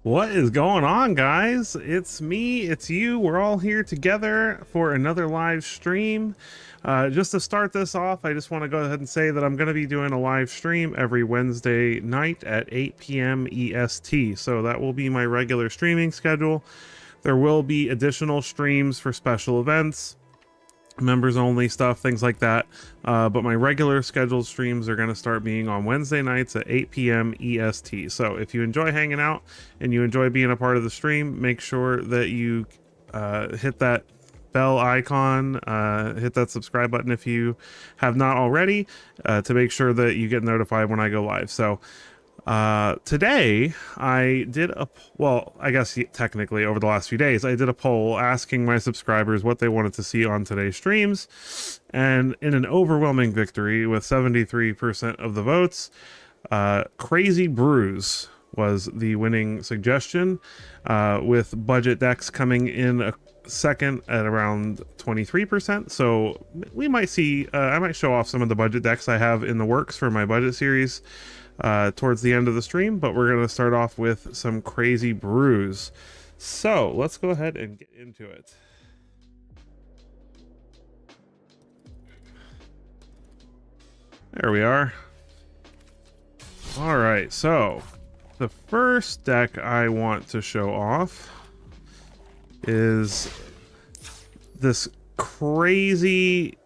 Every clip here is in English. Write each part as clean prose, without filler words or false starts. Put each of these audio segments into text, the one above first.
What is going on, guys? It's me, it's you. We're all here together for another live stream. Just to start this off, I just want to go ahead and say that I'm going to be doing a live stream every Wednesday night at 8 p.m. EST. So that will be my regular streaming schedule. There will be additional streams for special events, members only stuff, things like that, but my regular scheduled streams are going to start being on Wednesday nights at 8 p.m. EST. So if you enjoy hanging out and you enjoy being a part of the stream, make sure that you hit that bell icon, hit that subscribe button if you have not already, to make sure that you get notified when I go live. So today I did I guess technically over the last few days, I did a poll asking my subscribers what they wanted to see on today's streams. And in an overwhelming victory with 73% of the votes, Crazy Brews was the winning suggestion, with budget decks coming in a second at around 23%. So we might see, I might show off some of the budget decks I have in the works for my budget series towards the end of the stream, but we're going to start off with some Crazy Brews. So let's go ahead and get into it. There we are. All right, so the first deck I want to show off is this crazy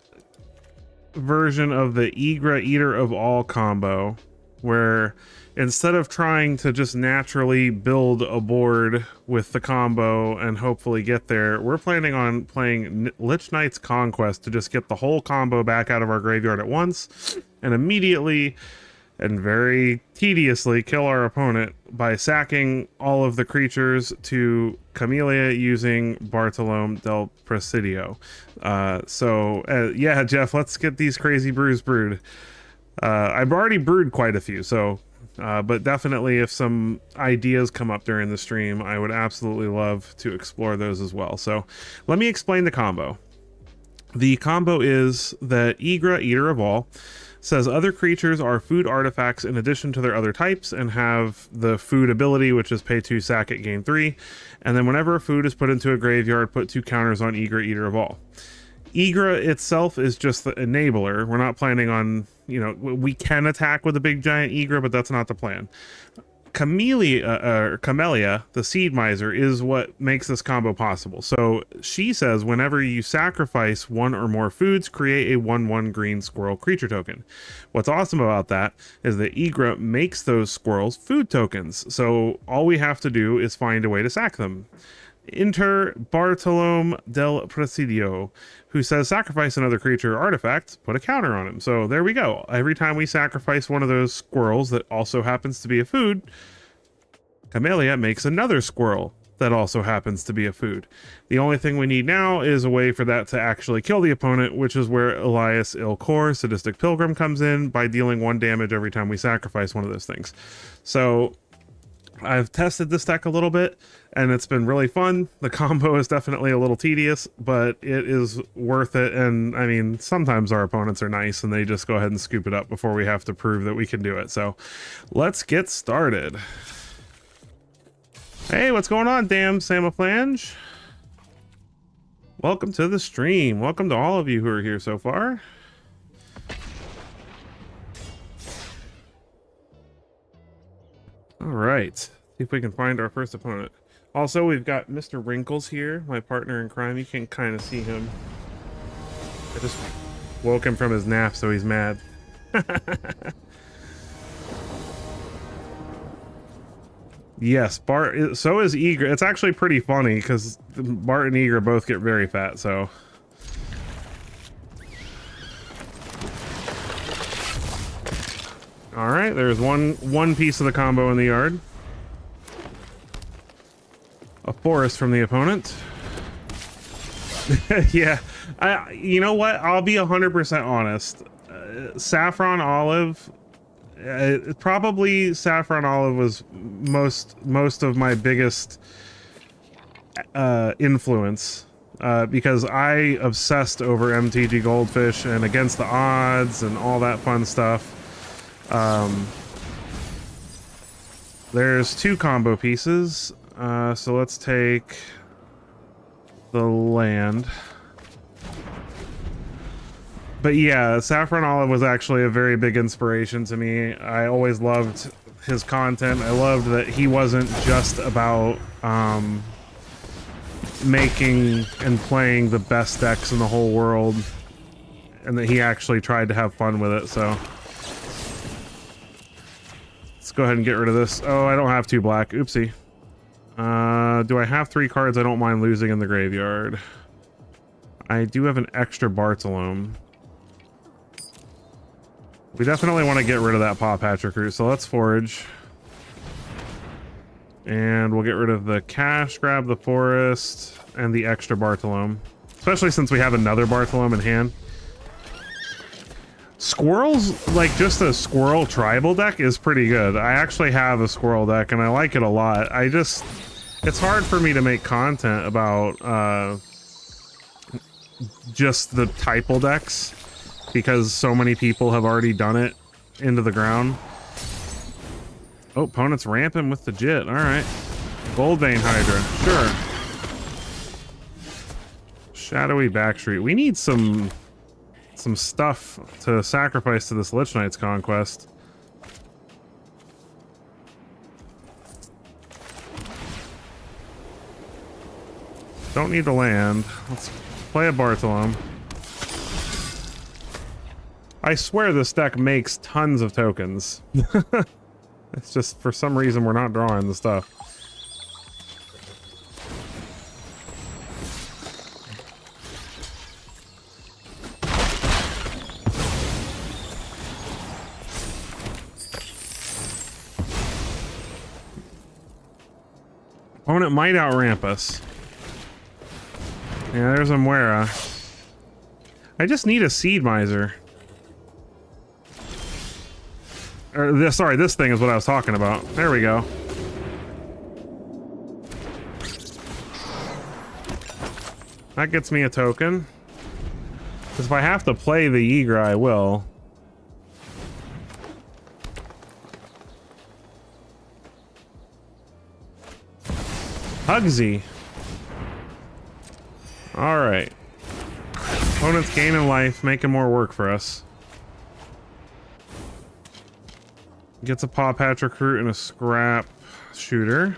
version of the Igra Eater of All combo, where instead of trying to just naturally build a board with the combo and hopefully get there, we're planning on playing Lich Knight's Conquest to just get the whole combo back out of our graveyard at once and immediately and very tediously kill our opponent by sacking all of the creatures to Camellia using Bartolome del Presidio. Yeah, Jeff, let's get these Crazy Brews brewed. I've already brewed quite a few, so but definitely if some ideas come up during the stream, I would absolutely love to explore those as well. So let me explain the combo. The combo is that Igra, Eater of All, says other creatures are food artifacts in addition to their other types and have the food ability, which is pay 2, sack it, gain 3. And then whenever a food is put into a graveyard, put 2 counters on Igra, Eater of All. Igra itself is just the enabler. We're not planning on, we can attack with a big giant Igra, but that's not the plan. Camellia, the Seed Miser, is what makes this combo possible. So she says whenever you sacrifice 1 or more foods, create a 1/1 green squirrel creature token. What's awesome about that is that Igra makes those squirrels food tokens. So all we have to do is find a way to sack them. Enter Bartolome del Presidio, who says sacrifice another creature or artifact, put a counter on him. So there we go. Every time we sacrifice one of those squirrels that also happens to be a food, Camellia makes another squirrel that also happens to be a food. The only thing we need now is a way for that to actually kill the opponent, which is where Elias Ilkor, Sadistic Pilgrim, comes in by dealing 1 damage every time we sacrifice one of those things. So I've tested this deck a little bit and it's been really fun. The combo is definitely a little tedious, but it is worth it. And I mean, sometimes our opponents are nice and they just go ahead and scoop it up before we have to prove that we can do it. So let's get started. Hey, what's going on, damn Samaflange? Welcome to the stream. Welcome to all of you who are here so far. All right, see if we can find our first opponent. Also, we've got Mr. Wrinkles here, my partner in crime. You can kind of see him. I just woke him from his nap, so he's mad. Yes, Bart. So is Igra. It's actually pretty funny because Bart and Igra both get very fat. So. All right, there's one piece of the combo in the yard. A forest from the opponent. Yeah, you know what? I'll be 100% honest. Saffron Olive, probably Saffron Olive was most of my biggest influence. Because I obsessed over MTG Goldfish and Against the Odds and all that fun stuff. There's 2 combo pieces. So let's take the land. But yeah, Saffron Olive was actually a very big inspiration to me. I always loved his content. I loved that he wasn't just about making and playing the best decks in the whole world, and that he actually tried to have fun with it. So let's go ahead and get rid of this. Oh, I don't have 2 black. Oopsie. Do I have 3 cards I don't mind losing in the graveyard? I do have an extra Bartolome. We definitely want to get rid of that Paw Patch Recruit, so let's forage. And we'll get rid of the cash, grab the forest, and the extra Bartolome. Especially since we have another Bartolome in hand. Squirrels, like just a squirrel tribal deck is pretty good. I actually have a squirrel deck and I like it a lot. It's hard for me to make content about just the typal decks, because so many people have already done it into the ground. Oh, opponent's ramping with the Jit. All right. Goldvein Hydra. Sure. Shadowy Backstreet. We need some stuff to sacrifice to this Lich Knight's Conquest. Don't need the land. Let's play a Bartolome. I swear this deck makes tons of tokens. It's just, for some reason, we're not drawing the stuff. Opponent might outramp us. Yeah, there's a Moira. I just need a Seed Miser. Sorry, this thing is what I was talking about. There we go. That gets me a token. Because if I have to play the Ygra, I will. Hugsy. Alright. Opponent's gaining life, making more work for us. Gets a Paw Patch Recruit and a Scrap Shooter.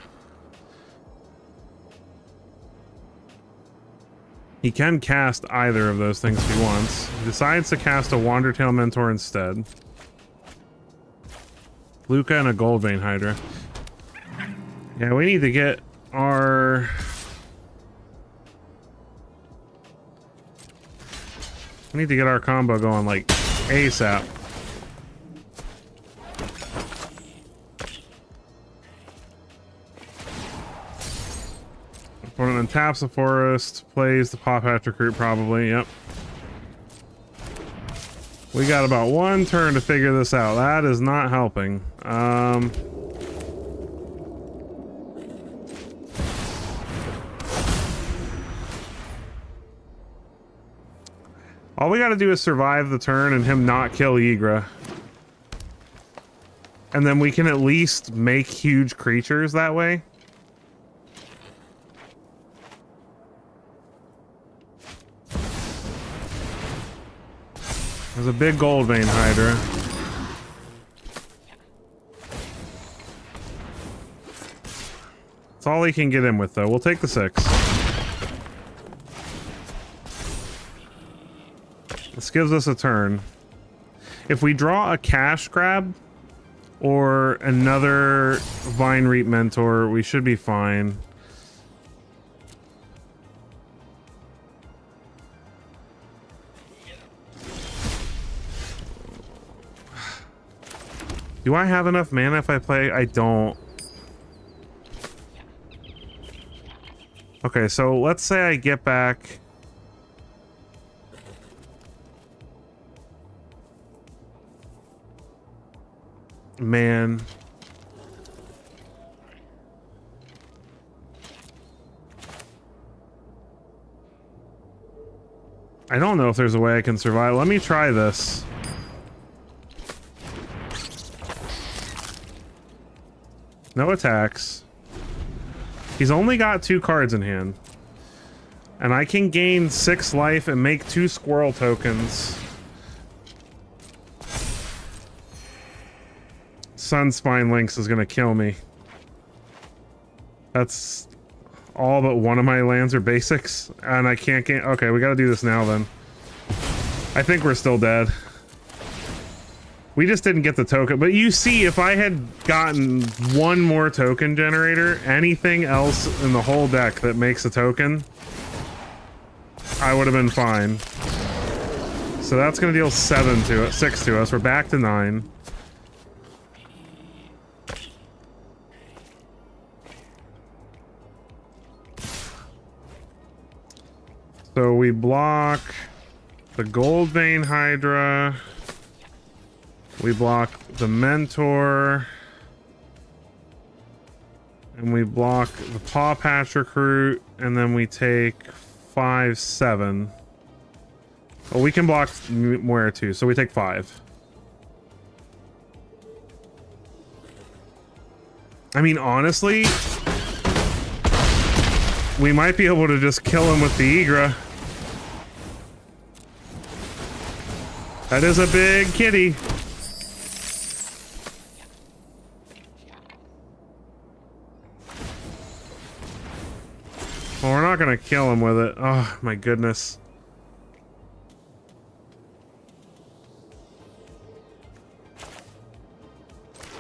He can cast either of those things if he wants. He decides to cast a Wandertail Mentor instead. Luca and a Goldvein Hydra. Yeah, we need to get our... We need to get our combo going like ASAP. Opponent untaps the forest, plays the Paw Patch Recruit probably, yep. We got about 1 turn to figure this out. That is not helping. All we gotta do is survive the turn and him not kill Ygra. And then we can at least make huge creatures that way. There's a big Goldvein Hydra. That's all he can get in with, though. We'll take the 6. This gives us a turn. If we draw a cash grab or another Vine Reap Mentor, we should be fine. Do I have enough mana if I play? I don't. Okay, so let's say I get back... Man. I don't know if there's a way I can survive. Let me try this. No attacks. He's only got 2 cards in hand. And I can gain 6 life and make 2 squirrel tokens. Sunspine Lynx is gonna kill me. That's all but one of my lands are basics, and I can't gain. Okay, we gotta do this now then. I think we're still dead. We just didn't get the token, but you see, if I had gotten 1 more token generator, anything else in the whole deck that makes a token, I would have been fine. So that's gonna deal 6 to us. We're back to 9. So we block the Gold Vein Hydra. We block the Mentor. And we block the Paw Patch Recruit. And then we take 5, 7. Oh, we can block Moira too, so we take 5. I mean, honestly, we might be able to just kill him with the Igra. That is a big kitty. Well, we're not gonna kill him with it. Oh, my goodness.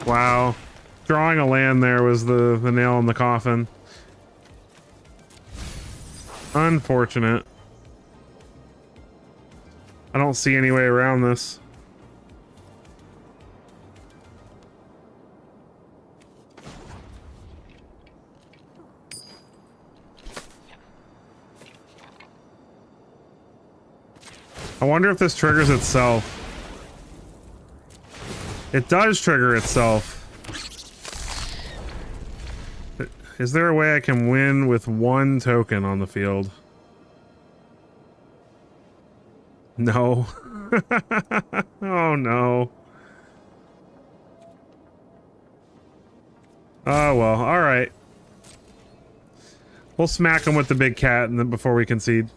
Wow. Drawing a land there was the nail in the coffin. Unfortunate. I don't see any way around this. I wonder if this triggers itself. It does trigger itself. Is there a way I can win with 1 token on the field? No. Oh no. Oh well, alright. We'll smack him with the big cat and then before we concede.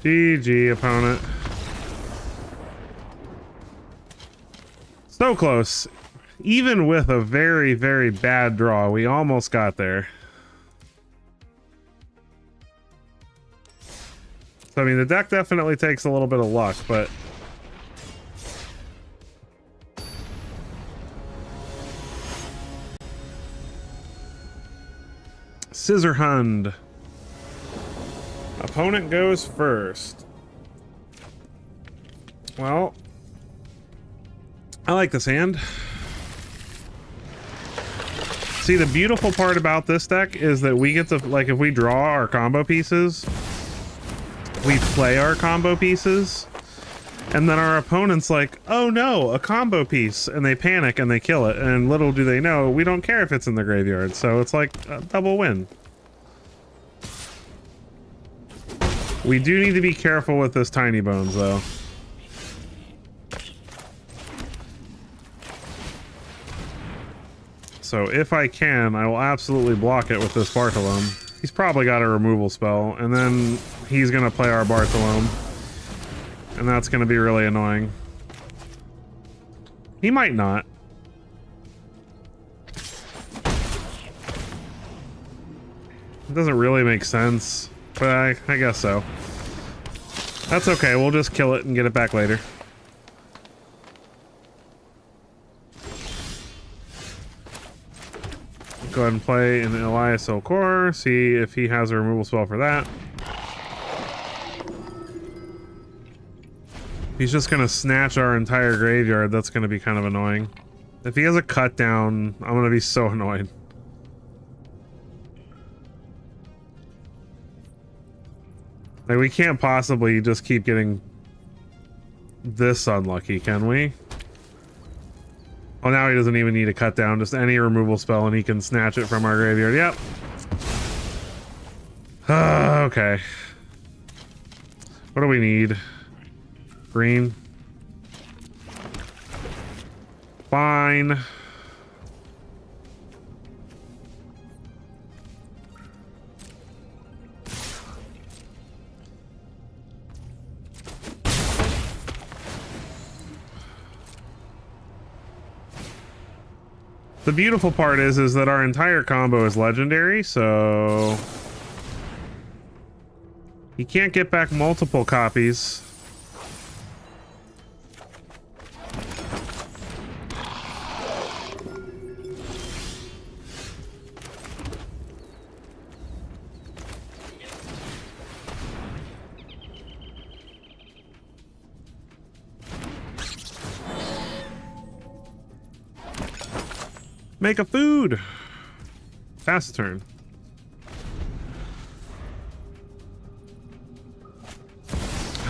GG, opponent. So close. Even with a very, very bad draw, we almost got there. So, I mean, the deck definitely takes a little bit of luck, but... Scissorhand. Opponent goes first. Well, I like this hand. See, the beautiful part about this deck is that we get to, like, if we draw our combo pieces, we play our combo pieces, and then our opponent's like, oh no, a combo piece, and they panic and they kill it, and little do they know, we don't care if it's in the graveyard, so it's like a double win. We do need to be careful with this Tiny Bones, though. So if I can, I will absolutely block it with this Bartolome. He's probably got a removal spell, and then he's going to play our Bartolome. And that's going to be really annoying. He might not. It doesn't really make sense. But I guess so. That's okay, we'll just kill it and get it back later. Go ahead and play an Elias Okor, see if he has a removal spell for that. He's just gonna snatch our entire graveyard, that's gonna be kind of annoying. If he has a cut down, I'm gonna be so annoyed. Like, we can't possibly just keep getting this unlucky, can we? Oh, now he doesn't even need a cut down, just any removal spell and he can snatch it from our graveyard. Yep. Okay. What do we need? Green. Fine. The beautiful part is that our entire combo is legendary, so he can't get back multiple copies. Make a food. Pass the turn.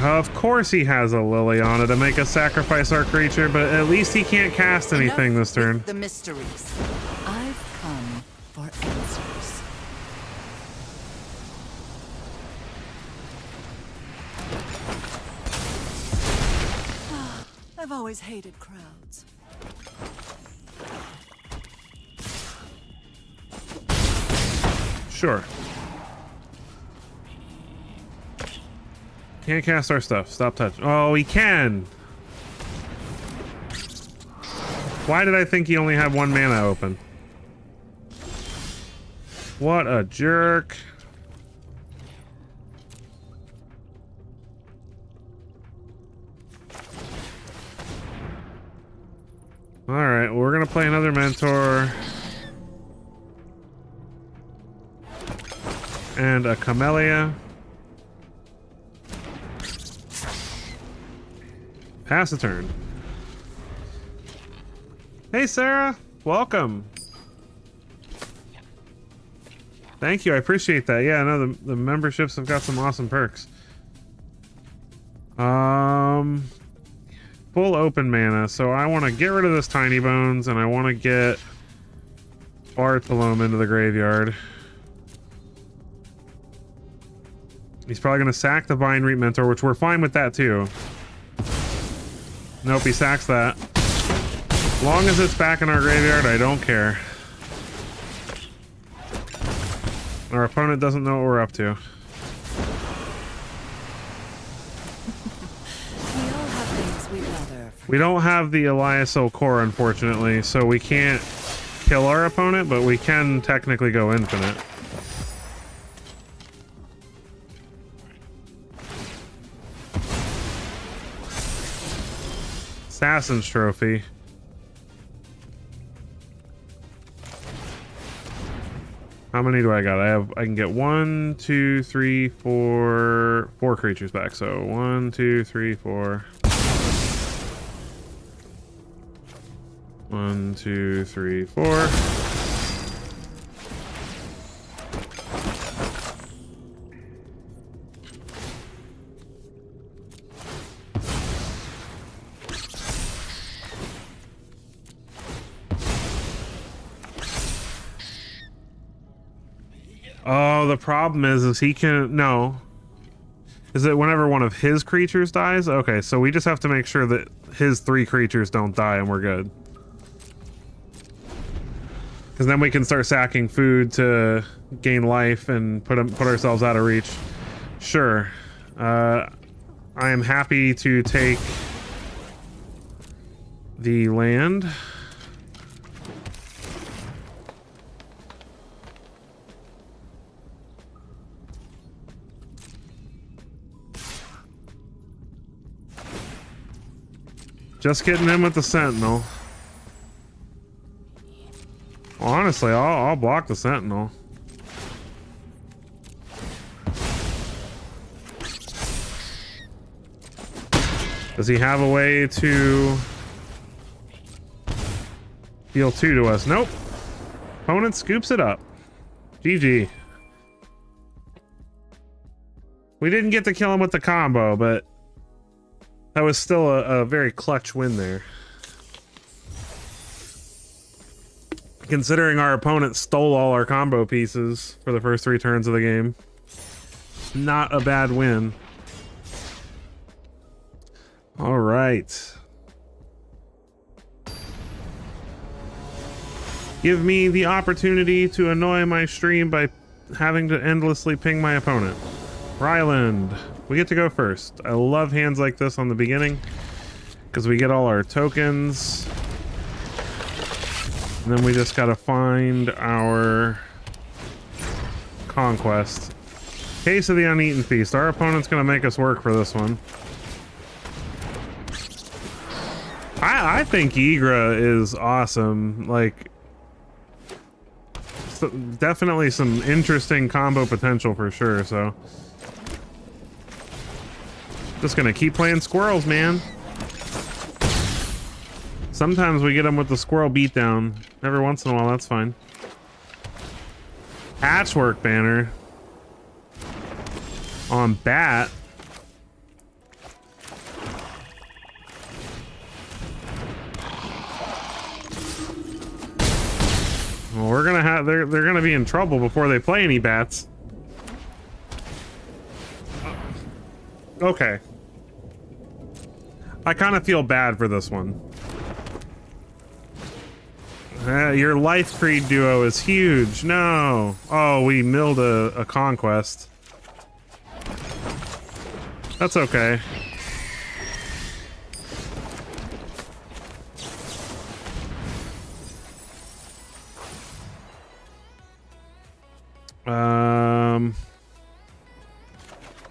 Of course he has a Liliana to make us sacrifice our creature, but at least he can't cast anything this turn. The mysteries. I've come for answers. I've always hated crowds. Sure. Can't cast our stuff. Stop touching. Oh, he can. Why did I think he only had 1 mana open? What a jerk. Alright, well, we're gonna play another mentor. And a Camellia. Pass the turn. Hey Sarah, welcome. Thank you, I appreciate that. Yeah, no, the memberships have got some awesome perks. Full open mana, so I want to get rid of this Tiny Bones, and I want to get Bartolome into the graveyard. He's probably going to sack the Vine Reap Mentor, which we're fine with that too. Nope, he sacks that. As long as it's back in our graveyard, I don't care. Our opponent doesn't know what we're up to. We don't have the Elias Core, unfortunately, so we can't kill our opponent, but we can technically go infinite. Assassin's Trophy. How many do I got? I can get 1, 2, 3, 4 creatures back. So 1, 2, 3, 4. 1, 2, 3, 4. Oh, the problem is he can... No. Is it whenever one of his creatures dies? Okay, so we just have to make sure that his 3 creatures don't die and we're good. Because then we can start sacking food to gain life and put ourselves out of reach. Sure. I am happy to take the land. Just getting in with the Sentinel. Honestly, I'll block the Sentinel. Does he have a way to deal 2 to us? Nope. Opponent scoops it up. GG. We didn't get to kill him with the combo, but that was still a very clutch win there. Considering our opponent stole all our combo pieces for the first 3 turns of the game. Not a bad win. All right. Give me the opportunity to annoy my stream by having to endlessly ping my opponent. Ryland, we get to go first. I love hands like this on the beginning because we get all our tokens. And then we just gotta find our conquest. Case of the Uneaten Feast. Our opponent's gonna make us work for this one. I think Ygra is awesome. Like, definitely some interesting combo potential for sure, so. Just gonna keep playing squirrels, man. Sometimes we get them with the squirrel beatdown. Every once in a while, that's fine. Patchwork banner. On bat. Well, we're gonna have they're gonna be in trouble before they play any bats. Okay. I kind of feel bad for this one. Your Life Creed duo is huge. No. Oh, we milled a conquest. That's okay.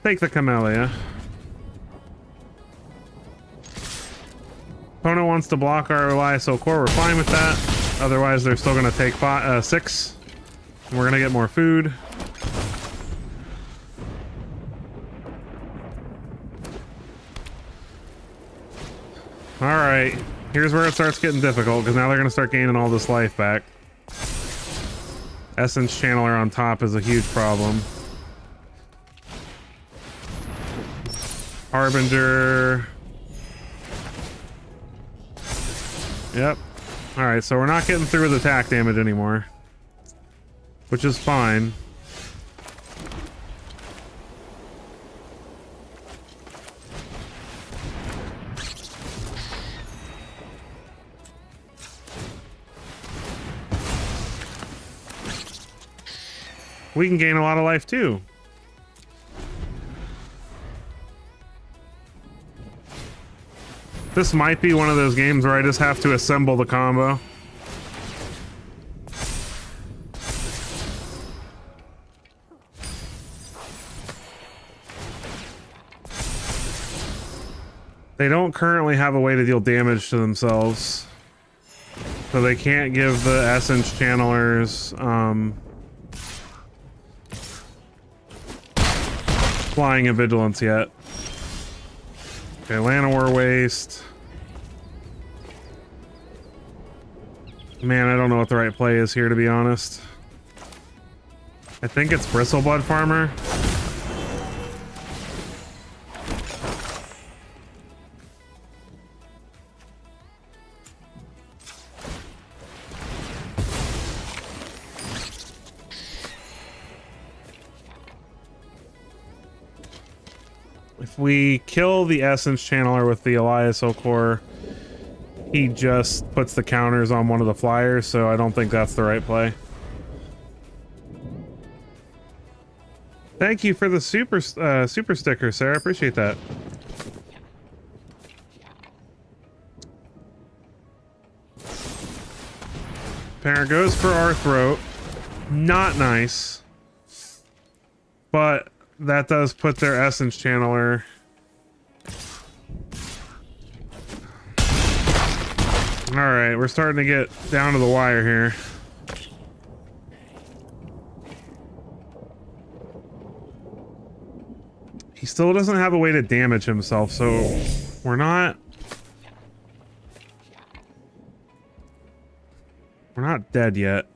Take the Camellia. Opponent wants to block our Lysol core. We're fine with that. Otherwise, they're still going to take 6. And we're going to get more food. Alright. Here's where it starts getting difficult, because now they're going to start gaining all this life back. Essence Channeler on top is a huge problem. Harbinger. Yep. Alright, so we're not getting through with attack damage anymore. Which is fine. We can gain a lot of life too. This might be one of those games where I just have to assemble the combo. They don't currently have a way to deal damage to themselves. So they can't give the Essence Channelers flying and vigilance yet. Okay, Llanowar Waste. Man, I don't know what the right play is here, to be honest. I think it's Bristleblood Farmer. If we kill the Essence Channeler with the Elias Okor, he just puts the counters on one of the flyers, so I don't think that's the right play. Thank you for the super sticker, Sarah. Appreciate that. Parent goes for our throat. Not nice. But that does put their Essence Channeler. Alright, we're starting to get down to the wire here. He still doesn't have a way to damage himself, so we're not dead yet.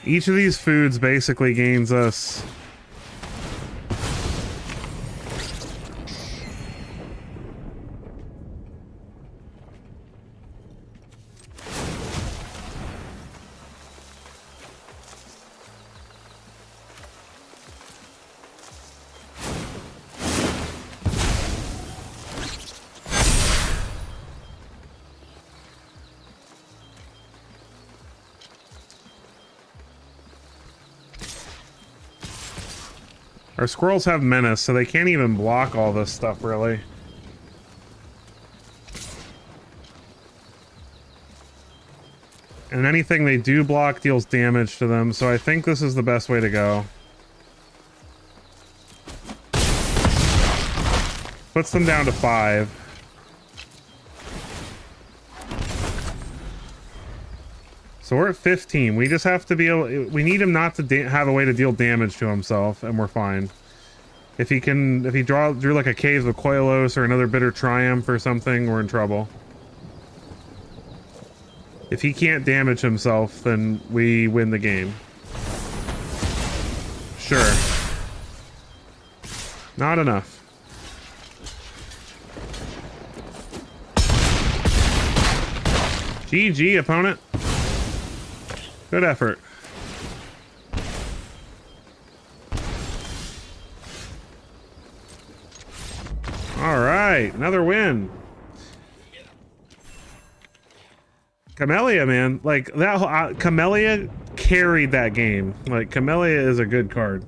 Each of these foods basically gains us Our squirrels have menace, so they can't even block all this stuff, really. And anything they do block deals damage to them, so I think this is the best way to go. Puts them down to 5. So we're at 15. We just have to be able... We need him not to have a way to deal damage to himself, and we're fine. If he drew like a Caves of Koilos or another Bitter Triumph or something, we're in trouble. If he can't damage himself, then we win the game. Sure. Not enough. GG, opponent. Good effort. All right, another win. Camellia, man, like that. Camellia carried that game. Like Camellia is a good card.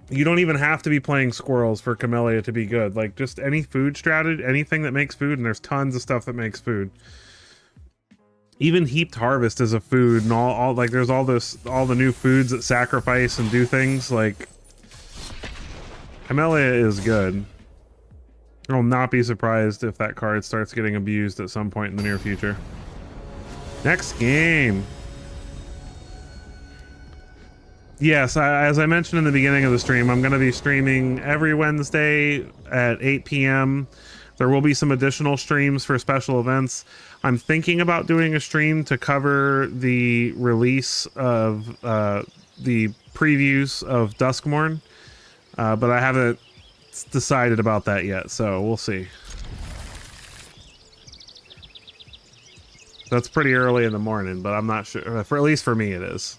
You don't even have to be playing squirrels for Camellia to be good. Like just any food strategy, anything that makes food, and there's tons of stuff that makes food. Even Heaped Harvest is a food, and all like there's all the new foods that sacrifice and do things. Like Camellia is good. I will not be surprised if that card starts getting abused at some point in the near future. Next game. Yes, as I mentioned in the beginning of the stream, I'm going to be streaming every Wednesday at 8 p.m. There will be some additional streams for special events. I'm thinking about doing a stream to cover the release of the previews of Duskmorn, but I haven't decided about that yet, so we'll see. That's pretty early in the morning, but I'm not sure. For at least for me, it is.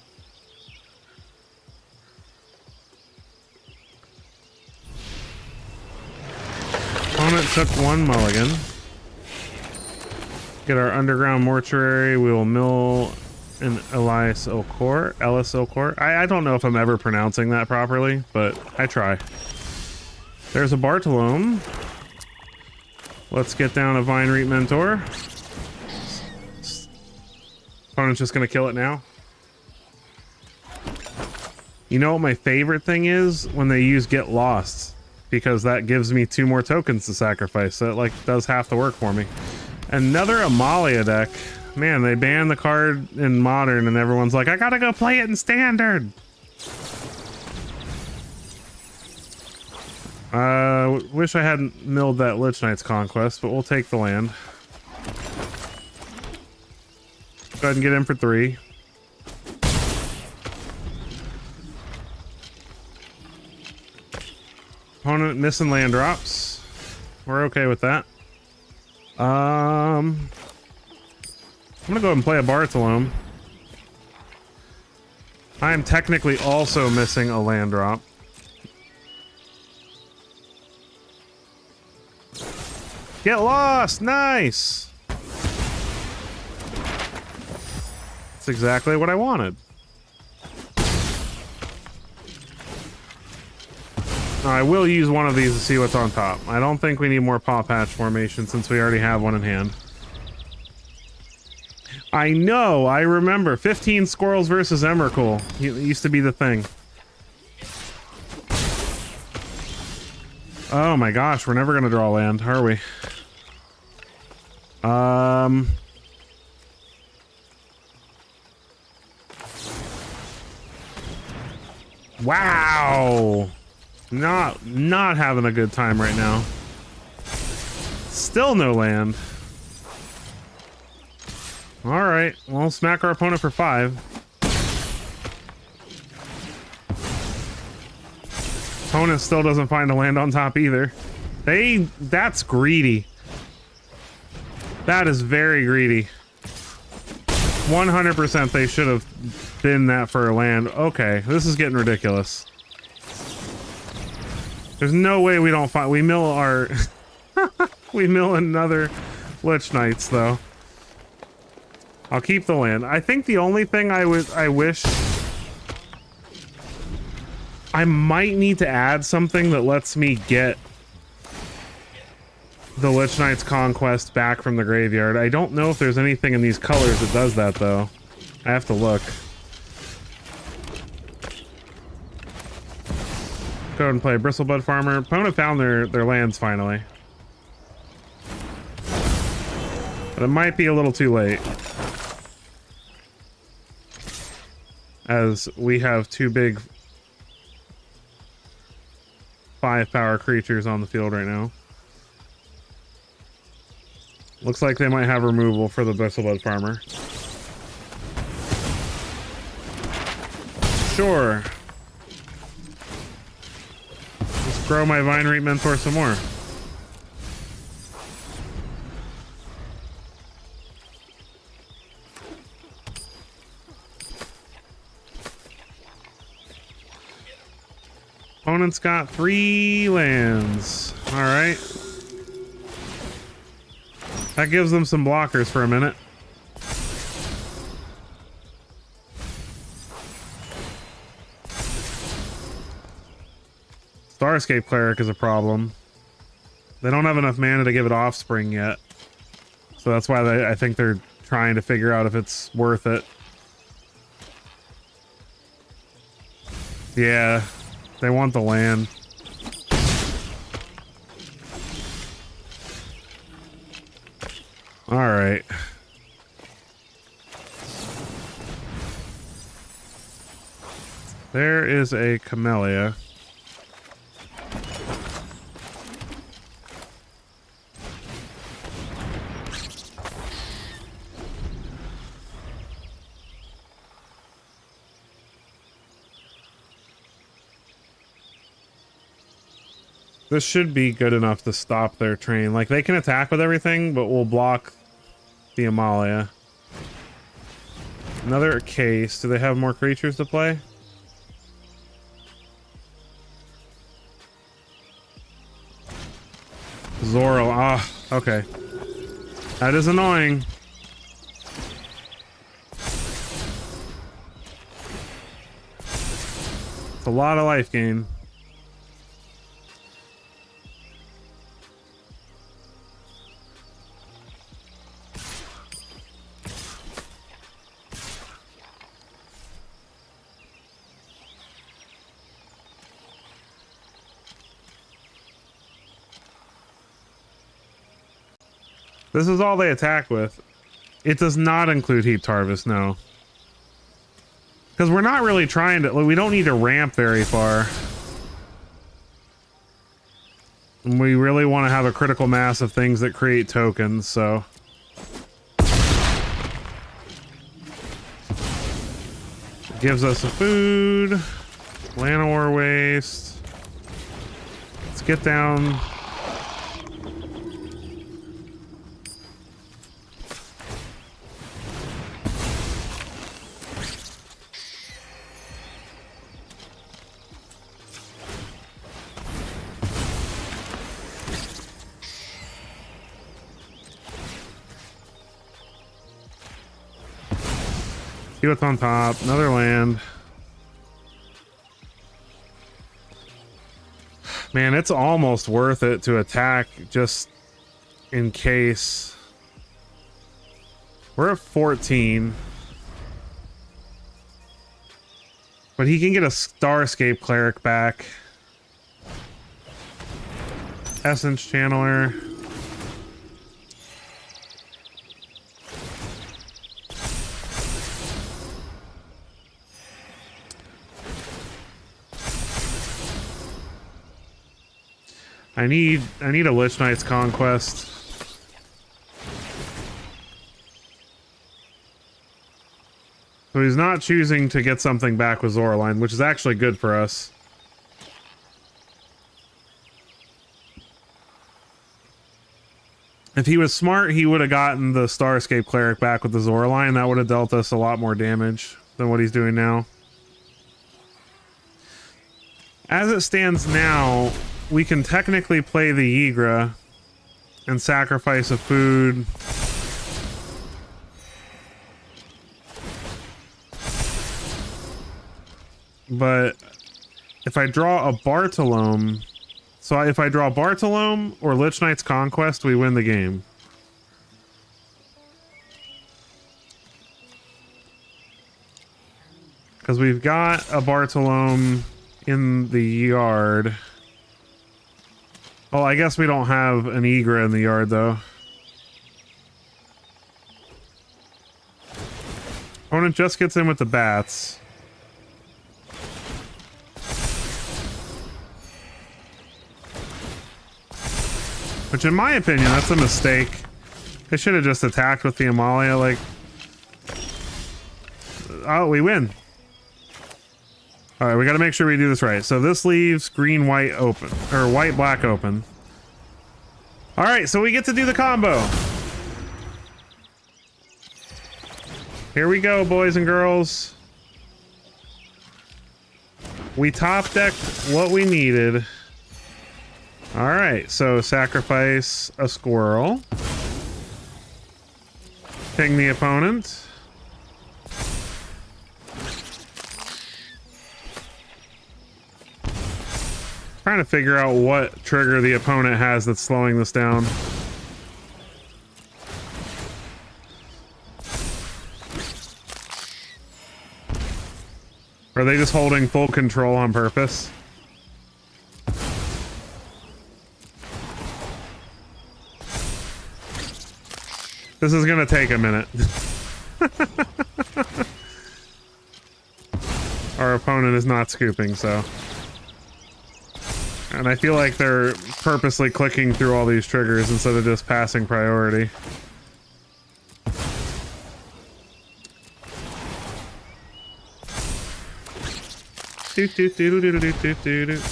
Opponent took 1 mulligan. Get our underground mortuary. We will mill an Ellis Ilcor. I don't know if I'm ever pronouncing that properly, but I try. There's a Bartolome. Let's get down a Vine Reap Mentor. Opponent's just gonna kill it now. You know what my favorite thing is? When they use Get Lost, because that gives me 2 more tokens to sacrifice. So it like does half the work for me. Another Amalia deck. Man, they banned the card in Modern and everyone's like, I gotta go play it in Standard. Wish I hadn't milled that Lich Knight's Conquest, but we'll take the land. Go ahead and get in for 3. Opponent missing land drops. We're okay with that. I'm gonna go ahead and play a Bartolome. I am technically also missing a land drop. Get lost! Nice! That's exactly what I wanted. Now, I will use one of these to see what's on top. I don't think we need more Paw Patch formation since we already have one in hand. I know, I remember. 15 squirrels versus Emrakul. It used to be the thing. Oh my gosh, we're never gonna draw land, are we? Wow! Not having a good time right now. Still no land. Alright, we'll smack our opponent for 5. Opponent still doesn't find a land on top either. That's greedy. That is very greedy. 100% they should have been that for a land. Okay, this is getting ridiculous. There's no way we don't find... We mill our... we mill another Lich Knights, though. I'll keep the land. I think the only thing I wish... I might need to add something that lets me get the Lich Knight's Conquest back from the graveyard. I don't know if there's anything in these colors that does that, though. I have to look. Go ahead and play Bristlebud Farmer. Opponent found their lands finally. But it might be a little too late, as we have two big 5-power creatures on the field right now. Looks like they might have removal for the Bristlebud Farmer. Sure. Let's grow my Vine Reap Mentor some more. Opponent's got 3 lands. Alright. That gives them some blockers for a minute. Starscape Cleric is a problem. They don't have enough mana to give it Offspring yet. So that's why I think they're trying to figure out if it's worth it. Yeah. They want the land. All right. There is a Camellia. This should be good enough to stop their train. Like, they can attack with everything, but we'll block the Amalia. Another case. Do they have more creatures to play? Zoral. Ah, okay. That is annoying. It's a lot of life gain. This is all they attack with. It does not include Heaped Harvest, no. Because we're not really trying to... We don't need to ramp very far. And we really want to have a critical mass of things that create tokens, so... It gives us a food. Llanowar Waste. Let's get down... See what's on top. Another land. Man, it's almost worth it to attack just in case. We're at 14. But he can get a Starscape Cleric back. Essence Channeler. I need a Lich Knight's Conquest. So he's not choosing to get something back with Zoraline, which is actually good for us. If he was smart, he would have gotten the Starscape Cleric back with the Zoraline. That would have dealt us a lot more damage than what he's doing now. As it stands now, we can technically play the Ygritte and sacrifice a food. But if I draw a Bartolome... So if I draw Bartolome or Lich Knight's Conquest, we win the game. Because we've got a Bartolome in the yard. Well, I guess we don't have an Egra in the yard, though. Opponent just gets in with the bats. Which, in my opinion, that's a mistake. They should have just attacked with the Amalia, like... Oh, we win. Alright, we gotta make sure we do this right. So this leaves green-white open. Or white-black open. Alright, so we get to do the combo. Here we go, boys and girls. We top-decked what we needed. Alright, so sacrifice a squirrel. Ping the opponent. Trying to figure out what trigger the opponent has that's slowing this down. Are they just holding full control on purpose? This is gonna take a minute. Our opponent is not scooping, so... And I feel like they're purposely clicking through all these triggers instead of just passing priority. Doot doot doot doot doot doot doot doot.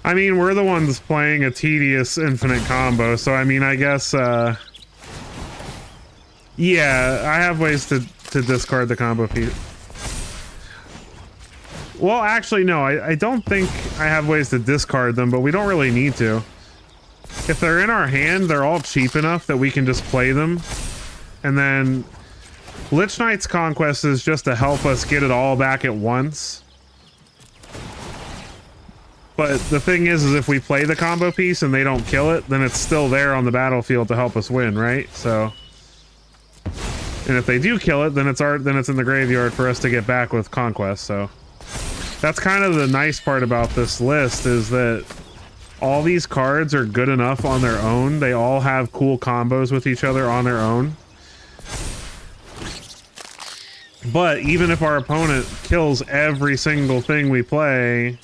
I mean, we're the ones playing a tedious infinite combo, so I mean, I guess, yeah, I have ways to discard the combo piece. Well, actually, no, I don't think I have ways to discard them, but we don't really need to. If they're in our hand, they're all cheap enough that we can just play them. And then Lich Knight's Conquest is just to help us get it all back at once. But the thing is if we play the combo piece and they don't kill it, then it's still there on the battlefield to help us win, right? So, and if they do kill it, then it's in the graveyard for us to get back with Conquest. So that's kind of the nice part about this list, is that all these cards are good enough on their own. They all have cool combos with each other on their own. But even if our opponent kills every single thing we play,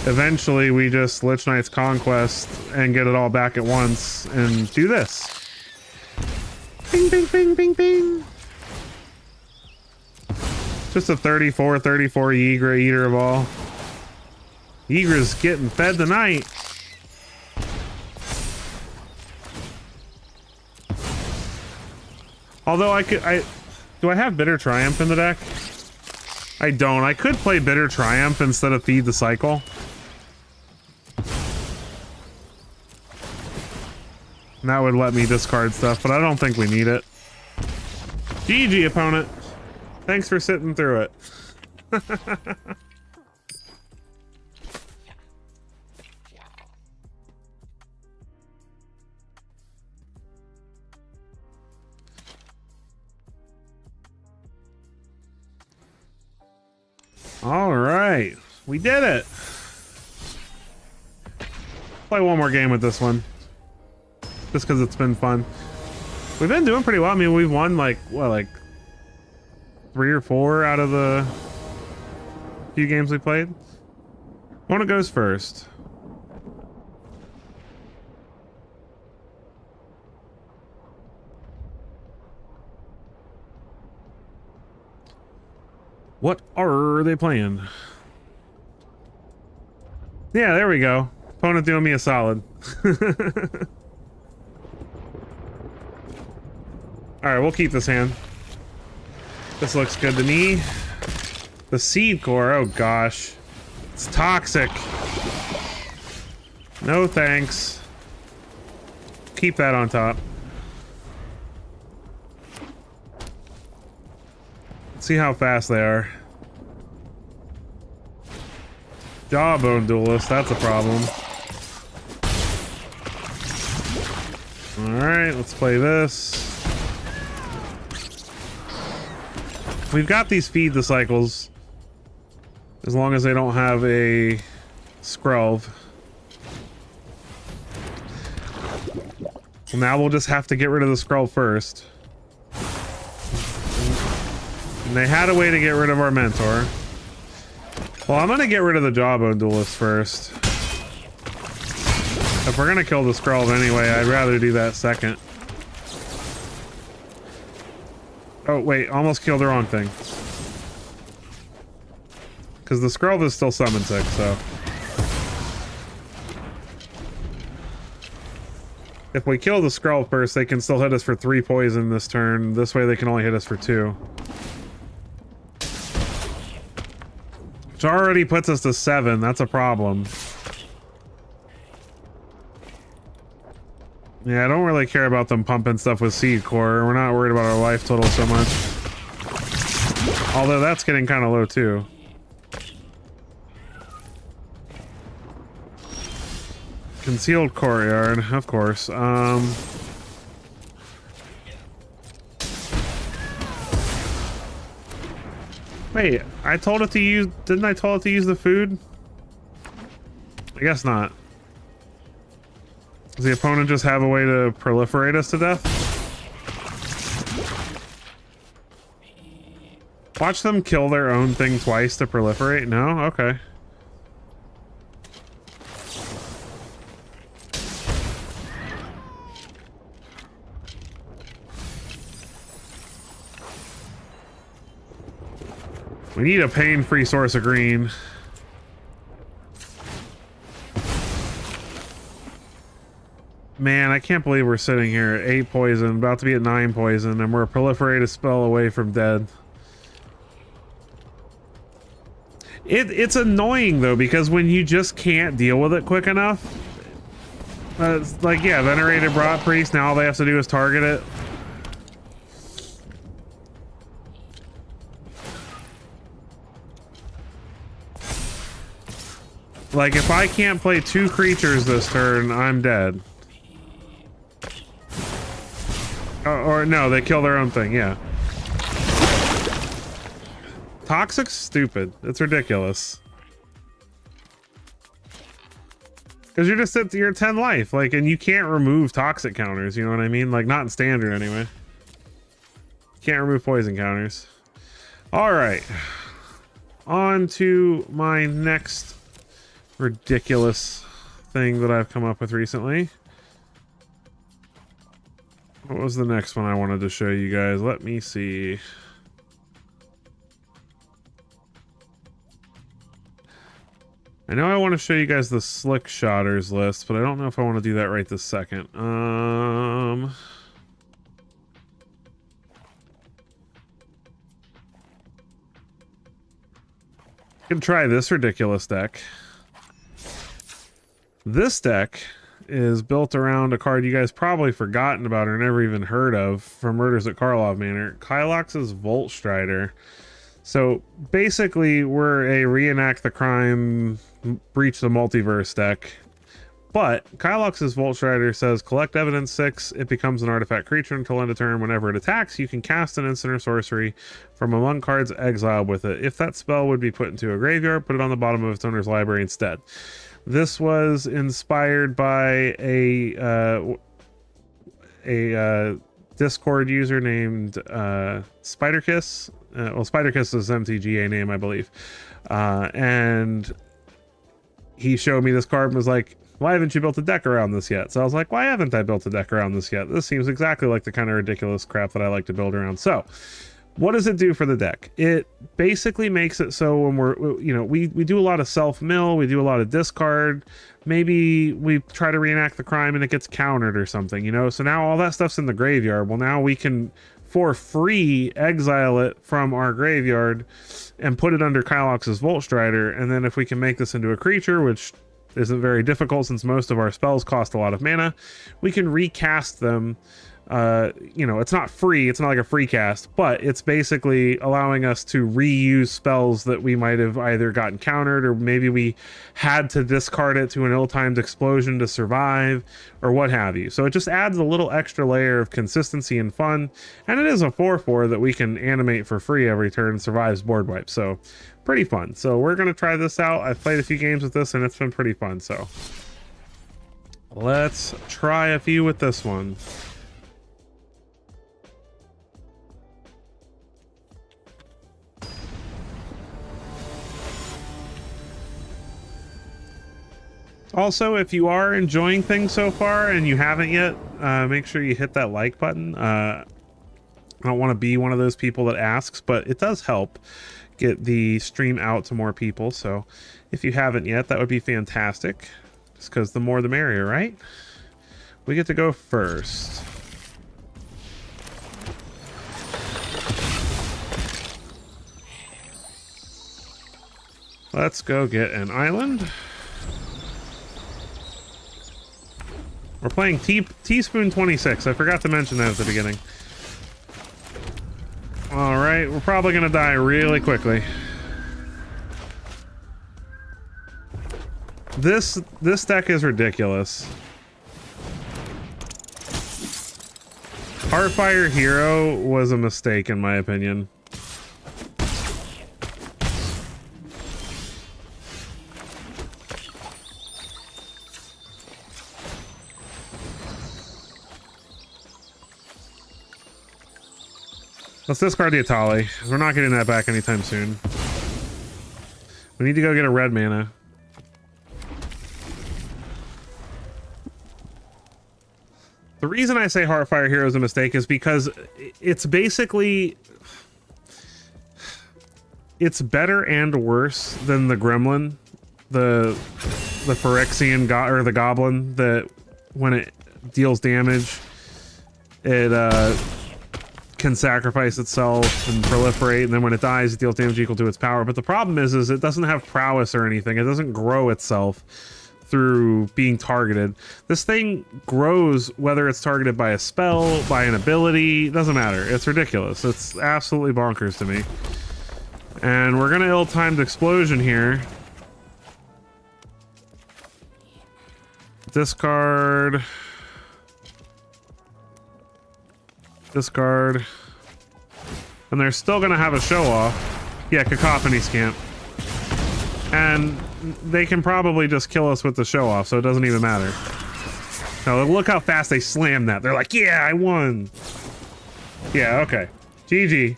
eventually we just Lich Knight's Conquest and get it all back at once and do this. Bing, bing, bing, bing, bing. Just a 34 Yigra, eater of all. Yigra's getting fed tonight. Although do I have Bitter Triumph in the deck? I don't. I could play Bitter Triumph instead of Feed the Cycle. And that would let me discard stuff, but I don't think we need it. GG, opponent. Thanks for sitting through it. All right, we did it. Play one more game with this one, just because it's been fun. We've been doing pretty well. I mean, we've won like what, like 3 or 4 out of the few games we played. Opponent goes first. What are they playing? Yeah, there we go. Opponent doing me a solid. Alright, we'll keep this hand. This looks good to me. The seed core, oh gosh. It's toxic. No thanks. Keep that on top. Let's see how fast they are. Jawbone duelist, that's a problem. Alright, let's play this. We've got these feed the cycles. As long as they don't have a Skrelv. Well, now we'll just have to get rid of the Skrelv first. And they had a way to get rid of our mentor. Well, I'm gonna get rid of the Jawbone duelist first. If we're gonna kill the Skrelv anyway, I'd rather do that second. Oh, wait, almost killed the wrong thing. Because the Skrelv is still summon sick, so. If we kill the Skrelv first, they can still hit us for 3 poison this turn. This way they can only hit us for 2. Which already puts us to 7, that's a problem. Yeah, I don't really care about them pumping stuff with seed core. We're not worried about our life total so much. Although that's getting kind of low too. Concealed courtyard, of course. Wait, I told it to use... Didn't I tell it to use the food? I guess not. Does the opponent just have a way to proliferate us to death? Watch them kill their own thing twice to proliferate? No? Okay. We need a pain-free source of green. Man, I can't believe we're sitting here at 8 poison, about to be at 9 poison, and we're a proliferated spell away from dead. It's annoying, though, because when you just can't deal with it quick enough, it's like, yeah, Venerated Brought Priest, now all they have to do is target it. Like, if I can't play 2 creatures this turn, I'm dead. Or no, they kill their own thing, yeah. Toxic's stupid. It's ridiculous. Because you're just at your 10 life, like, and you can't remove toxic counters, you know what I mean? Like, not in standard anyway. Can't remove poison counters. Alright. On to my next ridiculous thing that I've come up with recently. What was the next one I wanted to show you guys? Let me see. I know I want to show you guys the Slick Shotters list, but I don't know if I want to do that right this second. I can try this ridiculous deck. This deck is built around a card you guys probably forgotten about or never even heard of from Murders at Karlov Manor, Kylox's Volt Strider. So basically we're a reenact the crime, breach the multiverse deck, but Kylox's Volt Strider says collect evidence 6, it becomes an artifact creature until end of turn. Whenever it attacks, you can cast an instant or sorcery from among cards exiled with it. If that spell would be put into a graveyard, put it on the bottom of its owner's library instead. This was inspired by a Discord user named Spiderkiss. Well, Spiderkiss is MTG name, I believe. And he showed me this card and was like, why haven't you built a deck around this yet? So I was like, why haven't I built a deck around this yet? This seems exactly like the kind of ridiculous crap that I like to build around. So What does it do for the deck? It basically makes it so when we do a lot of self-mill, we do a lot of discard, maybe we try to reenact the crime and it gets countered or something, so now all that stuff's in the graveyard. Well, now we can for free exile it from our graveyard and put it under Kylox's Volt Strider, and then if we can make this into a creature, which isn't very difficult since most of our spells cost a lot of mana, we can recast them. It's not free, it's not like a free cast, but it's basically allowing us to reuse spells that we might have either gotten countered, or maybe we had to discard it to an ill-timed explosion to survive, or what have you. So it just adds a little extra layer of consistency and fun, and it is a 4/4 that we can animate for free every turn and survives board wipe, so pretty fun. So we're gonna try this out. I've played a few games with this and it's been pretty fun, so let's try a few with this one. Also, if you are enjoying things so far and you haven't yet, make sure you hit that like button. I don't want to be one of those people that asks, but it does help get the stream out to more people. So if you haven't yet, that would be fantastic. Just because the more the merrier, right? We get to go first. Let's go get an island. We're playing Teaspoon 26. I forgot to mention that at the beginning. All right, we're probably gonna die really quickly. This deck is ridiculous. Heartfire Hero was a mistake in my opinion. Let's discard the Atali. We're not getting that back anytime soon. We need to go get a red mana. The reason I say Heartfire Hero is a mistake is because it's basically... it's better and worse than the Gremlin. The Phyrexian or the Goblin that when it deals damage, it can sacrifice itself and proliferate, and then when it dies it deals damage equal to its power. But the problem is it doesn't have prowess or anything. It doesn't grow itself through being targeted. This thing grows whether it's targeted by a spell, by an ability, doesn't matter. It's ridiculous. It's absolutely bonkers to me. And we're gonna ill-timed explosion here. Discard. Discard. And they're still gonna have a show off. Yeah, Cacophony Scamp. And they can probably just kill us with the show off, so it doesn't even matter. Now look how fast they slammed that. They're like, yeah, I won. Yeah, okay. GG.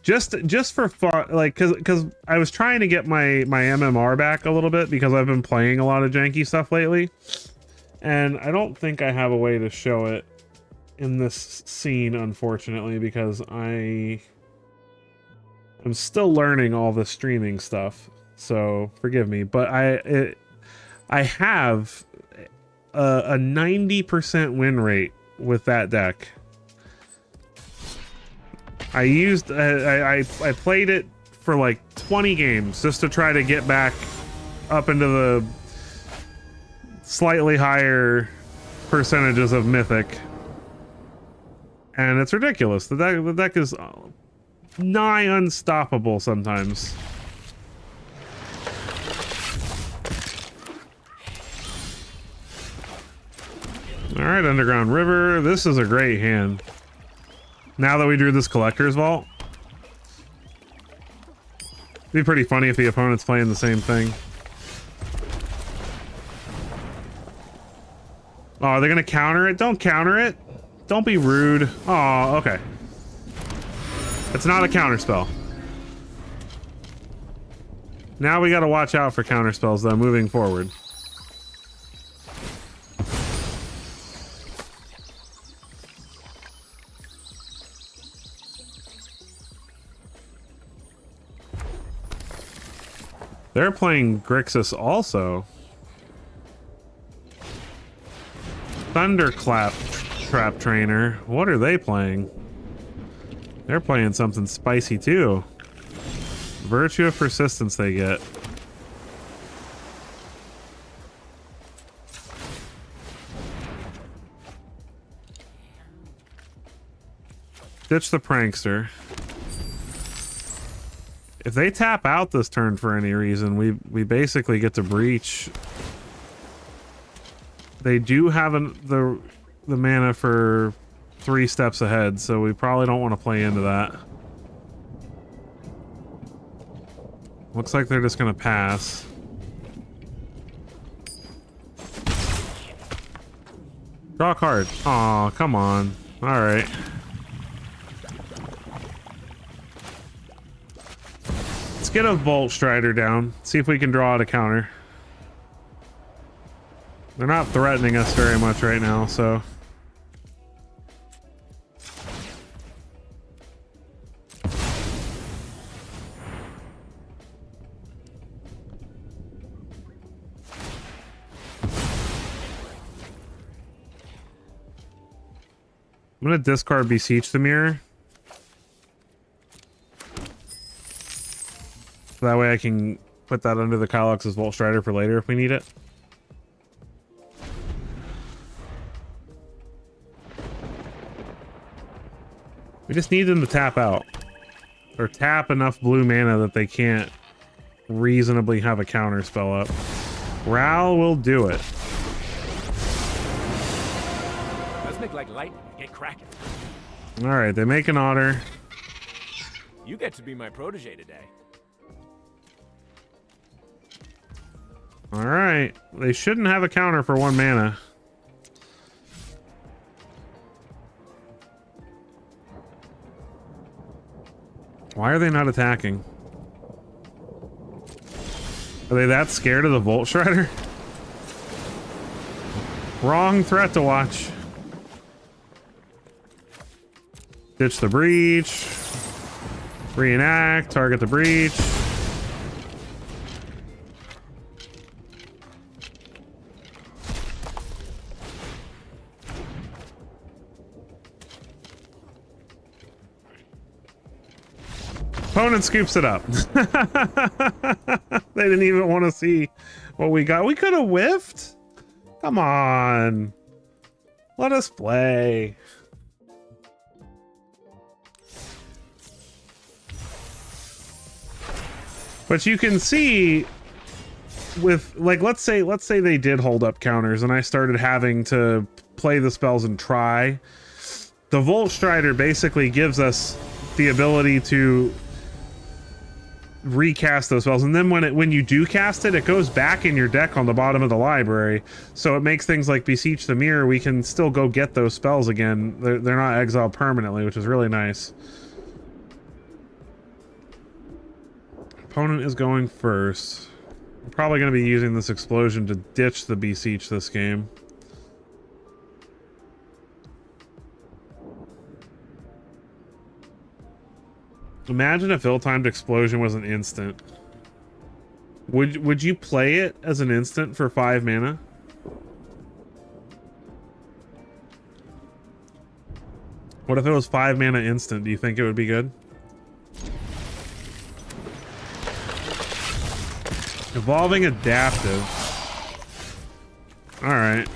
Just for fun, like, cause I was trying to get my MMR back a little bit because I've been playing a lot of janky stuff lately, and I don't think I have a way to show it in this scene, unfortunately, because I'm still learning all the streaming stuff, so forgive me. But I have a 90% win rate with that deck. I played it for like 20 games just to try to get back up into the slightly higher percentages of Mythic. And it's ridiculous. The deck is nigh unstoppable sometimes. Alright, Underground River. This is a great hand. Now that we drew this Collector's Vault, it'd be pretty funny if the opponent's playing the same thing. Oh, are they gonna counter it? Don't counter it. Don't be rude. Oh, okay. It's not a counter spell. Now we got to watch out for counter spells though moving forward. They're playing Grixis also. Thunderclap Trap Trainer. What are they playing? They're playing something spicy too. Virtue of Persistence they get. Ditch the Prankster. If they tap out this turn for any reason, we basically get to breach. They do have the mana for 3 steps ahead, so we probably don't want to play into that. Looks like they're just gonna pass. Draw a card. Aw, come on. Alright. Let's get a Volt Strider down. See if we can draw out a counter. They're not threatening us very much right now, so... I'm gonna discard Beseech the Mirror. So that way I can put that under the Kylox's Volt Strider for later if we need it. We just need them to tap out. Or tap enough blue mana that they can't reasonably have a counter spell up. Ral will do it. Let's make like lightning. Get cracking. Alright, they make an otter. You get to be my protege today. Alright. They shouldn't have a counter for 1 mana. Why are they not attacking? Are they that scared of the Volt Shredder? Wrong threat to watch. Ditch the breach. Reenact. Target the breach. Opponent scoops it up. They didn't even want to see what we got. We could have whiffed. Come on. Let us play. But you can see with, like, let's say they did hold up counters and I started having to play the spells and try. The Volt Strider basically gives us the ability to recast those spells, and then when you do cast it, it goes back in your deck on the bottom of the library, so it makes things like Beseech the Mirror, we can still go get those spells again. They're not exiled permanently, which is really nice. Opponent is going first. I'm probably going to be using this explosion to ditch the Beseech this game. Imagine if ill-timed explosion was an instant. Would you play it as an instant for 5 mana? What if it was 5 mana instant? Do you think it would be good? Evolving Adaptive. Alright.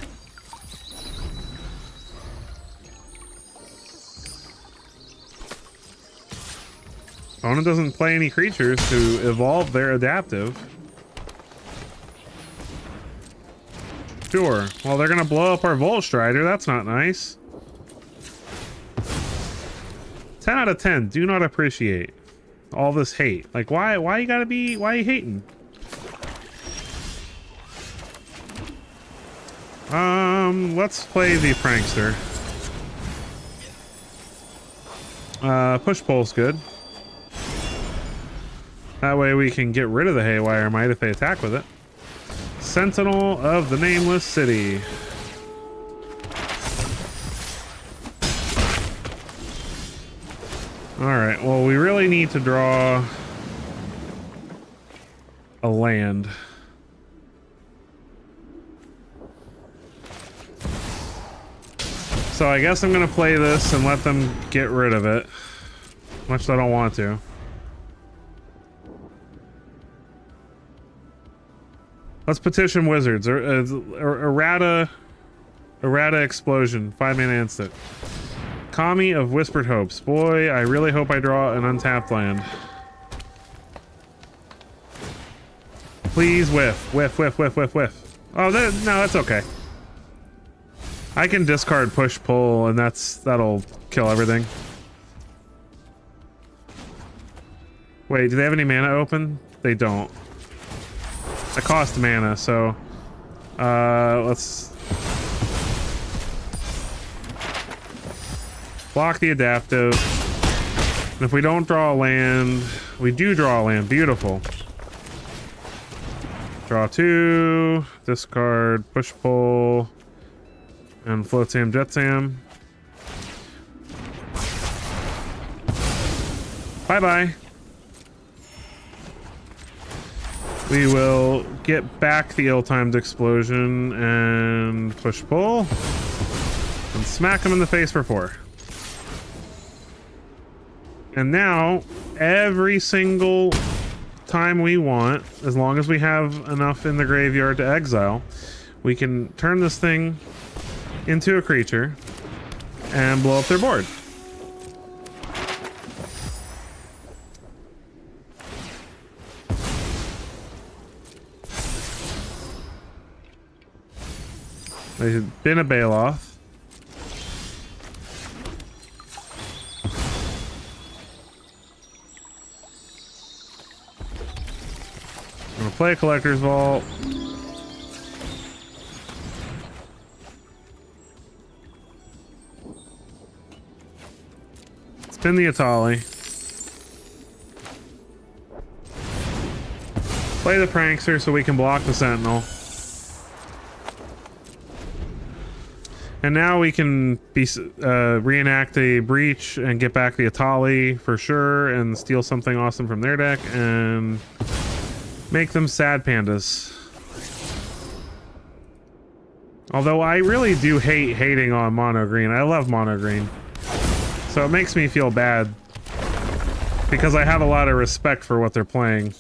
Opponent doesn't play any creatures to evolve their adaptive. Sure. Well, they're gonna blow up our Volt Strider. That's not nice. 10 out of 10. Do not appreciate all this hate. Like, why you gotta be, why are you hating? Let's play the Prankster. Push pull's good. That way we can get rid of the Haywire Might if they attack with it. Sentinel of the Nameless City. Alright, well, we really need to draw a land. So I guess I'm gonna play this and let them get rid of it. Much as I don't want to. Let's petition wizards. Errata explosion. 5-mana instant. Kami of Whispered Hopes. Boy, I really hope I draw an untapped land. Please whiff. Whiff, whiff, whiff, whiff, whiff. Oh, no, that's okay. I can discard push pull and that'll kill everything. Wait, do they have any mana open? They don't. It cost mana, so let's block the adaptive. And if we don't draw a land, we do draw a land. Beautiful. Draw 2, discard, push pull, and Floatsam Jetsam. Bye-bye. We will get back the ill-timed explosion and push pull and smack him in the face for 4. And now, every single time we want, as long as we have enough in the graveyard to exile, we can turn this thing into a creature and blow up their board. They've been a Baloth. I'm gonna play a Collector's Vault. Spin the Atali. Play the Prankster so we can block the Sentinel. And now we can reenact a Breach and get back the Atali for sure and steal something awesome from their deck and make them sad pandas. Although I really do hate hating on mono green. I love mono green. So it makes me feel bad because I have a lot of respect for what they're playing.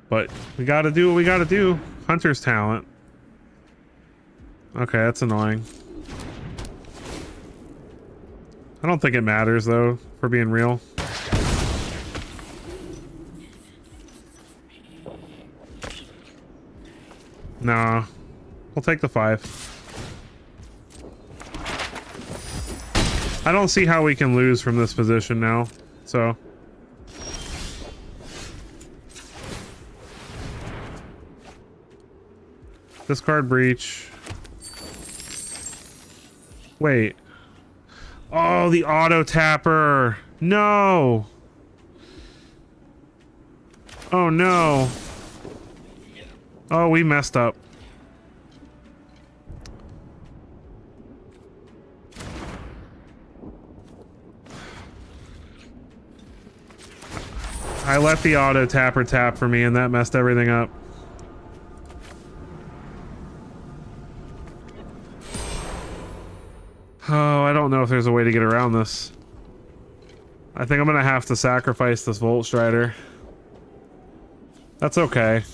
But we gotta do what we gotta do. Hunter's talent. Okay, that's annoying. I don't think it matters though, for being real. Nah. We'll take the 5. I don't see how we can lose from this position now, so... Discard Breach. Wait. Oh, the auto tapper. No. Oh no. Oh, we messed up. I let the auto tapper tap for me and that messed everything up. Oh, I don't know if there's a way to get around this. I think I'm gonna have to sacrifice this Volt Strider. That's okay.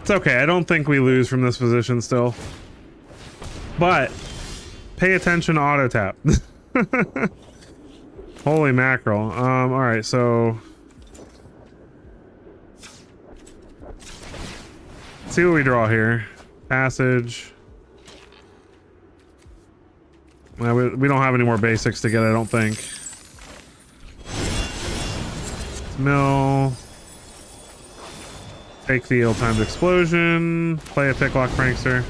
It's okay. I don't think we lose from this position still. But pay attention, auto tap. Holy mackerel. All right, so let's see what we draw here. Passage. Well, we don't have any more basics to get, I don't think. Mill. Take the ill-timed explosion. Play a picklock prankster.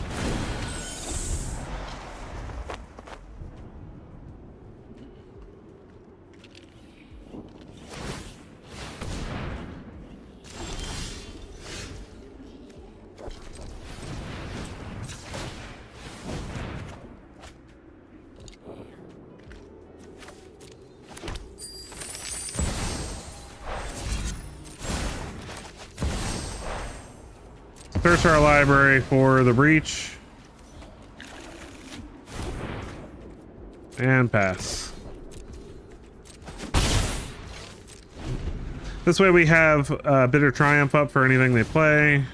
Search our library for the breach. And pass. This way we have Bitter Triumph up for anything they play.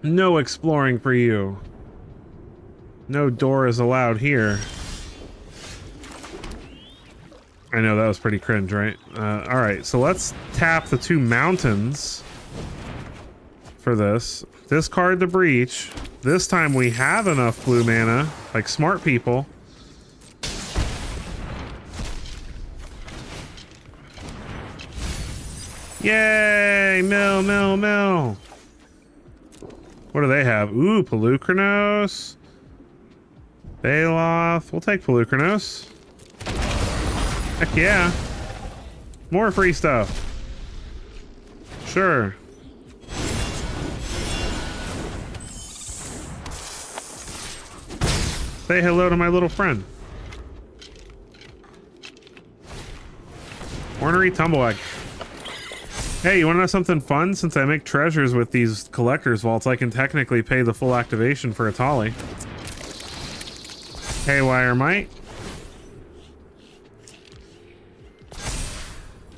No exploring for you. No door is allowed here. I know that was pretty cringe, right? All right, so let's tap the 2 mountains for this. Discard the breach. This time we have enough blue mana, like smart people. Yay! Mill, mill, mill. What do they have? Ooh, Pelucranos. Baloth. We'll take Pelucranos. Heck yeah. More free stuff. Sure. Say hello to my little friend. Ornery Tumbleweed. Hey, you want to know something fun? Since I make treasures with these collector's vaults, I can technically pay the full activation for a Tolly. Haywire Might.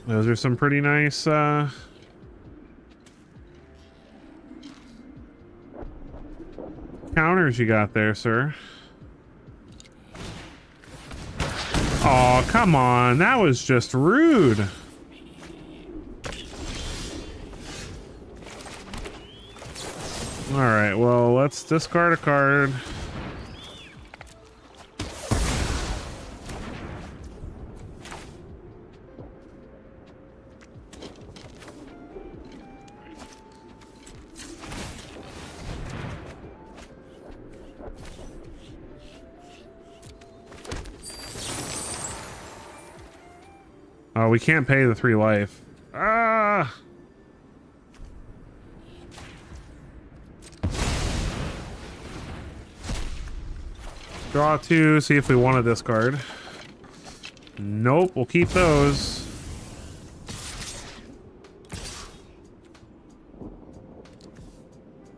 Those are some pretty nice, counters you got there, sir. Aw, come on. That was just rude. Alright, well, let's discard a card. Oh, we can't pay the 3 life. Ah! Draw 2, see if we want to discard. Nope, we'll keep those.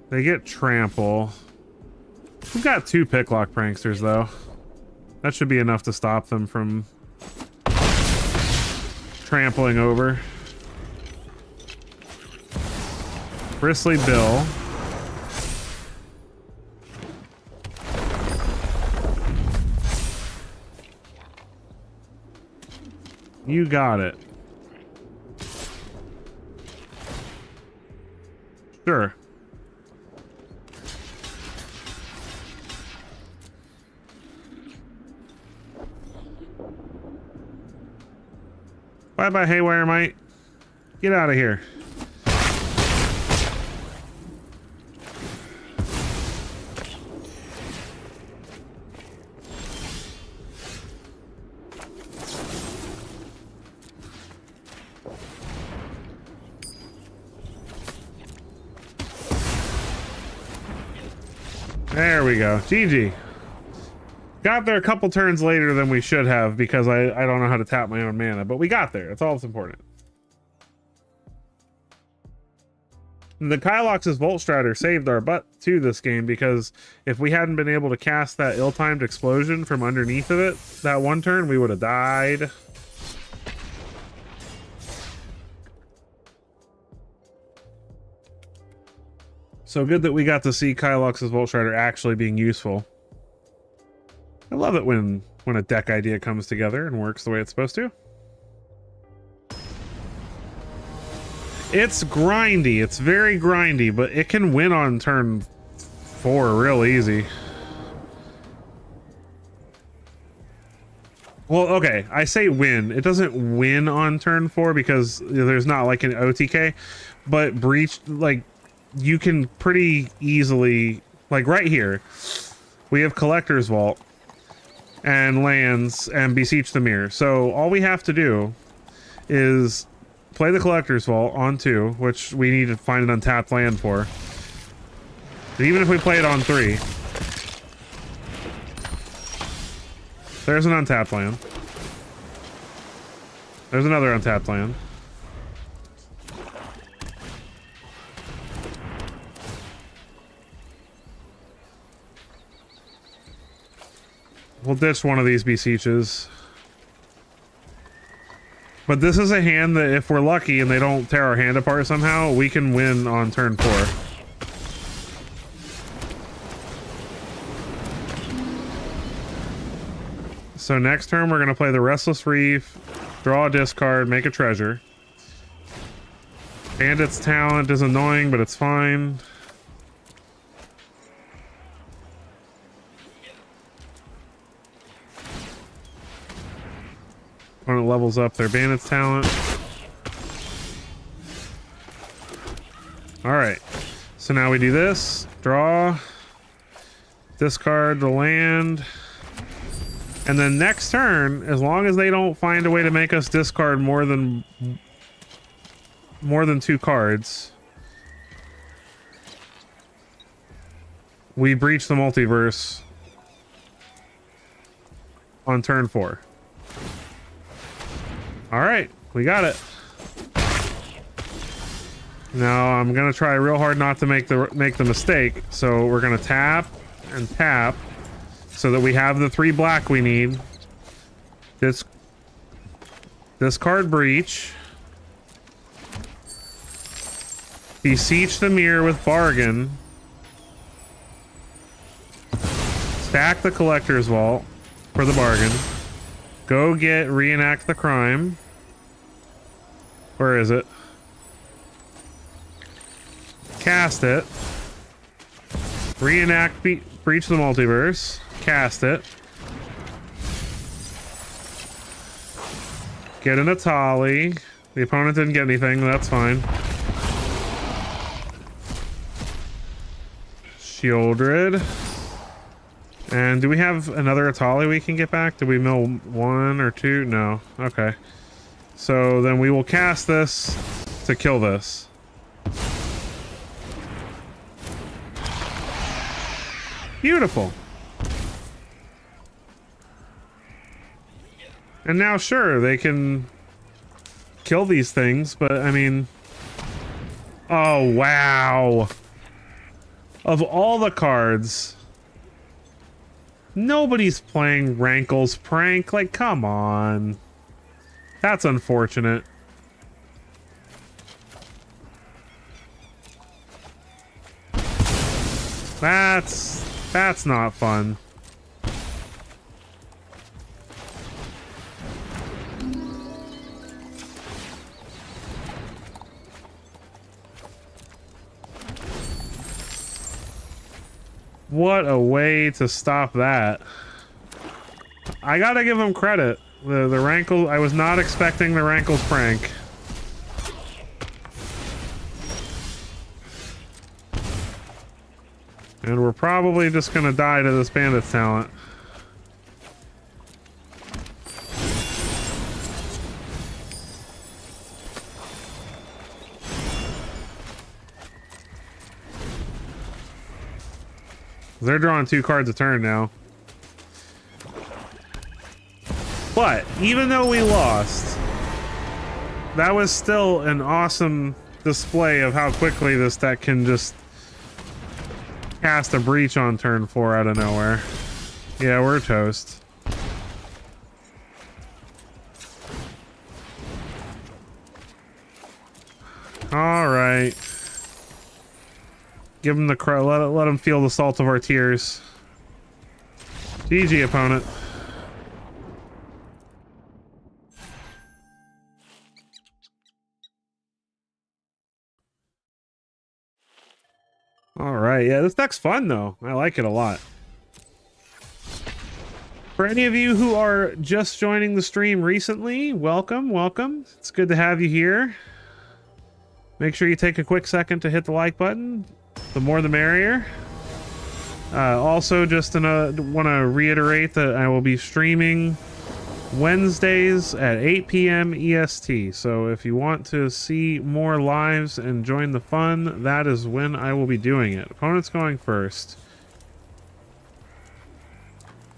They get trample. We've got 2 picklock pranksters though. That should be enough to stop them from trampling over. Bristly Bill. You got it. Sure. Bye-bye, Haywire Might. Get out of here. There we go. GG. Got there a couple turns later than we should have because I don't know how to tap my own mana, but we got there. That's all that's important. The Kylox's Volt Strider saved our butt to this game, because if we hadn't been able to cast that ill-timed explosion from underneath of it that one turn, we would have died. So good that we got to see Kylox's Volt Strider actually being useful. I love it when a deck idea comes together and works the way it's supposed to. It's grindy. It's very grindy, but it can win on turn 4 real easy. Well, okay, I say win. It doesn't win on turn 4 because there's not like an OTK, but breach, like, you can pretty easily, like right here, we have Collector's Vault and lands and Beseech the Mirror. So all we have to do is play the Collector's Vault on 2, which we need to find an untapped land for. But even if we play it on 3, there's an untapped land. There's another untapped land. We'll ditch one of these Beseeches. But this is a hand that if we're lucky and they don't tear our hand apart somehow, we can win on turn 4. So next turn we're going to play the Restless Reef, draw a discard, make a treasure. Bandit's Talent is annoying, but it's fine. Opponent levels up their Bandit's Talent. Alright. So now we do this. Draw. Discard the land. And then next turn, as long as they don't find a way to make us discard more than 2 cards, we breach the multiverse on turn 4. All right, we got it. Now I'm gonna try real hard not to make the mistake. So we're gonna tap and tap so that we have the 3 black we need. Discard breach. Beseech the Mirror with bargain. Stack the Collector's Vault for the bargain. Go get Reenact the Crime. Where is it? Cast it. Reenact Breach the Multiverse. Cast it. Get an Atali. The opponent didn't get anything, that's fine. Shieldred. And do we have another Atali we can get back? Did we mill 1 or 2? No. Okay. So then we will cast this to kill this. Beautiful. And now, sure, they can kill these things, but I mean... Oh, wow. Of all the cards... Nobody's playing Rankle's Prank. Like, come on. That's unfortunate. That's not fun. What a way to stop that. I gotta give him credit. The Rankle, I was not expecting the Rankle's Prank. And we're probably just gonna die to this Bandit's Talent. They're drawing 2 cards a turn now. But even though we lost, that was still an awesome display of how quickly this deck can just cast a breach on turn 4 out of nowhere. Yeah, we're toast. All right. Give him the let him feel the salt of our tears. GG, opponent. All right, yeah, this deck's fun though. I like it a lot. For any of you who are just joining the stream recently, welcome, welcome. It's good to have you here. Make sure you take a quick second to hit the like button. The more the merrier. Also, just want to reiterate that I will be streaming Wednesdays at 8 p.m. EST. So if you want to see more lives and join the fun, that is when I will be doing it. Opponent's going first.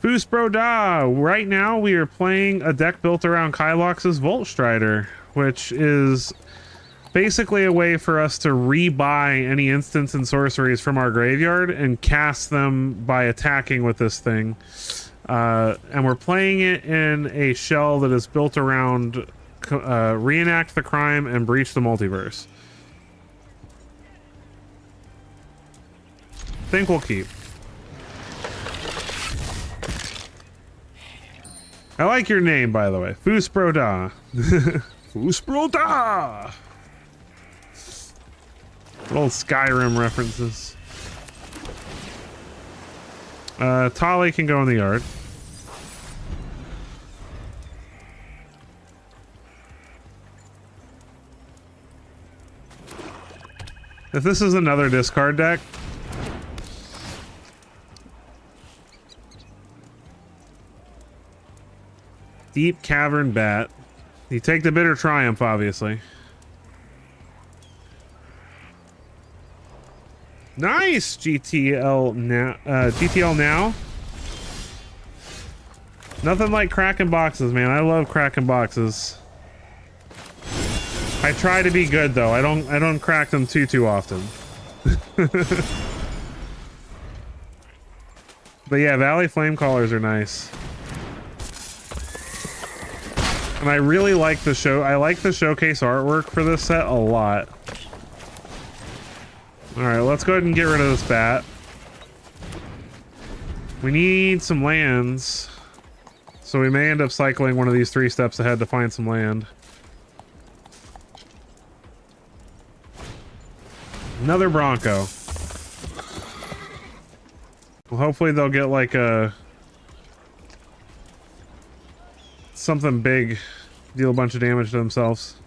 Foos Bro Da! Right now we are playing a deck built around Kylox's Volt Strider, which is basically a way for us to rebuy any instants and sorceries from our graveyard and cast them by attacking with this thing. And we're playing it in a shell that is built around Reenact the Crime and Breach the Multiverse. Think we'll keep. I like your name, by the way. Foosbroda. Foosbroda! Little Skyrim references. Tali can go in the yard. If this is another discard deck, Deep Cavern Bat. You take the Bitter Triumph, obviously. Nice GTL now. GTL now. Nothing like cracking boxes, man. I love cracking boxes. I try to be good though. I don't crack them too often. But yeah, Valley Flamecallers are nice. And I really like the show. I like the showcase artwork for this set a lot. Alright, let's go ahead and get rid of this bat. We need some lands. So we may end up cycling one of these 3 steps ahead to find some land. Another Bronco. Well, hopefully they'll get like a... something big. Deal a bunch of damage to themselves.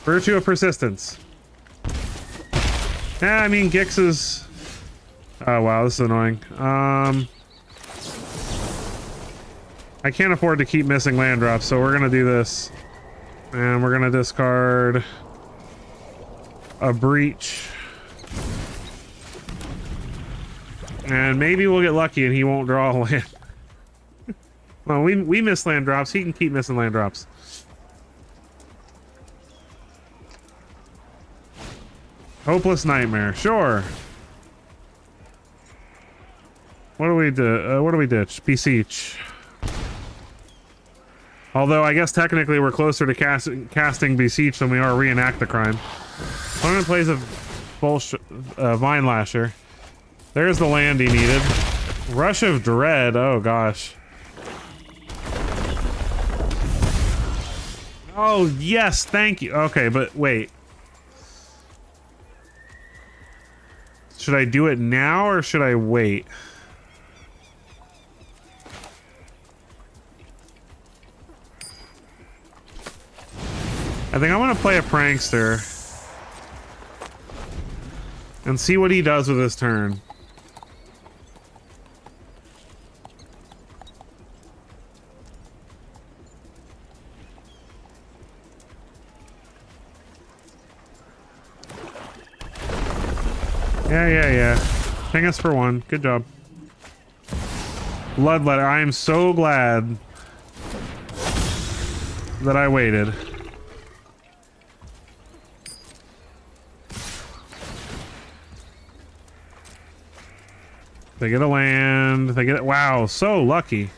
Virtue of Persistence. Yeah, I mean, Gix is... Oh, wow, this is annoying. I can't afford to keep missing land drops, so we're gonna do this. And we're gonna discard... a Breach. And maybe we'll get lucky and he won't draw a land. Well, we miss land drops. He can keep missing land drops. Hopeless Nightmare. Sure. What do we do? What do we ditch? Beseech. Although I guess technically we're closer to casting Beseech than we are Reenact the Crime. Opponent plays a Vine Lasher. There's the land he needed. Rush of Dread. Oh gosh. Oh yes, thank you. Okay, but wait. Should I do it now or should I wait? I think I'm gonna play a Prankster and see what he does with his turn. Yeah. Ping us for 1. Good job. Bloodletter. I am so glad that I waited. They get a land. They get it. Wow, so lucky.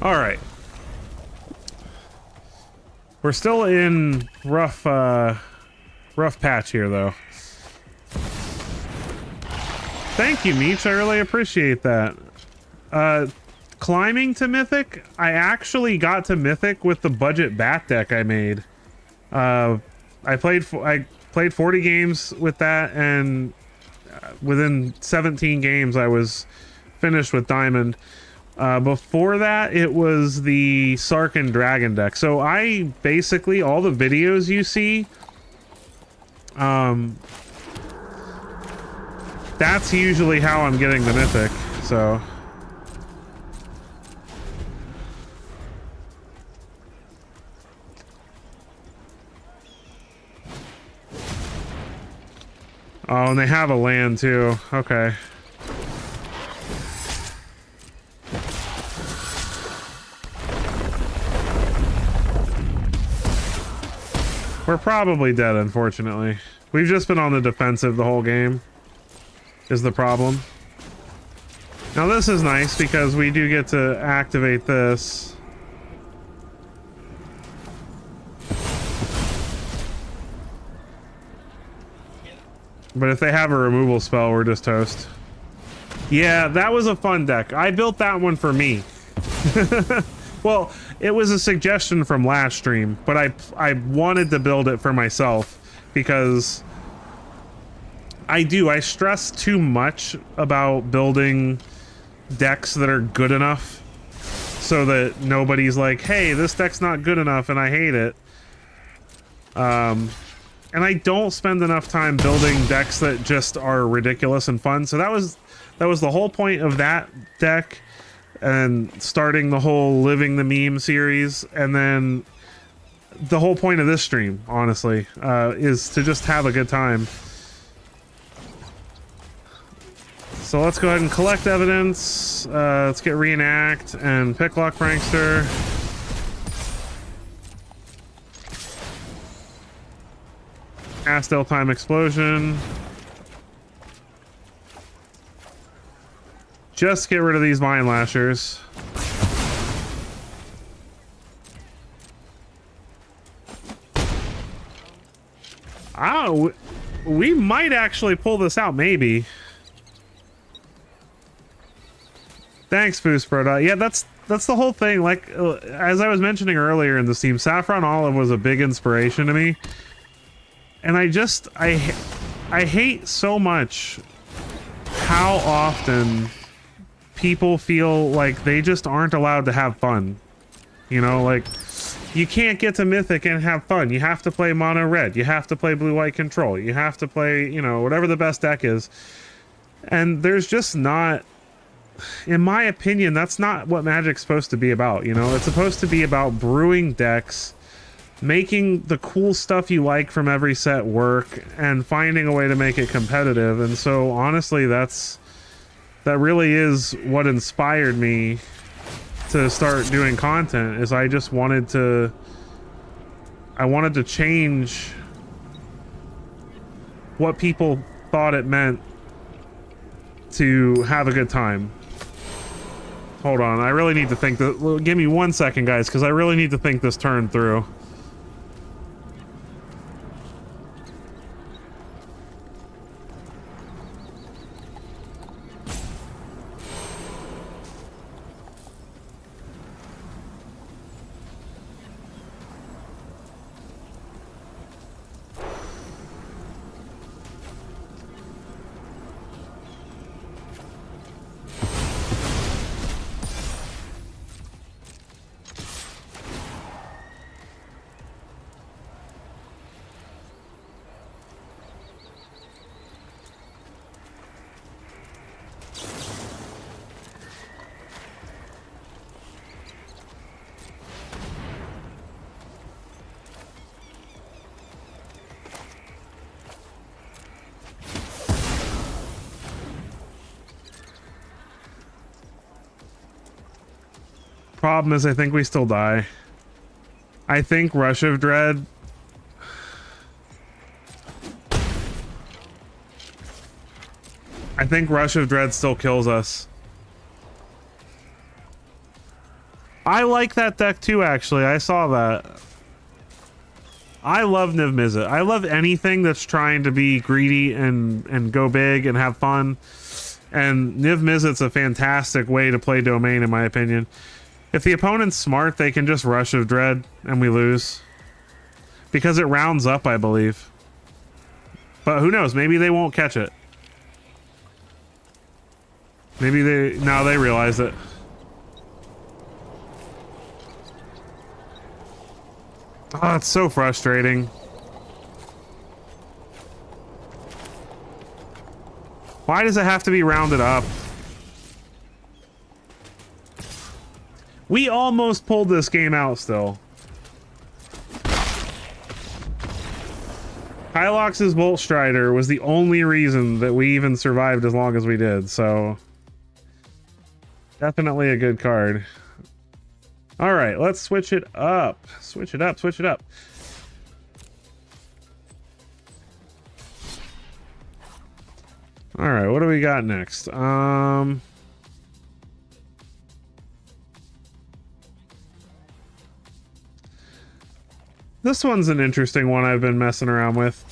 All right. We're still in rough patch here, though. Thank you, Meech. I really appreciate that. Climbing to Mythic, I actually got to Mythic with the budget bat deck I made. I played 40 games with that, and within 17 games, I was finished with Diamond. Before that, it was the Sarkin Dragon deck. So I basically, all the videos you see, that's usually how I'm getting the Mythic, so. Oh, and they have a land too. Okay. We're probably dead, unfortunately. We've just been on the defensive the whole game, is the problem. Now this is nice because we do get to activate this. But if they have a removal spell, we're just toast. Yeah, that was a fun deck. I built that one for me. Well, it was a suggestion from last stream, but I wanted to build it for myself because I stress too much about building decks that are good enough so that nobody's like, hey, this deck's not good enough and I hate it. And I don't spend enough time building decks that just are ridiculous and fun. So that was the whole point of that deck. And starting the whole Living the Meme series, and then the whole point of this stream, honestly, is to just have a good time. So let's go ahead and collect evidence. Let's get Reenact and Picklock Prankster. Astel Time Explosion. Just get rid of these Vine Lashers. Oh, we might actually pull this out, maybe. Thanks, Boost Proda. Yeah, that's the whole thing. Like, as I was mentioning earlier in the stream, Saffron Olive was a big inspiration to me. And I hate so much how often people feel like they just aren't allowed to have fun. You know, like, you can't get to Mythic and have fun. You have to play mono red. You have to play blue-white control. You have to play, you know, whatever the best deck is. And there's just not, in my opinion, that's not what Magic's supposed to be about, you know? It's supposed to be about brewing decks, making the cool stuff you like from every set work, and finding a way to make it competitive. And so, honestly, that really is what inspired me to start doing content, is I just wanted to change what people thought it meant to have a good time. Hold on, I really need to think that. Well, give me 1 second, guys, because I really need to think this turn through. Problem is, I think we still die. I think Rush of Dread. I think Rush of Dread still kills us. I like that deck too, actually. I saw that. I love Niv Mizzet. I love anything that's trying to be greedy and go big and have fun. And Niv Mizzet's a fantastic way to play Domain, in my opinion. If the opponent's smart, they can just Rush of Dread and we lose. Because it rounds up, I believe. But who knows? Maybe they won't catch it. Maybe now they realize it. Oh, it's so frustrating. Why does it have to be rounded up? We almost pulled this game out still. Hylox's Volt Strider was the only reason that we even survived as long as we did, so definitely a good card. All right, let's switch it up. Switch it up, switch it up. All right, what do we got next? This one's an interesting one I've been messing around with.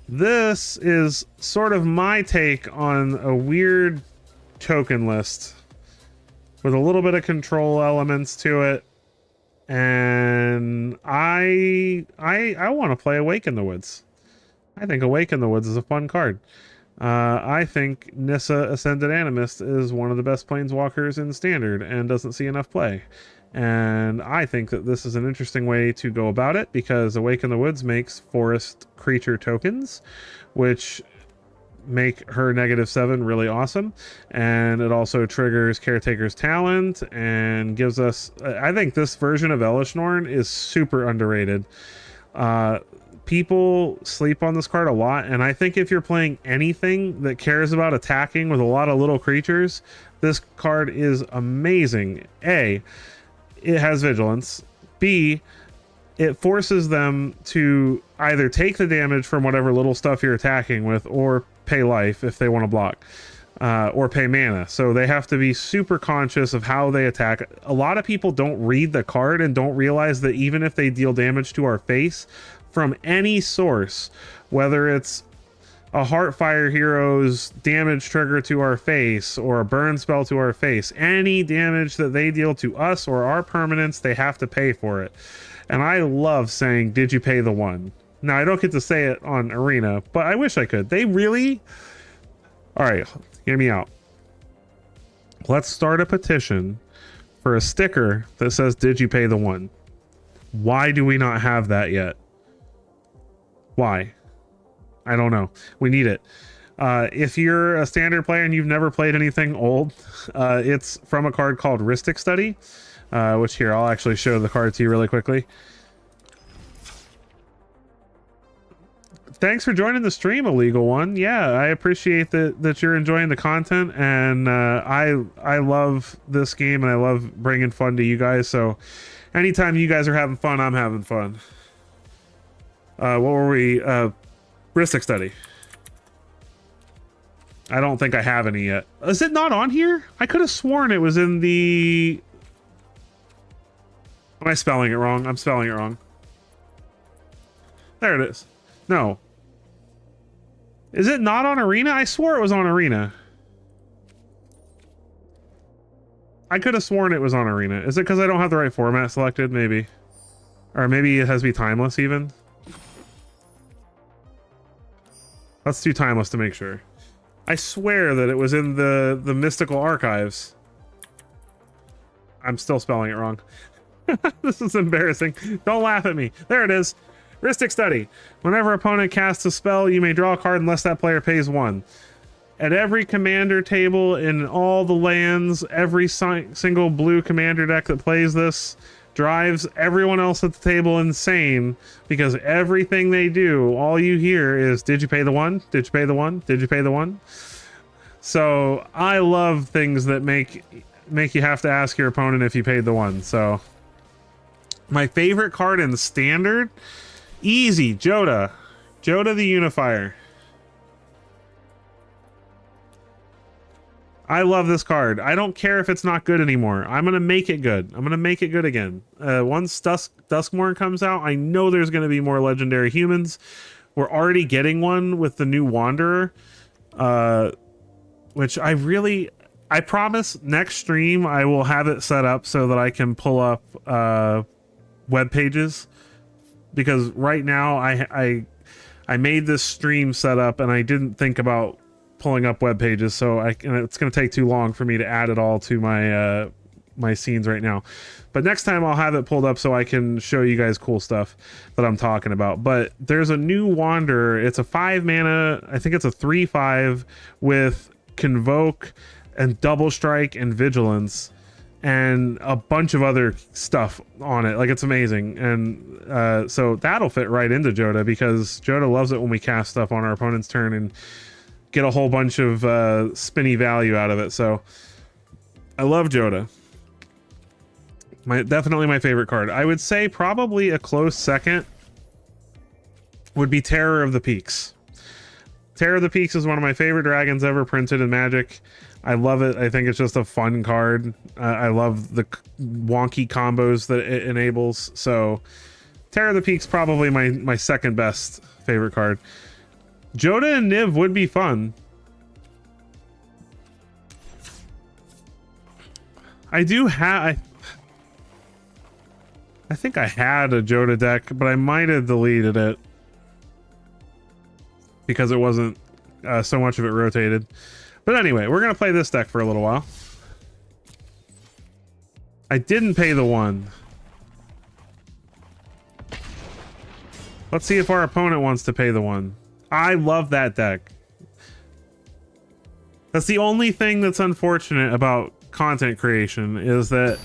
This is sort of my take on a weird token list with a little bit of control elements to it, and I want to play Awake in the Woods. I think Awake in the Woods is a fun card. I think Nissa Ascended Animist is one of the best planeswalkers in Standard and doesn't see enough play. And I think that this is an interesting way to go about it because Awake in the Woods makes forest creature tokens, which make her -7 really awesome, and it also triggers Caretaker's Talent and gives us, I think this version of Elishnorn is super underrated. People sleep on this card a lot, and I think if you're playing anything that cares about attacking with a lot of little creatures, this card is amazing. A, it has vigilance. B, it forces them to either take the damage from whatever little stuff you're attacking with or pay life if they want to block, or pay mana. So they have to be super conscious of how they attack. A lot of people don't read the card and don't realize that even if they deal damage to our face from any source, whether it's a Heartfire Hero's damage trigger to our face or a burn spell to our face, any damage that they deal to us or our permanents, they have to pay for it. And I love saying, did you pay the one? Now, I don't get to say it on Arena, but I wish I could. They really... All right, hear me out. Let's start a petition for a sticker that says, did you pay the one? Why do we not have that yet? Why? I don't know. We need it. If you're a Standard player and you've never played anything old, it's from a card called Rhystic Study, which here, I'll actually show the card to you really quickly. Thanks for joining the stream, Illegal One. Yeah, I appreciate that you're enjoying the content, and I love this game, and I love bringing fun to you guys, so anytime you guys are having fun, I'm having fun. What were we? Rhystic Study. I don't think I have any yet. Is it not on here? I could have sworn it was in the... Am I spelling it wrong? I'm spelling it wrong. There it is. No. Is it not on Arena? I swore it was on Arena. I could have sworn it was on Arena. Is it because I don't have the right format selected? Maybe. Or maybe it has to be Timeless even. Let's do Timeless to make sure. I swear that it was in the Mystical Archives. I'm still spelling it wrong. This is embarrassing. Don't laugh at me. There it is. Rhystic Study. Whenever opponent casts a spell, you may draw a card unless that player pays 1. At every commander table in all the lands, every single blue commander deck that plays this drives everyone else at the table insane, because everything they do, all you hear is, did you pay the one? Did you pay the one? Did you pay the one? So I love things that make make you have to ask your opponent if you paid the one. So my favorite card in the standard, easy, Joda the Unifier. I love this card. I don't care if it's not good anymore. I'm gonna make it good. I'm gonna make it good again. Once Duskmourn comes out, I know there's gonna be more legendary humans. We're already getting one with the new Wanderer, which I promise next stream I will have it set up so that I can pull up web pages, because right now I made this stream setup and I didn't think about pulling up web pages, so and it's going to take too long for me to add it all to my my scenes right now. But next time I'll have it pulled up so I can show you guys cool stuff that I'm talking about. But there's a new Wanderer. It's a 5 mana, I think it's a 3/5 with Convoke and Double Strike and Vigilance and a bunch of other stuff on it. Like, it's amazing. And so that'll fit right into Joda, because Joda loves it when we cast stuff on our opponent's turn and get a whole bunch of spinny value out of it. So I love Joda. Definitely my favorite card. I would say probably a close second would be Terror of the Peaks. Terror of the Peaks is one of my favorite dragons ever printed in Magic. I love it. I think it's just a fun card. I love the wonky combos that it enables. So Terror of the Peaks probably my second best favorite card. Joda and Niv would be fun. I do have... I think I had a Joda deck, but I might have deleted it because it wasn't so much of it rotated. But anyway, we're going to play this deck for a little while. I didn't pay the one. Let's see if our opponent wants to pay the one. I love that deck. That's the only thing that's unfortunate about content creation, is that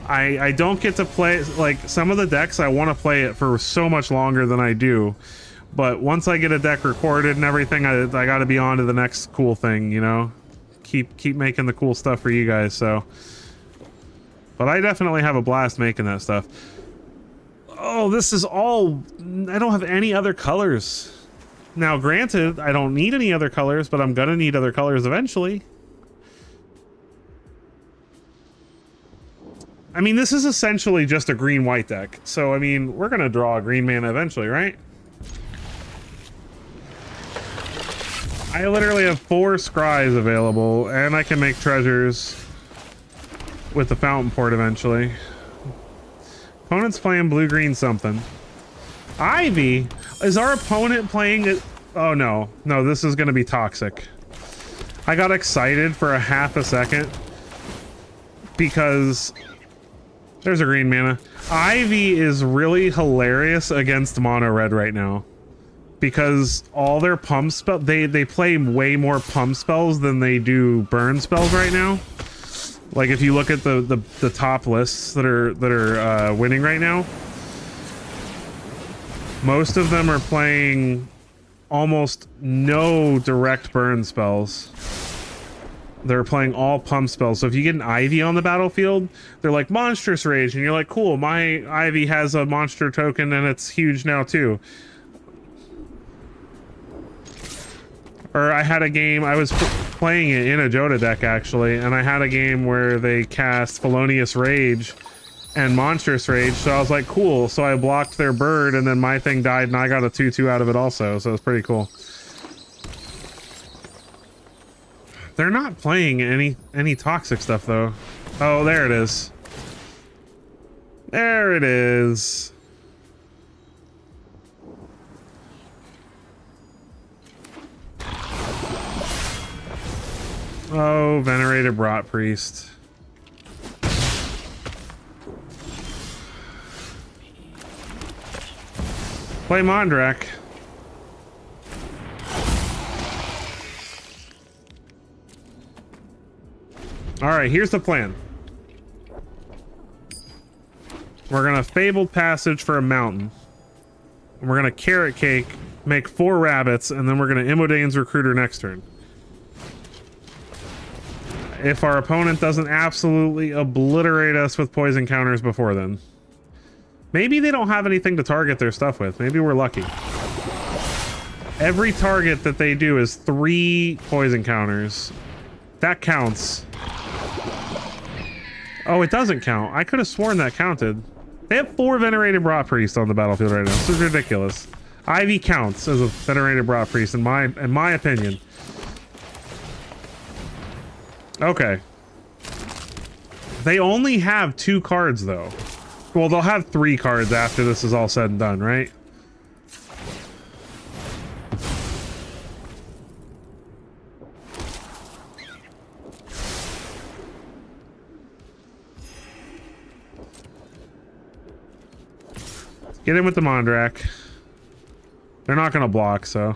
I don't get to play, like, some of the decks I want to play it for so much longer than I do. But once I get a deck recorded and everything, I got to be on to the next cool thing, you know? Keep making the cool stuff for you guys, so. But I definitely have a blast making that stuff. Oh, this is all... I don't have any other colors. Now, granted, I don't need any other colors, but I'm gonna need other colors eventually. I mean, this is essentially just a green-white deck. So, I mean, we're gonna draw a green mana eventually, right? I literally have 4 scries available, and I can make treasures with the fountain port eventually. Opponent's playing blue-green something. Ivy? Is our opponent playing it? Oh no. No, this is gonna be toxic. I got excited for a half a second because there's a green mana. Ivy is really hilarious against mono red right now, because all their pump spell, they play way more pump spells than they do burn spells right now. Like, if you look at the top lists that are winning right now, most of them are playing almost no direct burn spells. They're playing all pump spells. So if you get an Ivy on the battlefield, they're like Monstrous Rage, and you're like, cool, my Ivy has a monster token and it's huge now too. Or I had a game, I was playing it in a Joda deck actually, and I had a game where they cast Felonious Rage and Monstrous Rage, so I was like, cool. So I blocked their bird, and then my thing died, and I got a 2/2 out of it also, so it's pretty cool. They're not playing any toxic stuff though. Oh, there it is. There it is. Oh, Venerated Brought Priest. Play Mondrak. Alright, here's the plan. We're gonna Fabled Passage for a mountain. And we're gonna Carrot Cake, make 4 rabbits, and then we're gonna Imodane's Recruiter next turn. if our opponent doesn't absolutely obliterate us with poison counters before then. Maybe they don't have anything to target their stuff with. Maybe we're lucky. Every target that they do is 3 poison counters. That counts. Oh, it doesn't count. I could have sworn that counted. They have 4 Venerated Rot Priests on the battlefield right now. This is ridiculous. Ivy counts as a Venerated Rot Priest in my opinion. Okay. They only have 2 cards though. Well, they'll have 3 cards after this is all said and done, right? Get in with the Mondrak. They're not gonna block, so.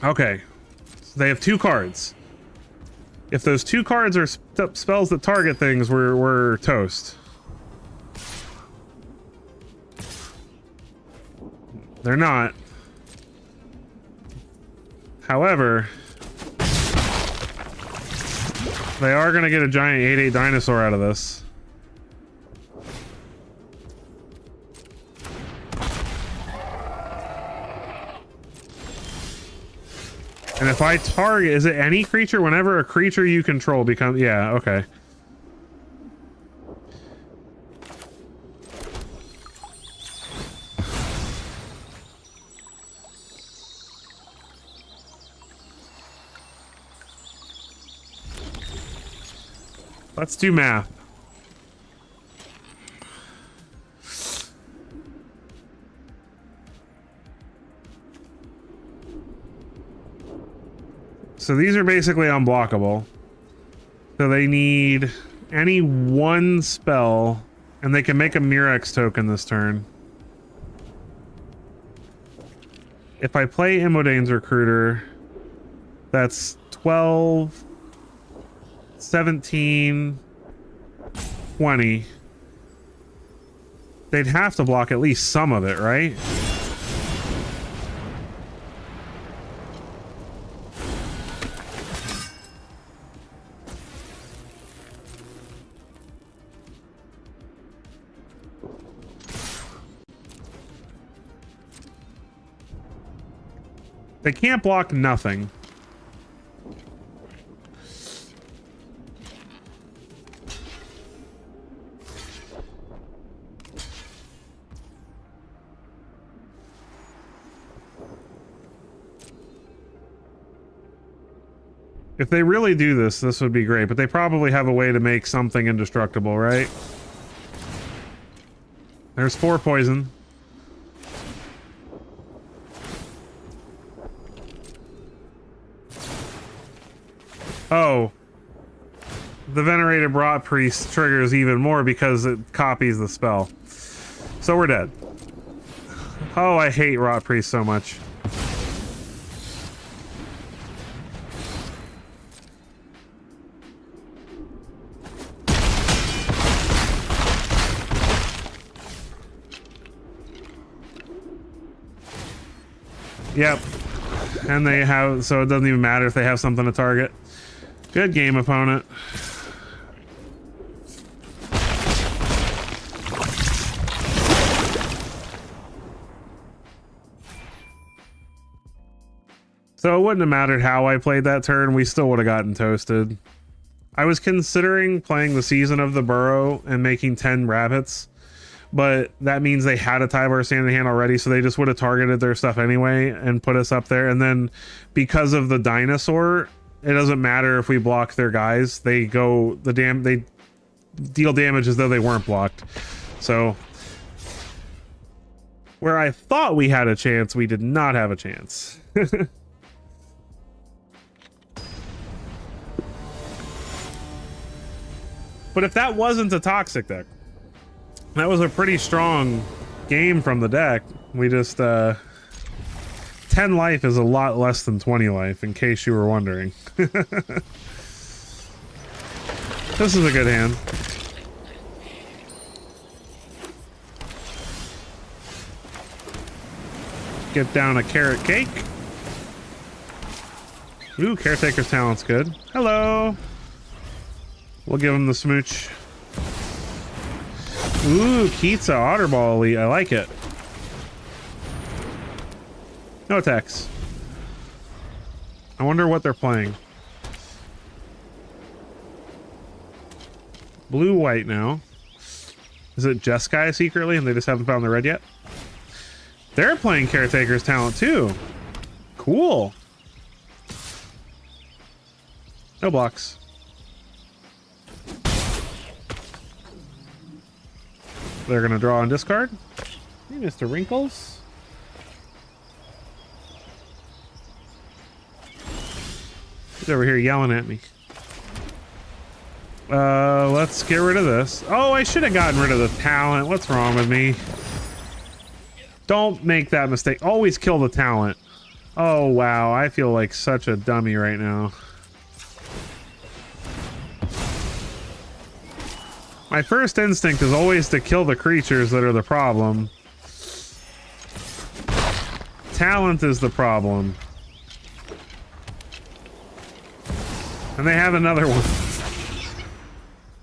Okay. So they have 2 cards. If those 2 cards are spells that target things, we're toast. They're not. However, they are going to get a giant 8/8 dinosaur out of this. And if I target, is it any creature? Whenever a creature you control becomes, yeah, okay. Let's do math. So these are basically unblockable. So they need any 1 spell, and they can make a Murex token this turn. If I play Imodane's Recruiter, that's 12... 17, 20. They'd have to block at least some of it, right? They can't block nothing. If they really do this, this would be great, but they probably have a way to make something indestructible, right? There's 4 poison. Oh. The Venerated Rot Priest triggers even more because it copies the spell. So we're dead. Oh, I hate Rot Priest so much. Yep. And they have, so it doesn't even matter if they have something to target. Good game, opponent. So it wouldn't have mattered how I played that turn, we still would have gotten toasted. I was considering playing the Season of the Burrow and making 10 rabbits, but that means they had a Tyvar standing hand already, so they just would have targeted their stuff anyway and put us up there. And then because of the dinosaur, it doesn't matter if we block their guys. They go they deal damage as though they weren't blocked. So where I thought we had a chance, we did not have a chance. But if that wasn't a toxic deck, that was a pretty strong game from the deck. We just 10 life is a lot less than 20 life, in case you were wondering. This is a good hand. get down a carrot cake. Ooh, Caretaker's talent's good. Hello. We'll give him the smooch. Ooh, Kitsa, Otterball Elite. I like it. No attacks. I wonder what they're playing. Blue-white now. Is it Jeskai secretly and they just haven't found the red yet? They're playing Caretaker's talent too. Cool. No blocks. They're gonna draw and discard. Hey, Mr. Wrinkles. He's over here yelling at me. Let's get rid of this. Oh, I should have gotten rid of the talent. What's wrong with me? Don't make that mistake. Always kill the talent. Oh, wow. I feel like such a dummy right now. My first instinct is always to kill the creatures that are the problem. Talent is the problem. And they have another one.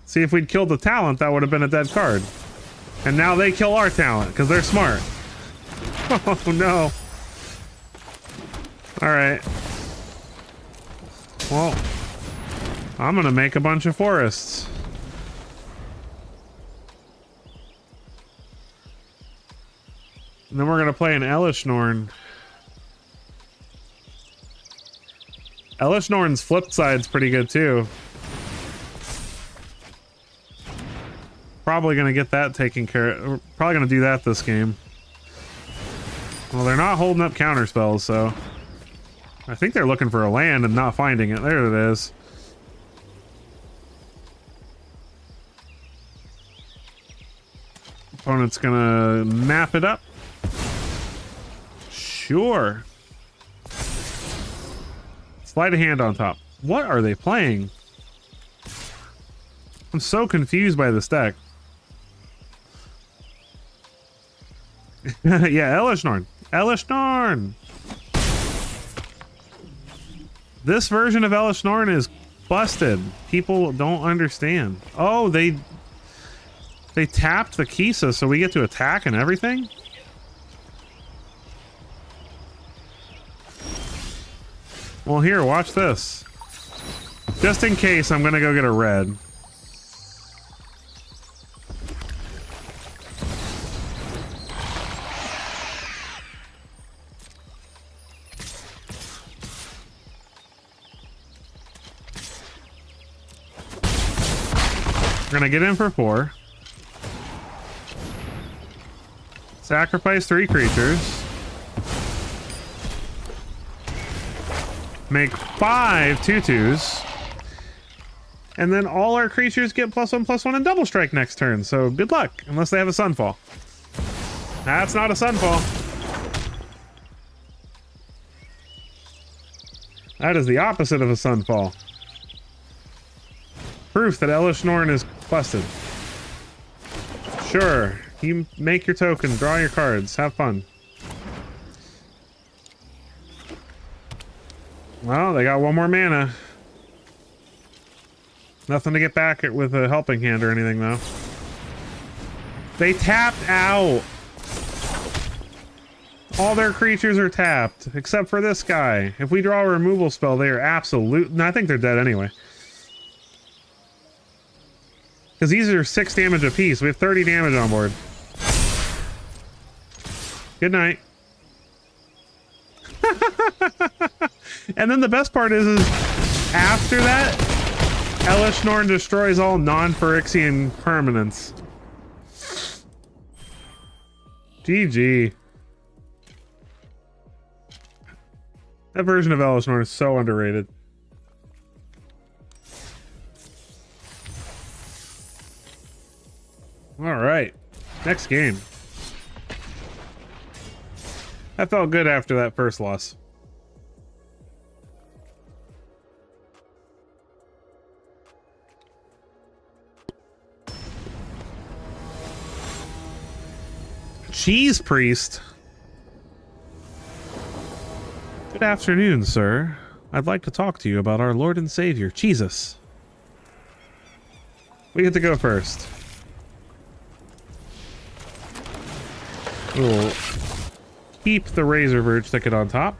See, if we'd killed the talent, that would have been a dead card. And now they kill our talent, because they're smart. Oh, no. Alright. Well, I'm gonna make a bunch of forests. And then we're gonna play an Elishnorn. Elishnorn's flip side's pretty good too. Probably gonna get that taken care of. We're probably gonna do that this game. Well, they're not holding up counter spells, so I think they're looking for a land and not finding it. There it is. Opponent's gonna map it up. Sure. Slide a hand on top. What are they playing? I'm so confused by this deck. Yeah, Elishnorn. Elishnorn! This version of Elishnorn is busted. People don't understand. Oh, they tapped the Kisa, so we get to attack and everything? Well, here, watch this. Just in case, I'm gonna go get a red. We're gonna get in for 4. Sacrifice 3 creatures. Make 5 2/2s. And then all our creatures get +1/+1 and double strike next turn. So good luck, unless they have a Sunfall. That's not a Sunfall. That is the opposite of a Sunfall. Proof that Elishnorn is busted. Sure, you make your token, draw your cards, have fun. Well, they got 1 more mana. Nothing to get back at with a helping hand or anything, though. They tapped out. All their creatures are tapped, except for this guy. If we draw a removal spell, they are absolute. No, I think they're dead anyway. Because these are 6 damage apiece. We have 30 damage on board. Good night. And then the best part is after that, Elishnorn destroys all non-Phyrexian permanents. GG. That version of Elishnorn is so underrated. Alright. Next game. That felt good after that first loss. Cheese Priest. Good afternoon, sir. I'd like to talk to you about our Lord and Savior, Jesus. We get to go first. We'll keep the Razor Verge ticket on top.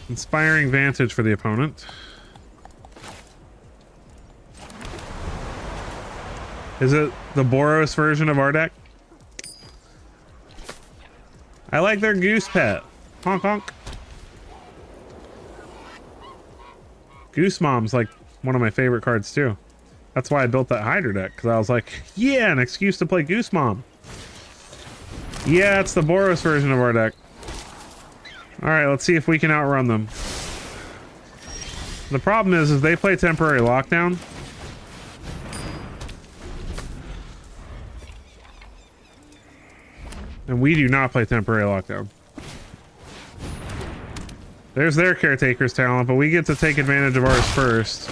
Inspiring Vantage for the opponent. Is it the Boros version of our deck? I like their goose pet. Honk honk. Goose Mom's like one of my favorite cards too. That's why I built that Hydra deck, because I was like, yeah, an excuse to play Goose Mom. Yeah, it's the Boros version of our deck. Alright, let's see if we can outrun them. The problem is they play Temporary Lockdown. And we do not play Temporary Lockdown. There's their Caretaker's talent, but we get to take advantage of ours first.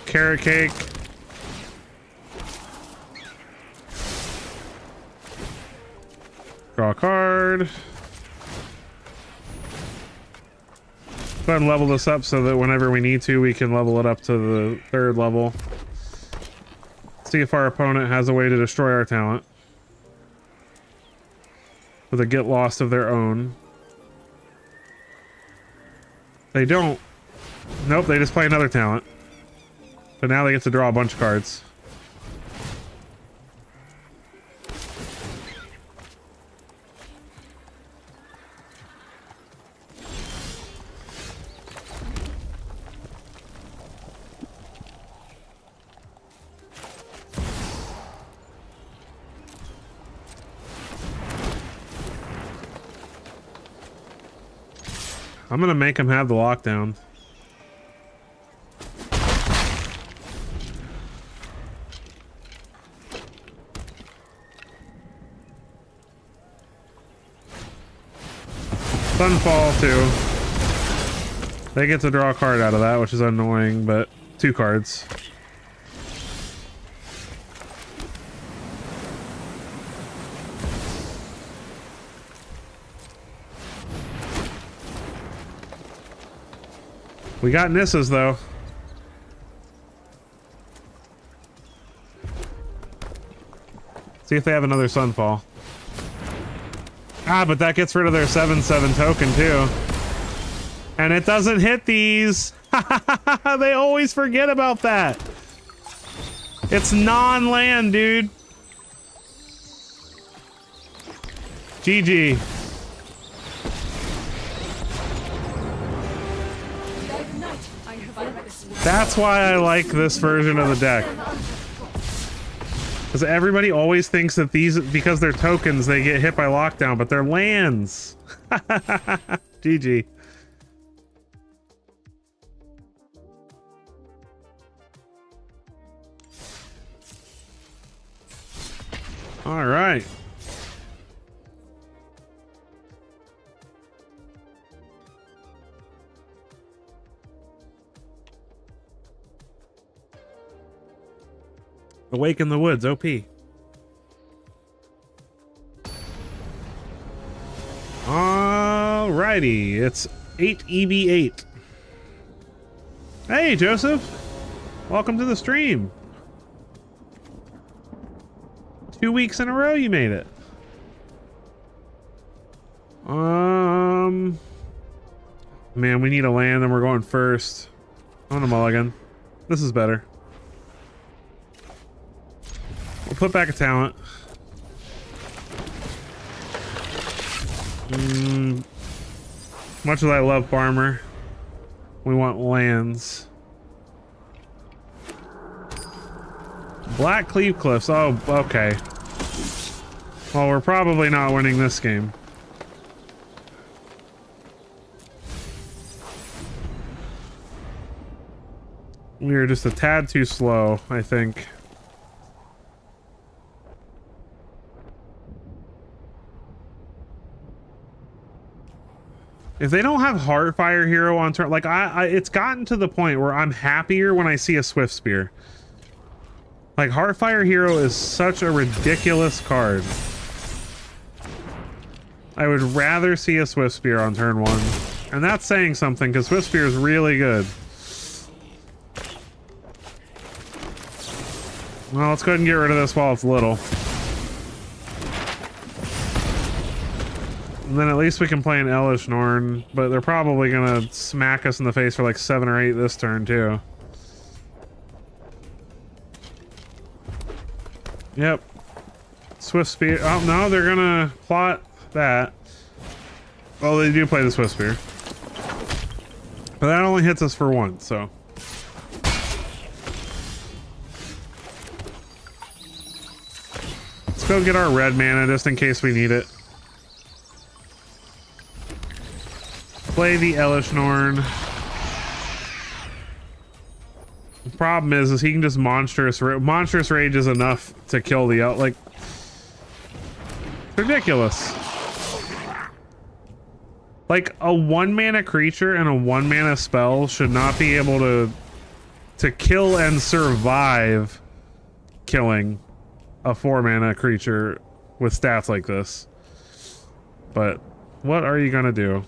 Carrot Cake. Draw a card. Go ahead and level this up so that whenever we need to, we can level it up to the 3rd level. See if our opponent has a way to destroy our talent with a get lost of their own. They don't. Nope, they just play another talent. But now they get to draw a bunch of cards. I'm gonna make him have the lockdown. Sunfall too. They get to draw a card out of that, which is annoying, but 2 cards. We got Nissa's though. See if they have another Sunfall. Ah, but that gets rid of their 7/7 token too. And it doesn't hit these. They always forget about that. It's non-land, dude. GG. That's why I like this version of the deck. Because everybody always thinks that these, because they're tokens, they get hit by lockdown, but they're lands. GG. All right. Awake in the Woods, OP. Alrighty, it's 8EB8. Hey, Joseph. Welcome to the stream. 2 weeks in a row you made it. Man, we need a land and we're going first. On a mulligan. This is better. We'll put back a talent. Much as I love Farmer, we want lands. Black Cleave Cliffs. Oh, okay. Well, we're probably not winning this game. We are just a tad too slow, I think. If they don't have Heartfire Hero on turn, like it's gotten to the point where I'm happier when I see a Swift Spear. Like Heartfire Hero is such a ridiculous card. I would rather see a Swift Spear on turn 1. And that's saying something, because Swift Spear is really good. Well, let's go ahead and get rid of this while it's little. And then at least we can play an Elish Norn, but they're probably gonna smack us in the face for like 7 or 8 this turn too. Yep. Swift Spear. Oh no, they're gonna plot that. Well, they do play the Swift Spear. But that only hits us for 1, so. Let's go get our red mana just in case we need it. Play the Elish Norn. The problem is he can just monstrous rage is enough to kill the like ridiculous. Like a 1 mana creature and a 1 mana spell should not be able to kill and survive killing a 4 mana creature with stats like this. But what are you gonna do?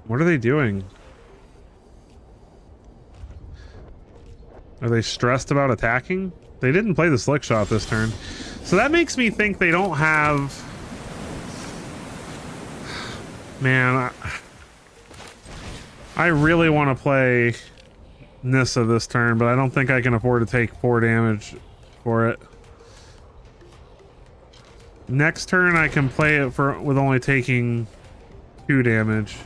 What are they doing? Are they stressed about attacking? They didn't play the Slick Shot this turn. So that makes me think they don't have... Man, I really want to play Nissa this turn, but I don't think I can afford to take 4 damage for it. Next turn I can play it with only taking 2 damage.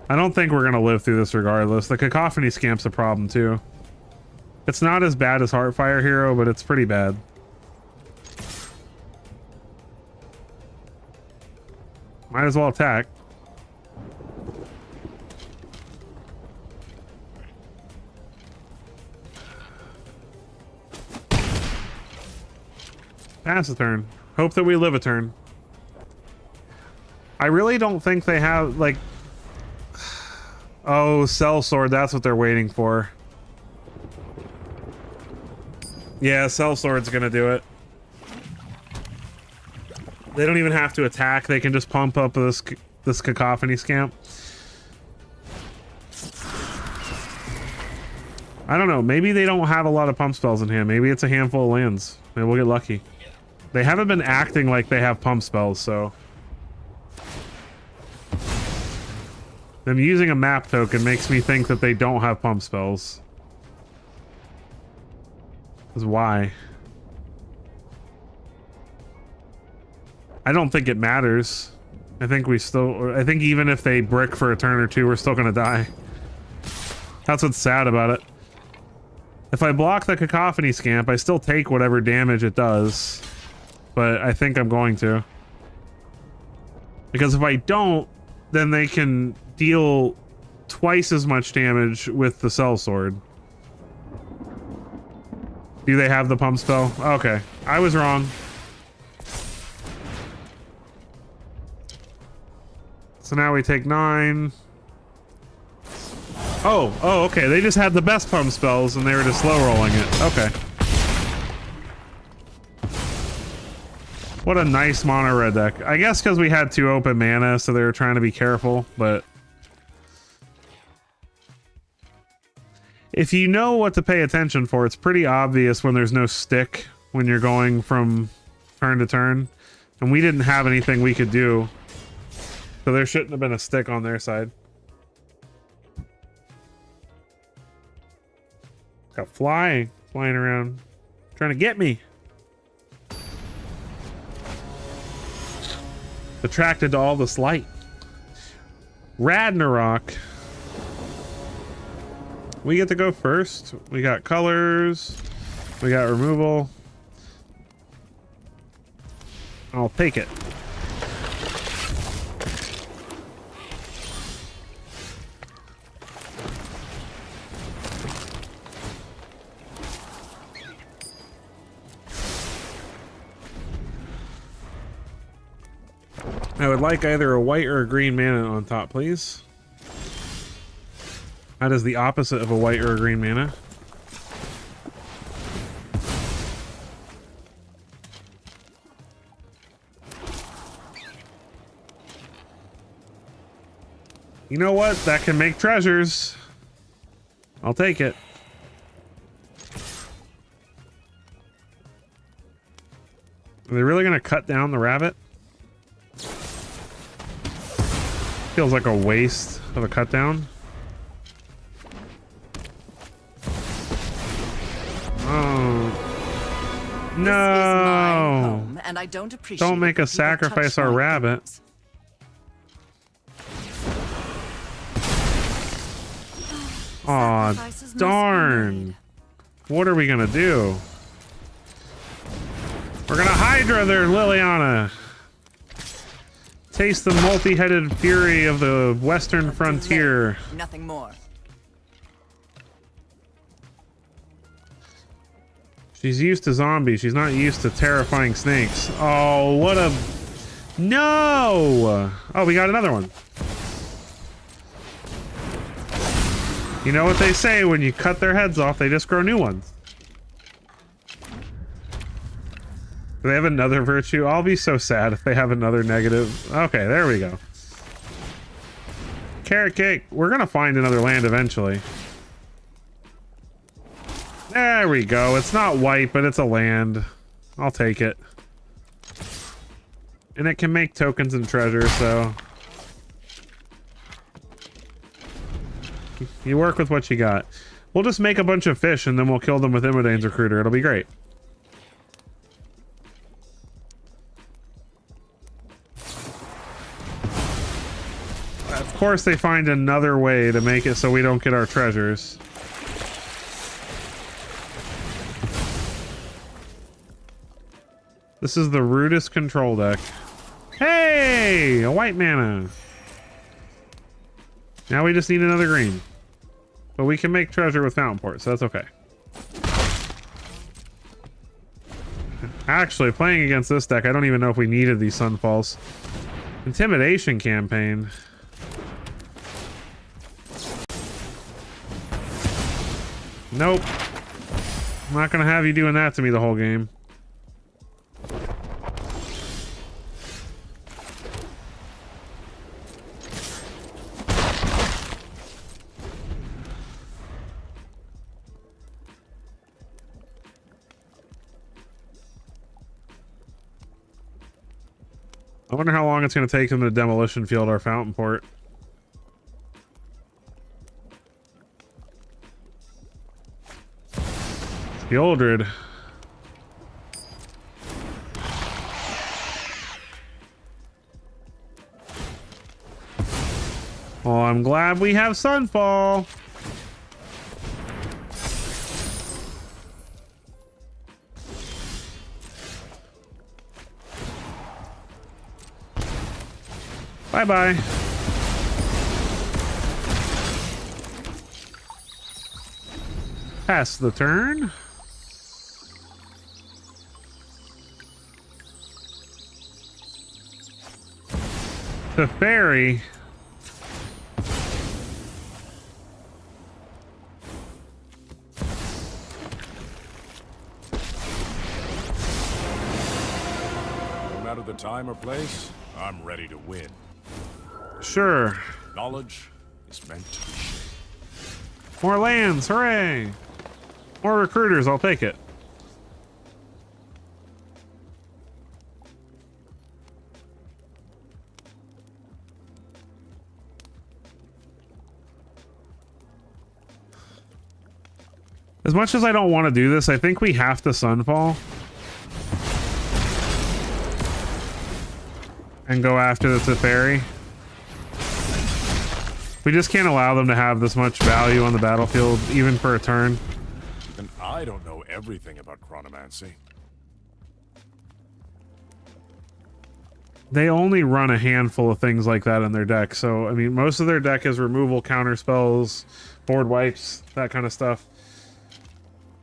I don't think we're gonna live through this regardless. The Cacophony Scamp's a problem too. It's not as bad as Heartfire Hero, but it's pretty bad. Might as well attack. Pass a turn. Hope that we live a turn. I really don't think they have, like... Oh, Cell Sword, that's what they're waiting for. Yeah, Cell Sword's gonna do it. They don't even have to attack, they can just pump up this Cacophony Scamp. I don't know, maybe they don't have a lot of pump spells in hand. Maybe it's a handful of lands. Maybe we'll get lucky. They haven't been acting like they have pump spells, so... Them using a map token makes me think that they don't have pump spells. Because why? I don't think it matters. I think even if they brick for a turn or 2, we're still gonna die. That's what's sad about it. If I block the Cacophony Scamp, I still take whatever damage it does. But I think I'm going to. Because if I don't, then they can deal twice as much damage with the Cell Sword. Do they have the pump spell? Okay, I was wrong. So now we take 9. Oh, okay. They just had the best pump spells and they were just slow rolling it. Okay. What a nice mono red deck. I guess because we had 2 open mana, so they were trying to be careful, but... If you know what to pay attention for, it's pretty obvious when there's no stick when you're going from turn to turn. And we didn't have anything we could do. So there shouldn't have been a stick on their side. Got flying around. Trying to get me. Attracted to all this light. Ragnarok. We get to go first. We got colors. We got removal. I'll take it. I would like either a white or a green mana on top, please. That is the opposite of a white or a green mana. You know what? That can make treasures. I'll take it. Are they really going to cut down the rabbit? Feels like a waste of a cut down. Oh. No. This is my home, and I don't appreciate Don't make that us people sacrifice touch our my rabbit. things. Aw, Sacrifices must be darn. made. What are we gonna do? We're gonna Hydra there, Liliana. Taste the multi-headed fury of the western frontier. Nothing more. She's used to zombies. She's not used to terrifying snakes. Oh, what a... No! Oh, we got another one. You know what they say, when you cut their heads off, they just grow new ones. Do they have another virtue? I'll be so sad if they have another negative. Okay, there we go. Carrot cake. We're gonna find another land eventually. There we go. It's not white, but it's a land. I'll take it. And it can make tokens and treasure, so... You work with what you got. We'll just make a bunch of fish and then we'll kill them with Imodane's Recruiter. It'll be great. Of course they find another way to make it so we don't get our treasures. This is the rudest control deck. Hey! A white mana. Now we just need another green. But we can make treasure with Fountain Port, so that's okay. Actually, playing against this deck, I don't even know if we needed these Sunfalls. Intimidation campaign. Nope. I'm not gonna have you doing that to me the whole game. I wonder how long it's going to take them to demolition field our Fountain Port. The Oldred. Well, I'm glad we have Sunfall. Bye-bye. Pass the turn. The fairy. No matter the time or place, I'm ready to win. Sure. Knowledge is meant to be shared. More lands, hooray! More recruiters, I'll take it. As much as I don't want to do this, I think we have to Sunfall. And go after the Teferi. We just can't allow them to have this much value on the battlefield, even for a turn. And I don't know everything about chronomancy. They only run a handful of things like that in their deck, so, I mean, most of their deck is removal, counter spells, board wipes, that kind of stuff.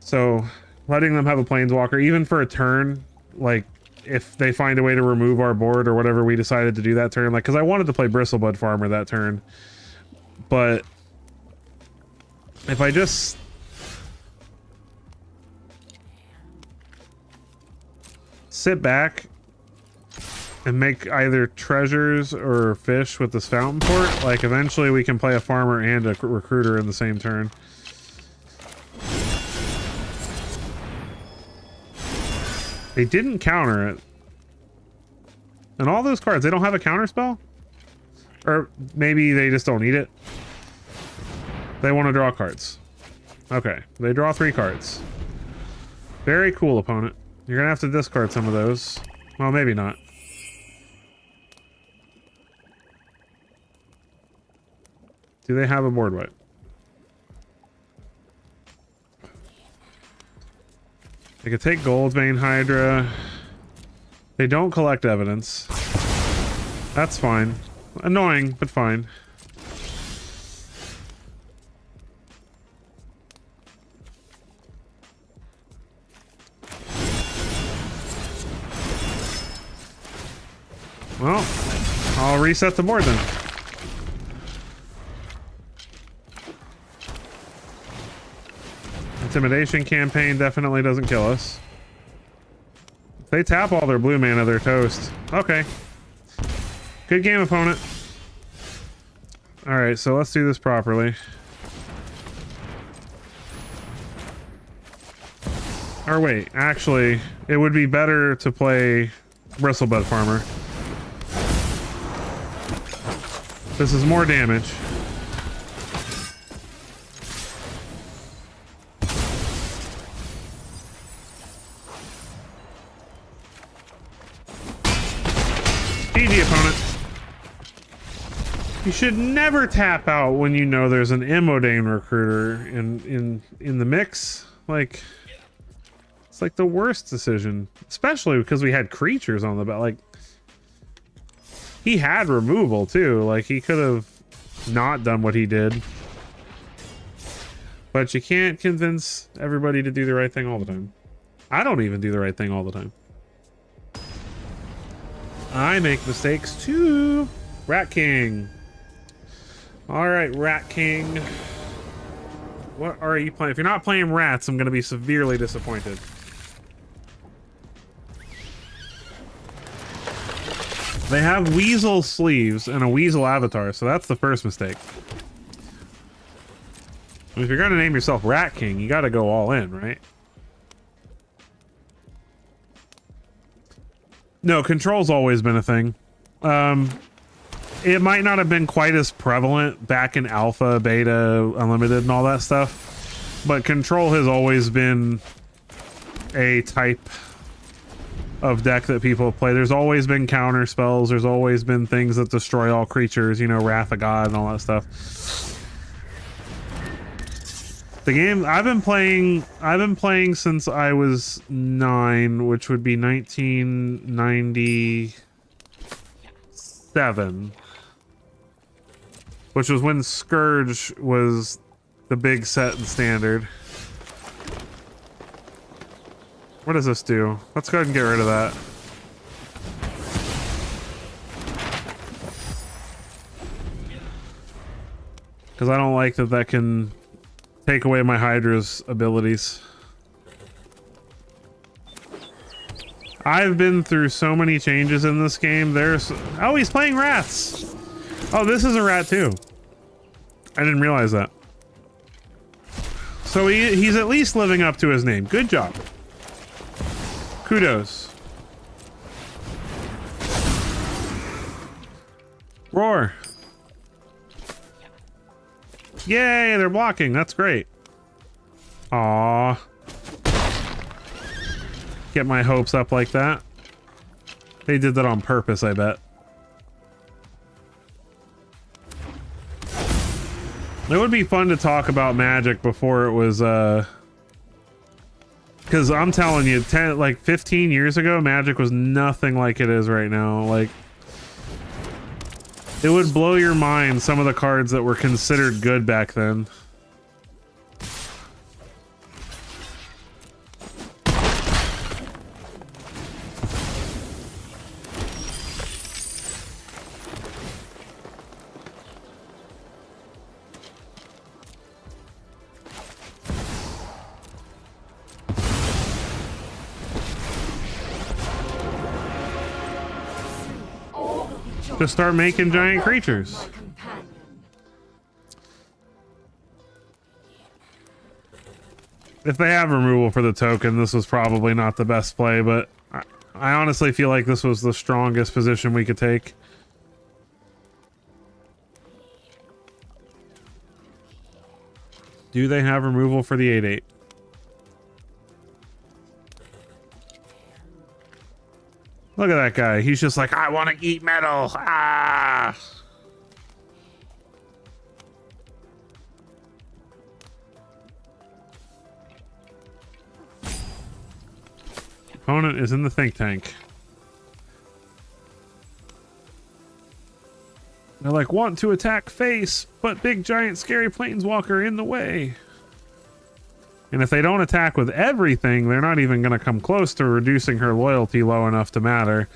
So, letting them have a Planeswalker, even for a turn, like, if they find a way to remove our board or whatever we decided to do that turn. Like, because I wanted to play Bristlebud Farmer that turn, but if I just sit back and make either treasures or fish with this fountain port, like eventually we can play a farmer and a recruiter in the same turn. They didn't counter it. And all those cards, they don't have a counter spell? Or maybe they just don't need it. They want to draw cards. Okay, they draw 3 cards. Very cool, opponent. You're gonna have to discard some of those. Well, maybe not. Do they have a board wipe? They could take Goldbane Hydra. They don't collect evidence. That's fine. Annoying, but fine. Well, I'll reset the board then. Intimidation campaign definitely doesn't kill us. If they tap all their blue mana, they're toast. Okay. Good game, opponent. Alright, so let's do this properly. Or wait, actually, it would be better to play Bristlebud Farmer. This is more damage. GG, opponent. You should never tap out when you know there's an Immodane recruiter in the mix. Like, it's like the worst decision, especially because we had creatures on the back. Like, he had removal too. Like, he could have not done what he did. But you can't convince everybody to do the right thing all the time. I don't even do the right thing all the time. I make mistakes too. Rat King. All right, Rat King. What are you playing? If you're not playing rats, I'm going to be severely disappointed. They have weasel sleeves and a weasel avatar, so that's the first mistake. If you're going to name yourself Rat King, you got to go all in, right? No, control's always been a thing. It might not have been quite as prevalent back in alpha, beta, unlimited, and all that stuff, but control has always been a type of deck that people play. There's always been counter spells. There's always been things that destroy all creatures, you know, Wrath of God and all that stuff. The game I've been playing since I was 9, which would be 1997, which was when Scourge was the big set and standard. What does this do? Let's go ahead and get rid of that. Because I don't like that can take away my Hydra's abilities. I've been through so many changes in this game. Oh, he's playing rats. Oh, this is a rat too. I didn't realize that. So he's at least living up to his name. Good job. Kudos. Roar. Yay, they're blocking. That's great. Aww. Get my hopes up like that. They did that on purpose, I bet. It would be fun to talk about Magic before it was, because I'm telling you, 15 years ago, Magic was nothing like it is right now. Like, it would blow your mind, some of the cards that were considered good back then. to start making giant creatures. If they have removal for the token, this was probably not the best play, but I honestly feel like this was the strongest position we could take. Do they have removal for the 8/8? Look at that guy. He's just like, I want to eat metal. Ah! Opponent is in the think tank. They're like, want to attack face, but big giant scary planeswalker in the way. And if they don't attack with everything, they're not even going to come close to reducing her loyalty low enough to matter.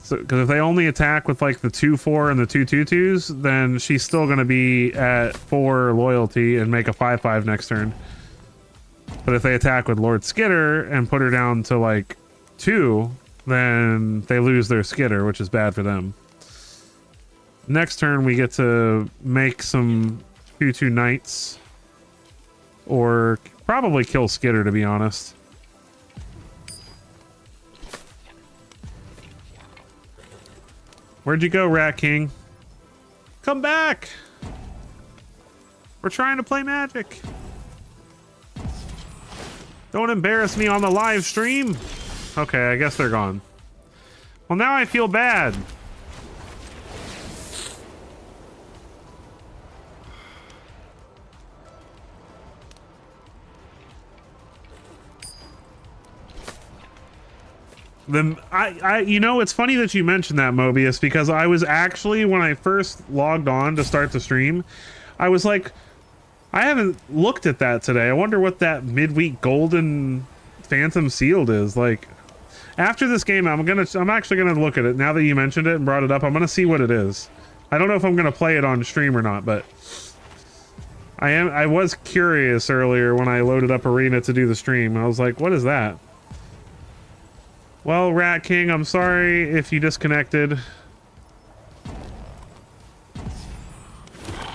So, because if they only attack with like the 2/4 and the 2/2/2s, then she's still going to be at 4 loyalty and make a 5/5 next turn. But if they attack with Lord Skitter and put her down to like 2, then they lose their Skitter, which is bad for them. Next turn, we get to make some 2/2 knights. Or probably kill Skitter, to be honest. Where'd you go, Rat King? Come back! We're trying to play Magic. Don't embarrass me on the live stream. Okay, I guess they're gone. Well, now I feel bad. Then you know, it's funny that you mentioned that, Mobius, because I was actually, when I first logged on to start the stream, I was like, I haven't looked at that today. I wonder what that midweek golden phantom sealed is. Like, after this game, I'm actually gonna look at it now that you mentioned it and brought it up. I'm gonna see what it is. I don't know if I'm gonna play it on stream or not, but I was curious earlier when I loaded up Arena to do the stream. I was like, what is that? Well, Rat King, I'm sorry if you disconnected.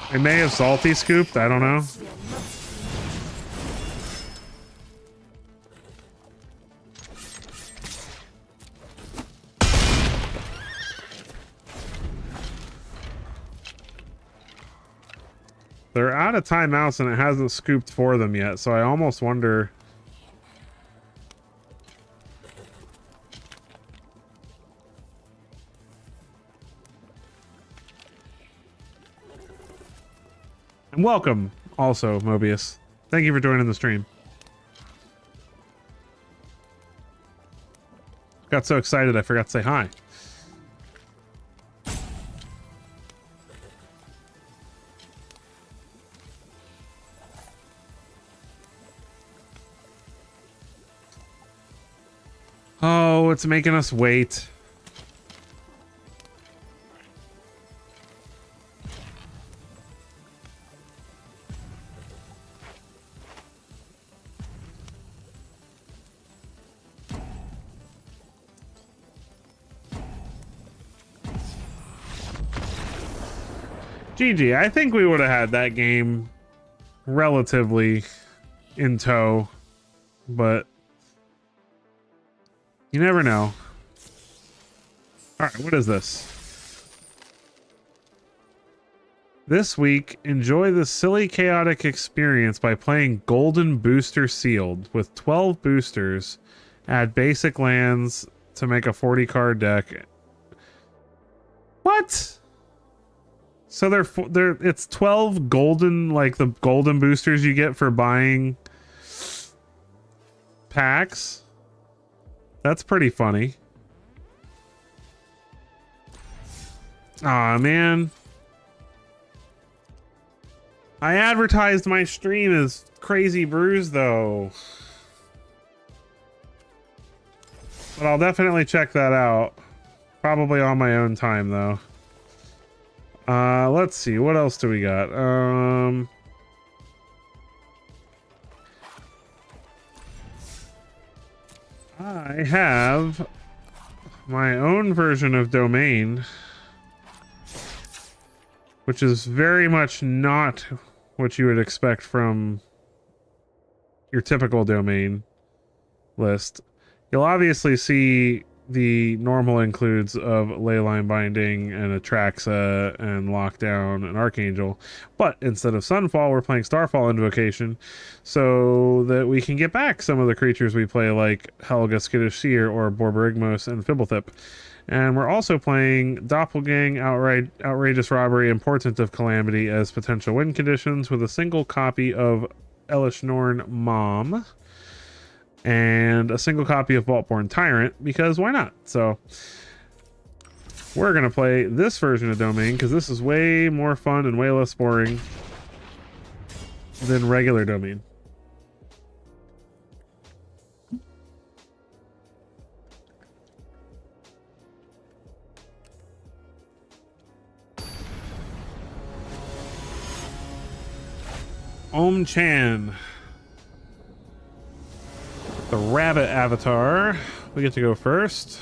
I may have salty scooped, I don't know. They're out of timeouts and it hasn't scooped for them yet, so I almost wonder... And welcome, also, Mobius. Thank you for joining the stream. Got so excited I forgot to say hi. Oh, it's making us wait. GG, I think we would have had that game relatively in tow, but you never know. Alright, what is this? This week, enjoy the silly chaotic experience by playing Golden Booster Sealed. With 12 boosters, add basic lands to make a 40 card deck. What? So it's 12 golden, like the golden boosters you get for buying packs. That's pretty funny. Aw, man. I advertised my stream as Crazy Brews, though. But I'll definitely check that out. Probably on my own time, though. Let's see. What else do we got? I have my own version of Domain, which is very much not what you would expect from your typical Domain list. You'll obviously see the normal includes of Leyline Binding and Atraxa and Lockdown and Archangel, but instead of Sunfall, we're playing Starfall Invocation so that we can get back some of the creatures we play, like Helga Skittish Seer or Borborygmos and Fibblethip. And we're also playing Doppelgang, Outrageous Robbery, and Portent of Calamity as potential win conditions with a single copy of Elishnorn Mom and a single copy of Vaultborn Tyrant, because why not? So we're going to play this version of Domain because this is way more fun and way less boring than regular Domain. Om Chan, the rabbit avatar. We get to go first.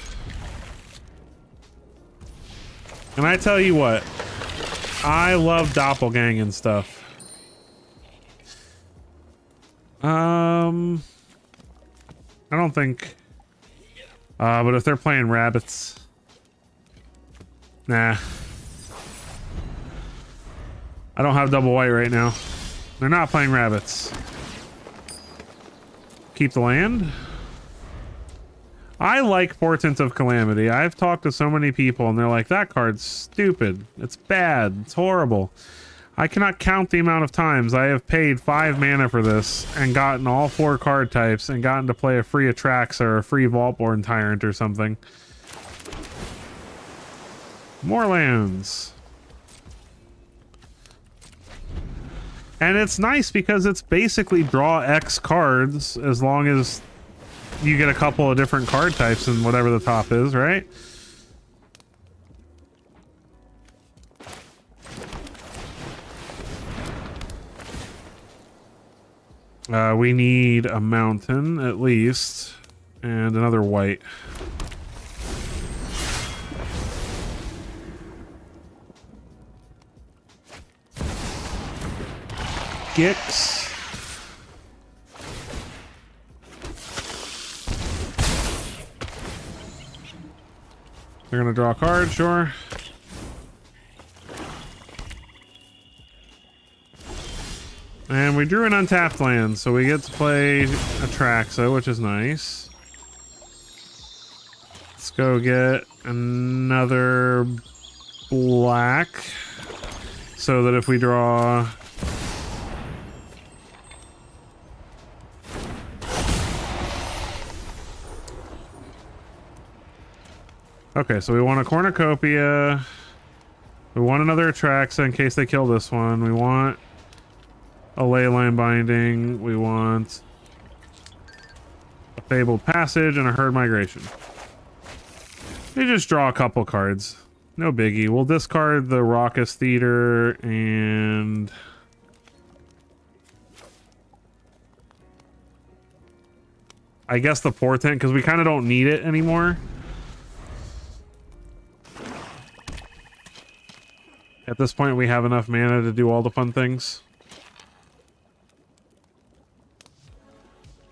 And I tell you what, I love Doppelgang and stuff. I don't think, but if they're playing rabbits, nah. I don't have double white right now. They're not playing rabbits. Keep the land. I like Portent of Calamity. I've talked to so many people and they're like, that card's stupid. It's bad. It's horrible. I cannot count the amount of times I have paid 5 mana for this and gotten all 4 card types and gotten to play a free Atraxa or a free Vaultborn Tyrant or something. More lands. And it's nice because it's basically draw X cards as long as you get a couple of different card types and whatever the top is, right? We need a mountain at least and another white. Gix. They're gonna draw a card, sure. And we drew an untapped land, so we get to play Atraxa, which is nice. Let's go get another black, so that if we draw okay, so we want a Cornucopia. We want another Atraxa in case they kill this one. We want a Leyline Binding. We want a Fabled Passage and a Herd Migration. We just draw a couple cards. No biggie. We'll discard the Raucous Theater and I guess the Portent, because we kind of don't need it anymore. At this point, we have enough mana to do all the fun things.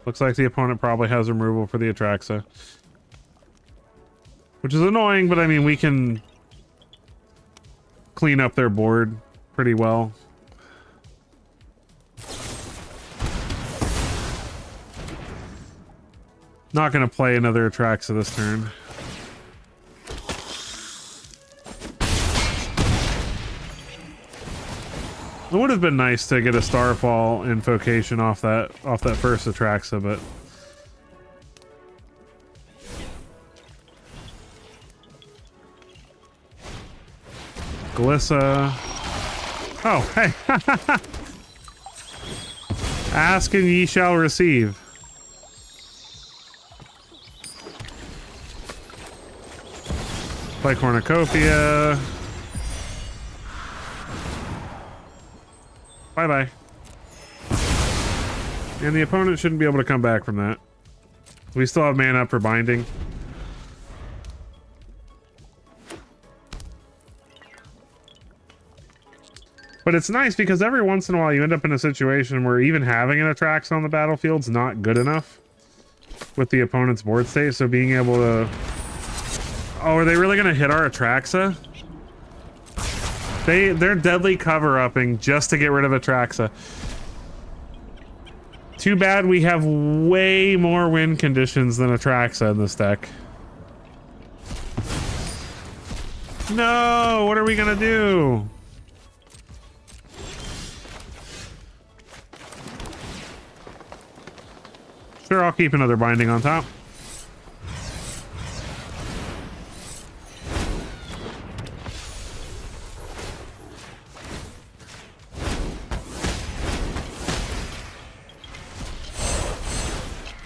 Looks like the opponent probably has removal for the Atraxa. Which is annoying, but I mean, we can clean up their board pretty well. Not going to play another Atraxa this turn. It would have been nice to get a Starfall Invocation off that first Atraxa, but Glissa. Oh, hey. Ask and ye shall receive. Play Cornucopia. Bye-bye. And the opponent shouldn't be able to come back from that. We still have mana up for binding. But it's nice because every once in a while you end up in a situation where even having an Atraxa on the battlefield's not good enough with the opponent's board state. So being able to... Oh, are they really going to hit our Atraxa? They're deadly cover-upping just to get rid of Atraxa. Too bad we have way more win conditions than Atraxa in this deck. No! What are we gonna do? Sure, I'll keep another binding on top.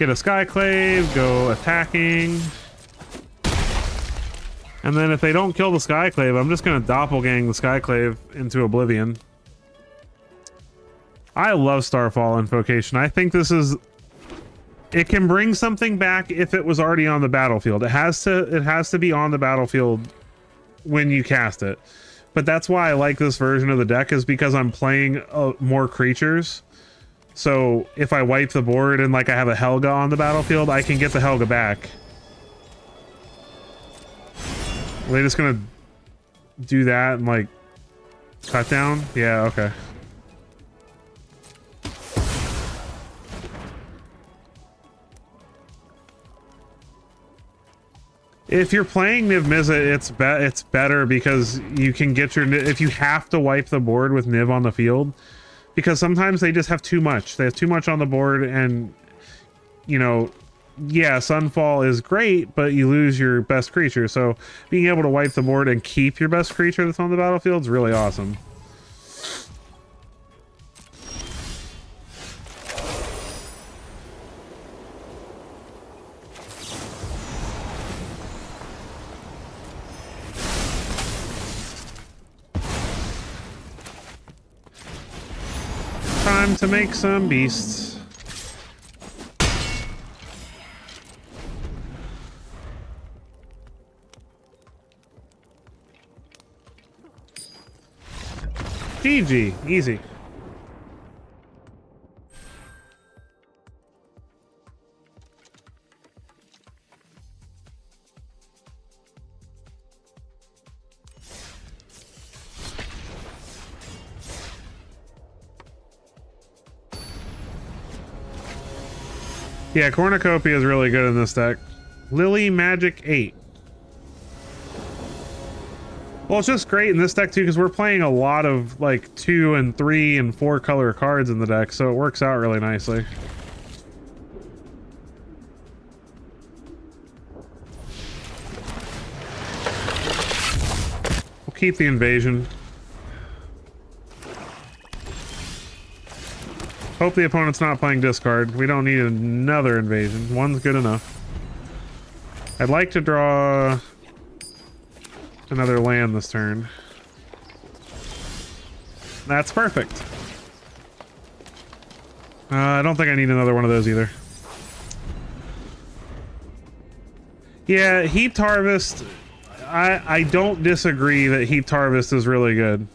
Get a Skyclave, go attacking. And then if they don't kill the Skyclave, I'm just going to doppelgang the Skyclave into Oblivion. I love Starfall Invocation. I think this is... It can bring something back if it was already on the battlefield. It has to be on the battlefield when you cast it. But that's why I like this version of the deck, is because I'm playing more creatures. So if I wipe the board and like I have a Helga on the battlefield, I can get the Helga back. Are they just gonna do that and like cut down? Yeah, okay. If you're playing Niv Mizzet, it's better because you can get your... If you have to wipe the board with Niv on the field, because sometimes they just have too much. They have too much on the board, and you know, yeah, Sunfall is great, but you lose your best creature. So being able to wipe the board and keep your best creature that's on the battlefield is really awesome. Time to make some beasts. GG, easy. Yeah, Cornucopia is really good in this deck. Lily Magic 8. Well, it's just great in this deck too because we're playing a lot of like 2 and 3 and 4 color cards in the deck, so it works out really nicely. We'll keep the invasion. Hope the opponent's not playing discard. We don't need another invasion. One's good enough. I'd like to draw another land this turn. That's perfect. I don't think I need another one of those either. Yeah, Heaped Harvest. I don't disagree that Heaped Harvest is really good.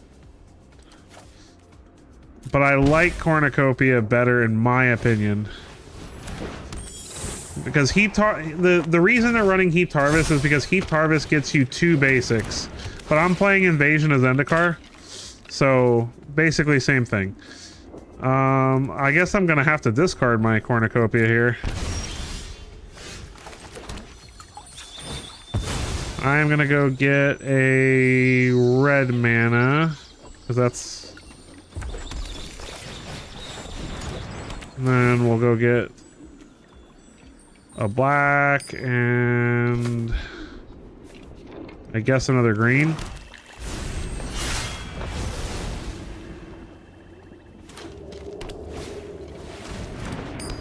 But I like Cornucopia better in my opinion. Because the reason they're running Heaped Harvest is because Heaped Harvest gets you 2 basics. But I'm playing Invasion as Zendikar. So basically same thing. I guess I'm gonna have to discard my Cornucopia here. I'm gonna go get a red mana. Because that's... Then we'll go get a black and I guess another green.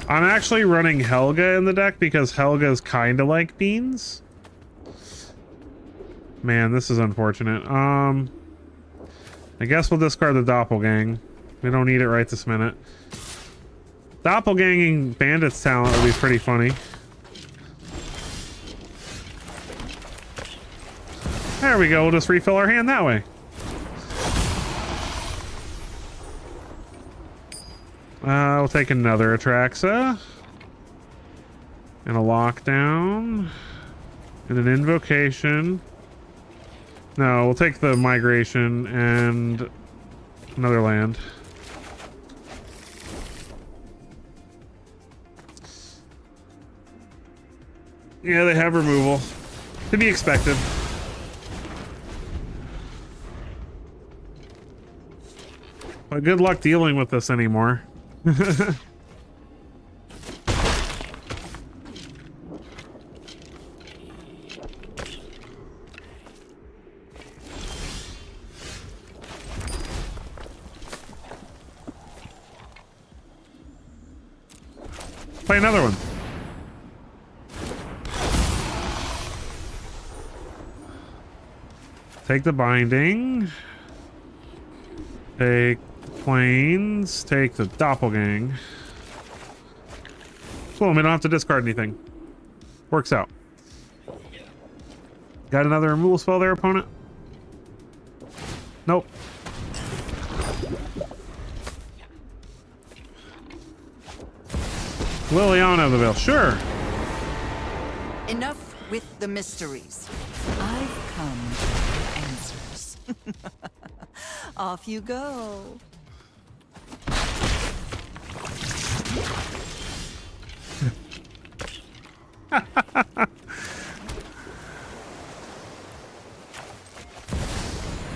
I'm actually running Helga in the deck because Helga is kind of like beans. Man, this is unfortunate. I guess we'll discard the Doppelgang. We don't need it right this minute. Doppelganging Bandit's talent would be pretty funny. There we go. We'll just refill our hand that way. We'll take another Atraxa. And a lockdown. And an invocation. No, we'll take the migration and another land. Yeah, they have removal. To be expected. But good luck dealing with this anymore. Play another one. Take the binding. Take planes. Take the doppelgang. Cool, we don't have to discard anything. Works out. Got another removal spell there, opponent? Nope. Liliana of the Veil, sure. Enough with the mysteries. I've come for answers. Off you go.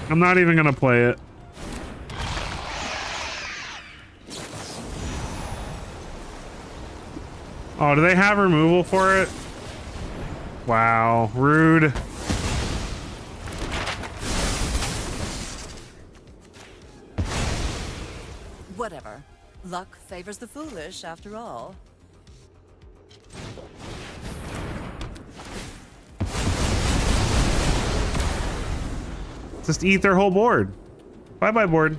I'm not even gonna play it. Oh, do they have removal for it? Wow, rude. Whatever. Luck favors the foolish, after all. Just eat their whole board. Bye-bye, board.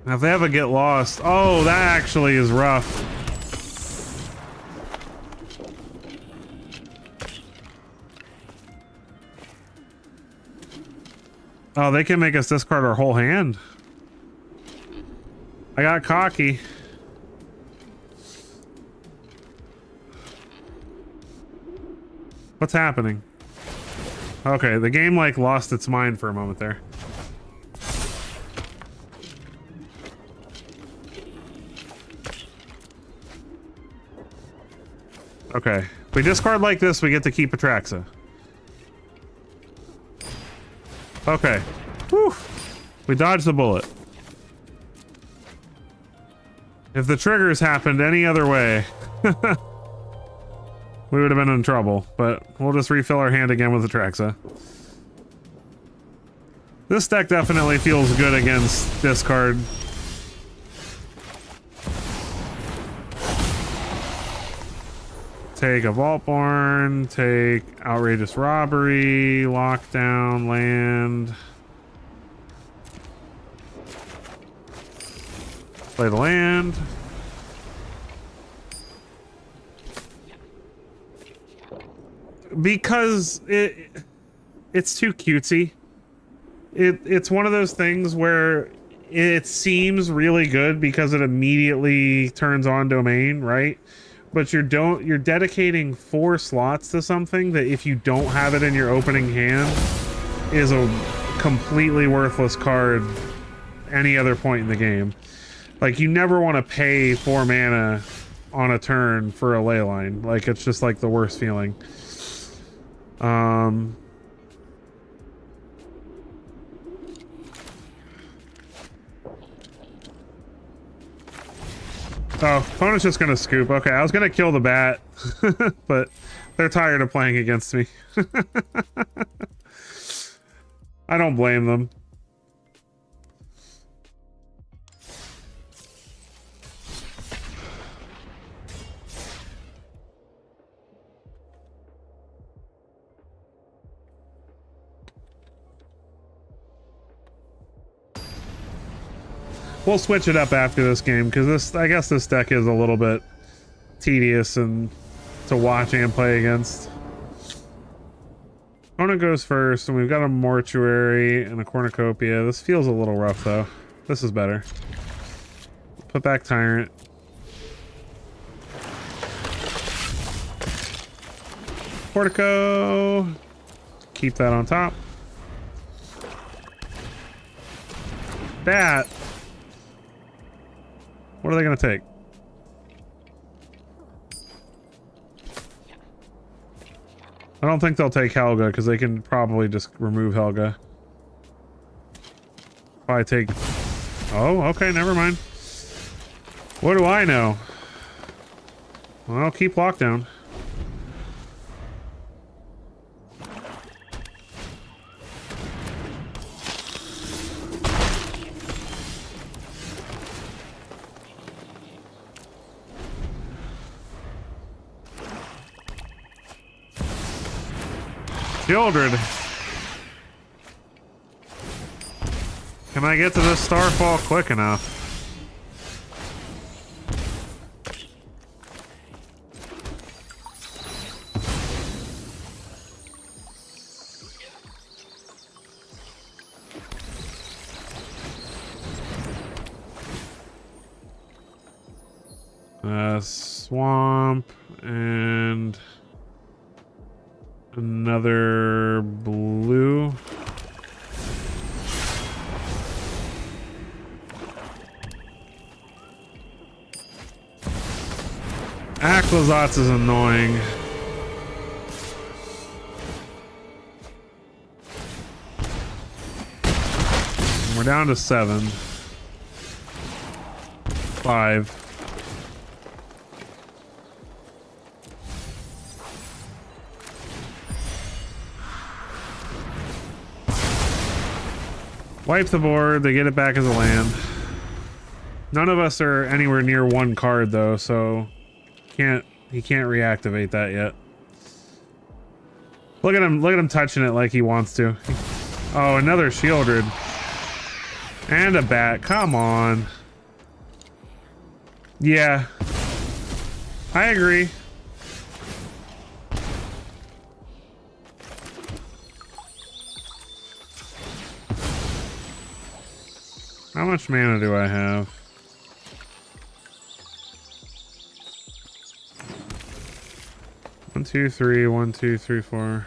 Now, if they have a get lost... Oh, that actually is rough. Oh, they can make us discard our whole hand. I got cocky. What's happening? Okay, the game like lost its mind for a moment there. Okay, if we discard like this, we get to keep Atraxa. Okay. Whew. We dodged the bullet. If the triggers happened any other way, we would have been in trouble, but we'll just refill our hand again with Atraxa. This deck definitely feels good against discard. Take a Vaultborn, take Outrageous Robbery, Lockdown, land. Play the land. Because it's too cutesy. It's one of those things where it seems really good because it immediately turns on domain, right? But you're dedicating 4 slots to something that if you don't have it in your opening hand is a completely worthless card any other point in the game. Like, you never want to pay 4 mana on a turn for a leyline. Like, it's just like the worst feeling. Oh, opponent's just gonna scoop. Okay, I was gonna kill the bat, but they're tired of playing against me. I don't blame them. We'll switch it up after this game because I guess this deck is a little bit tedious and to watch and play against. Opponent goes first, and we've got a mortuary and a cornucopia. This feels a little rough, though. This is better. Put back Tyrant. Portico. Keep that on top. That. What are they going to take? I don't think they'll take Helga because they can probably just remove Helga. Probably take... Oh, okay, never mind. What do I know? Well, I'll keep lockdown. Children. Can I get to this starfall quick enough? Swamp and another blue. Aquazotz is annoying. We're down to 7. 5. Wipe the board, they get it back as a land. None of us are anywhere near 1 card though, so he can't reactivate that yet. Look at him touching it like he wants to. Oh, another Shieldred. And a bat, come on. Yeah. I agree. How much mana do I have? One, two, three, 1, 2, 3, 4.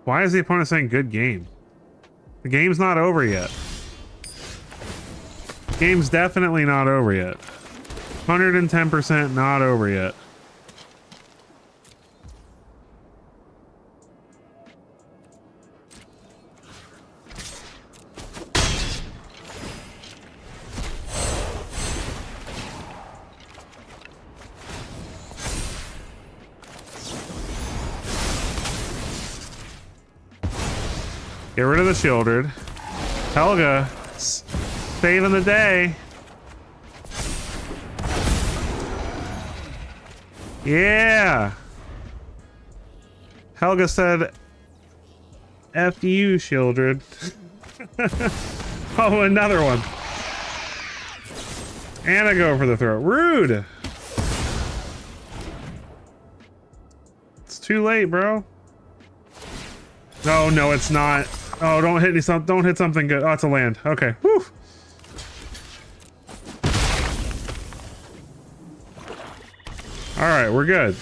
Why is the opponent saying good game? The game's not over yet. Game's definitely not over yet. 110% not over yet. Get rid of the Shieldred. Helga, saving the day. Yeah. Helga said, F you, Shieldred. Oh, another one. And I go for the throat. Rude. It's too late, bro. No, no, it's not. Oh, don't hit something good. Oh, it's a land. Okay. Whew. All right, we're good.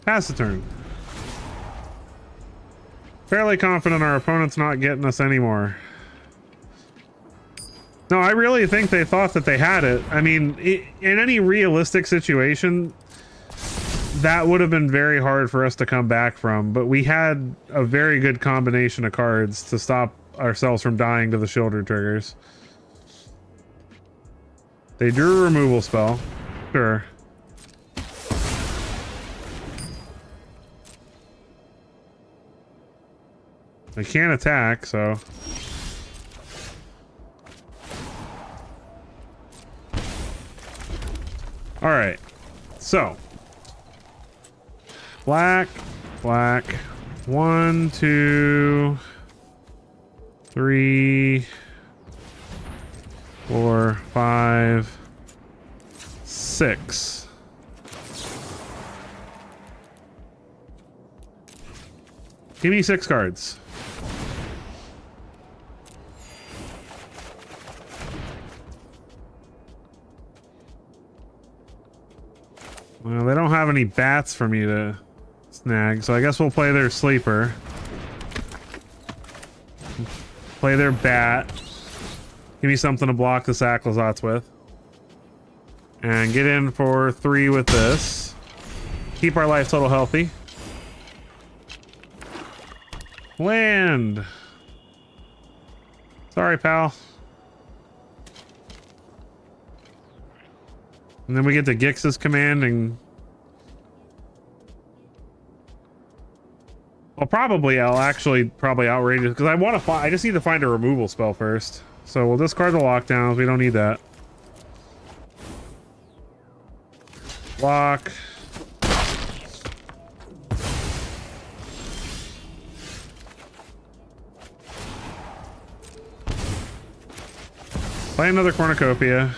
Pass the turn. Fairly confident our opponent's not getting us anymore. No, I really think they thought that they had it. I mean, in any realistic situation, that would have been very hard for us to come back from, but we had a very good combination of cards to stop ourselves from dying to the shoulder triggers. They drew a removal spell. Sure. They can't attack, so... Alright. So. Black, black. 1, 2, 3, 4, 5, 6. Give me 6 cards. Well, they don't have any bats for me to snag, so I guess we'll play their sleeper. Play their bat. Give me something to block the Saklazats with. And get in for 3 with this. Keep our life total healthy. Land. Sorry, pal. And then we get to Gix's command and... Well, probably I'll actually probably outrage it because I just need to find a removal spell first. So we'll discard the lockdowns. We don't need that. Lock. Play another cornucopia.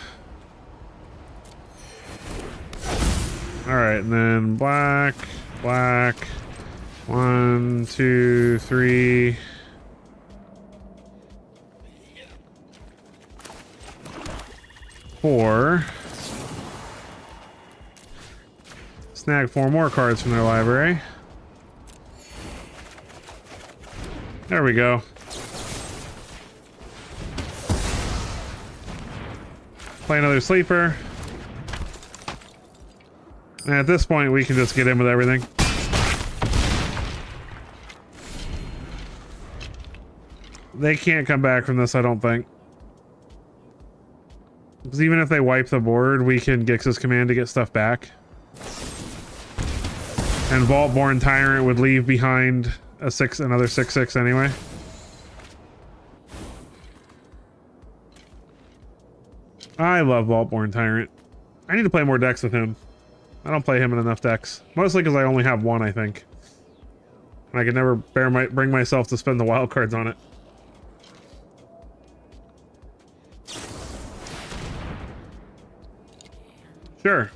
Alright, and then black, black. 1, 2, 3. Four. Snag 4 more cards from their library. There we go. Play another sleeper. And at this point, we can just get in with everything. They can't come back from this, I don't think. Because even if they wipe the board, we can Gix's command to get stuff back. And Vaultborn Tyrant would leave behind a another 6/6 anyway. I love Vaultborn Tyrant. I need to play more decks with him. I don't play him in enough decks. Mostly because I only have one, I think. And I could never bring myself to spend the wild cards on it. Sure.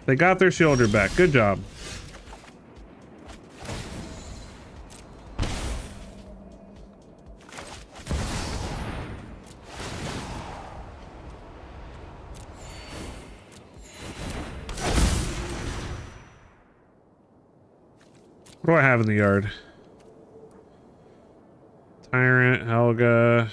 They got their shoulder back. Good job. What do I have in the yard? Tyrant, Helga.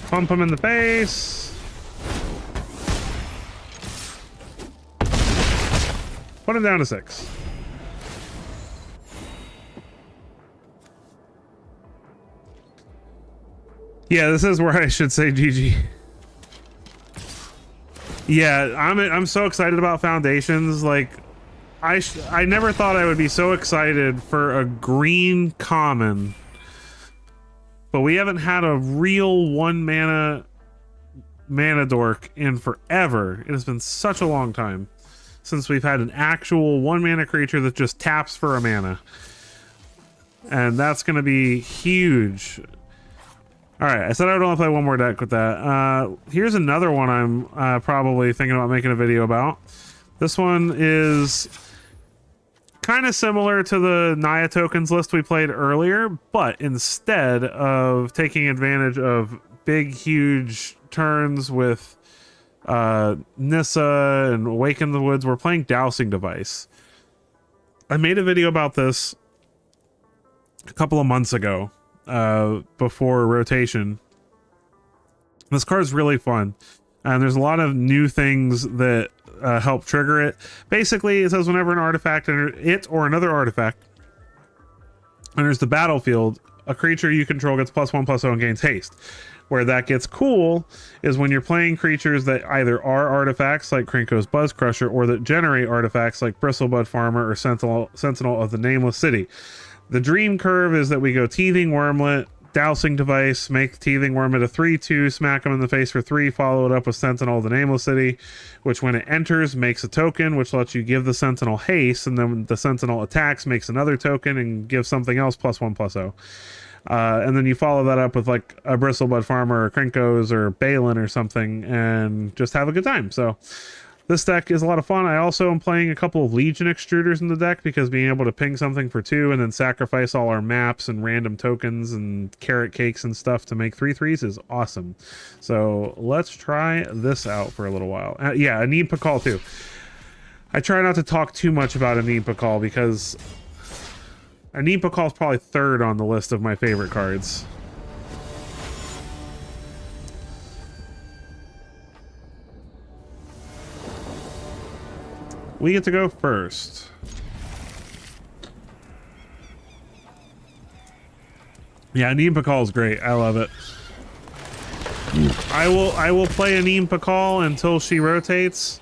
Pump him in the face. Put him down to 6. Yeah, this is where I should say GG. Yeah, I'm so excited about Foundations. Like, I never thought I would be so excited for a green common. But we haven't had a real 1 mana mana dork in forever. It has been such a long time since we've had an actual 1 mana creature that just taps for a mana. And that's going to be huge. All right, I said I would only play one more deck with that. Here's another one I'm probably thinking about making a video about. This one is kind of similar to the Naya tokens list we played earlier, but instead of taking advantage of big, huge turns with Nissa and Awaken the Woods, we're playing Dowsing Device. I made a video about this a couple of months ago, before rotation. This card's really fun, and there's a lot of new things that help trigger it. Basically, it says whenever an artifact or another artifact enters the battlefield, a creature you control gets +1/+0 and gains haste. Where that gets cool is when you're playing creatures that either are artifacts like Krenko's Buzz Crusher, or that generate artifacts like Bristlebud Farmer or Sentinel of the Nameless City. The dream curve is that we go Teething Wormlet, Dowsing Device, make Teething Wormlet a 3/2, smack him in the face for 3, follow it up with Sentinel of the Nameless City, which when it enters makes a token, which lets you give the Sentinel haste, and then when the Sentinel attacks, makes another token and gives something else +1/+0. And then you follow that up with like a Bristlebud Farmer or Krenko's or Balin or something, and just have a good time. So this deck is a lot of fun. I also am playing a couple of Legion Extruders in the deck, because being able to ping something for 2 and then sacrifice all our maps and random tokens and carrot cakes and stuff to make 3/3s is awesome. So let's try this out for a little while. Yeah, Anim Pakal too. I try not to talk too much about Anim Pakal, because Anim Pakal is probably 3rd on the list of my favorite cards. We get to go first. Yeah, Anim Pakal is great. I love it. I will play Anim Pakal until she rotates.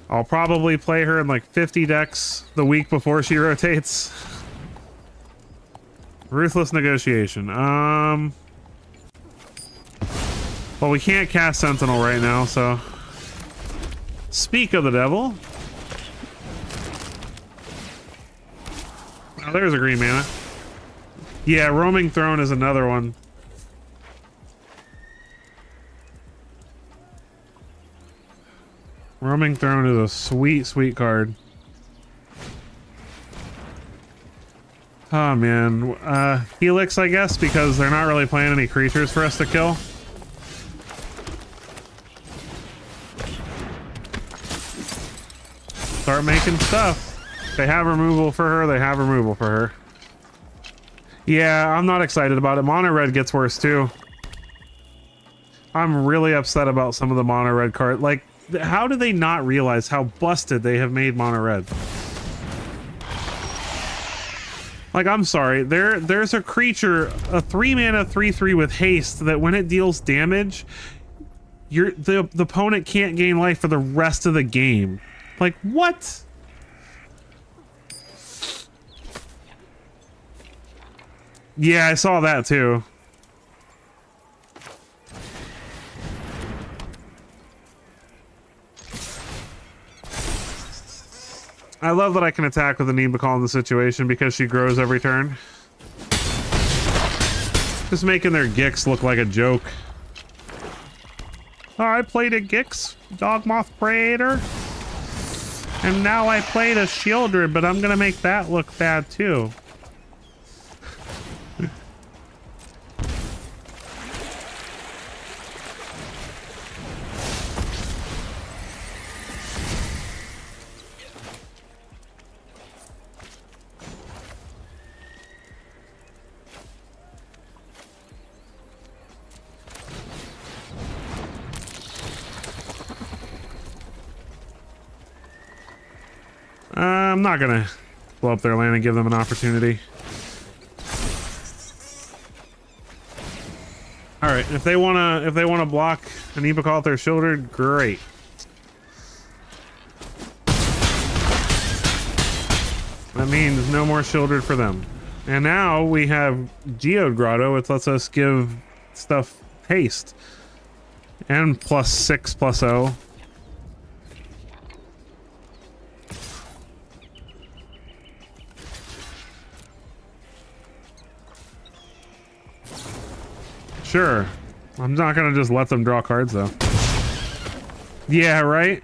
I'll probably play her in like 50 decks the week before she rotates. Ruthless Negotiation. Well, we can't cast Sentinel right now, so speak of the devil. Oh, there's a green mana. Yeah, Roaming Throne is another one. Roaming Throne is a sweet, sweet card. Oh, man. Helix, I guess, because they're not really playing any creatures for us to kill. Start making stuff. They have removal for her. They have removal for her. Yeah, I'm not excited about it. Mono red gets worse too. I'm really upset about some of the mono red card. Like, how do they not realize how busted they have made mono red? Like, I'm sorry. There's a creature, a 3-mana 3/3 with haste that when it deals damage, the opponent can't gain life for the rest of the game. Like, what? Yeah, I saw that too. I love that I can attack with Anim Pakal in the situation because she grows every turn. Just making their Gix look like a joke. Oh, I played a Gix, Dogmoth Praetor. And now I played a Shieldred, but I'm gonna make that look bad too. I'm not gonna blow up their land and give them an opportunity. All right, if they wanna block an Pakal with their shoulder, great. That means no more Shieldred for them. And now we have Geode Grotto, which lets us give stuff haste. And +6/+0. Sure. I'm not gonna just let them draw cards though. Yeah, right?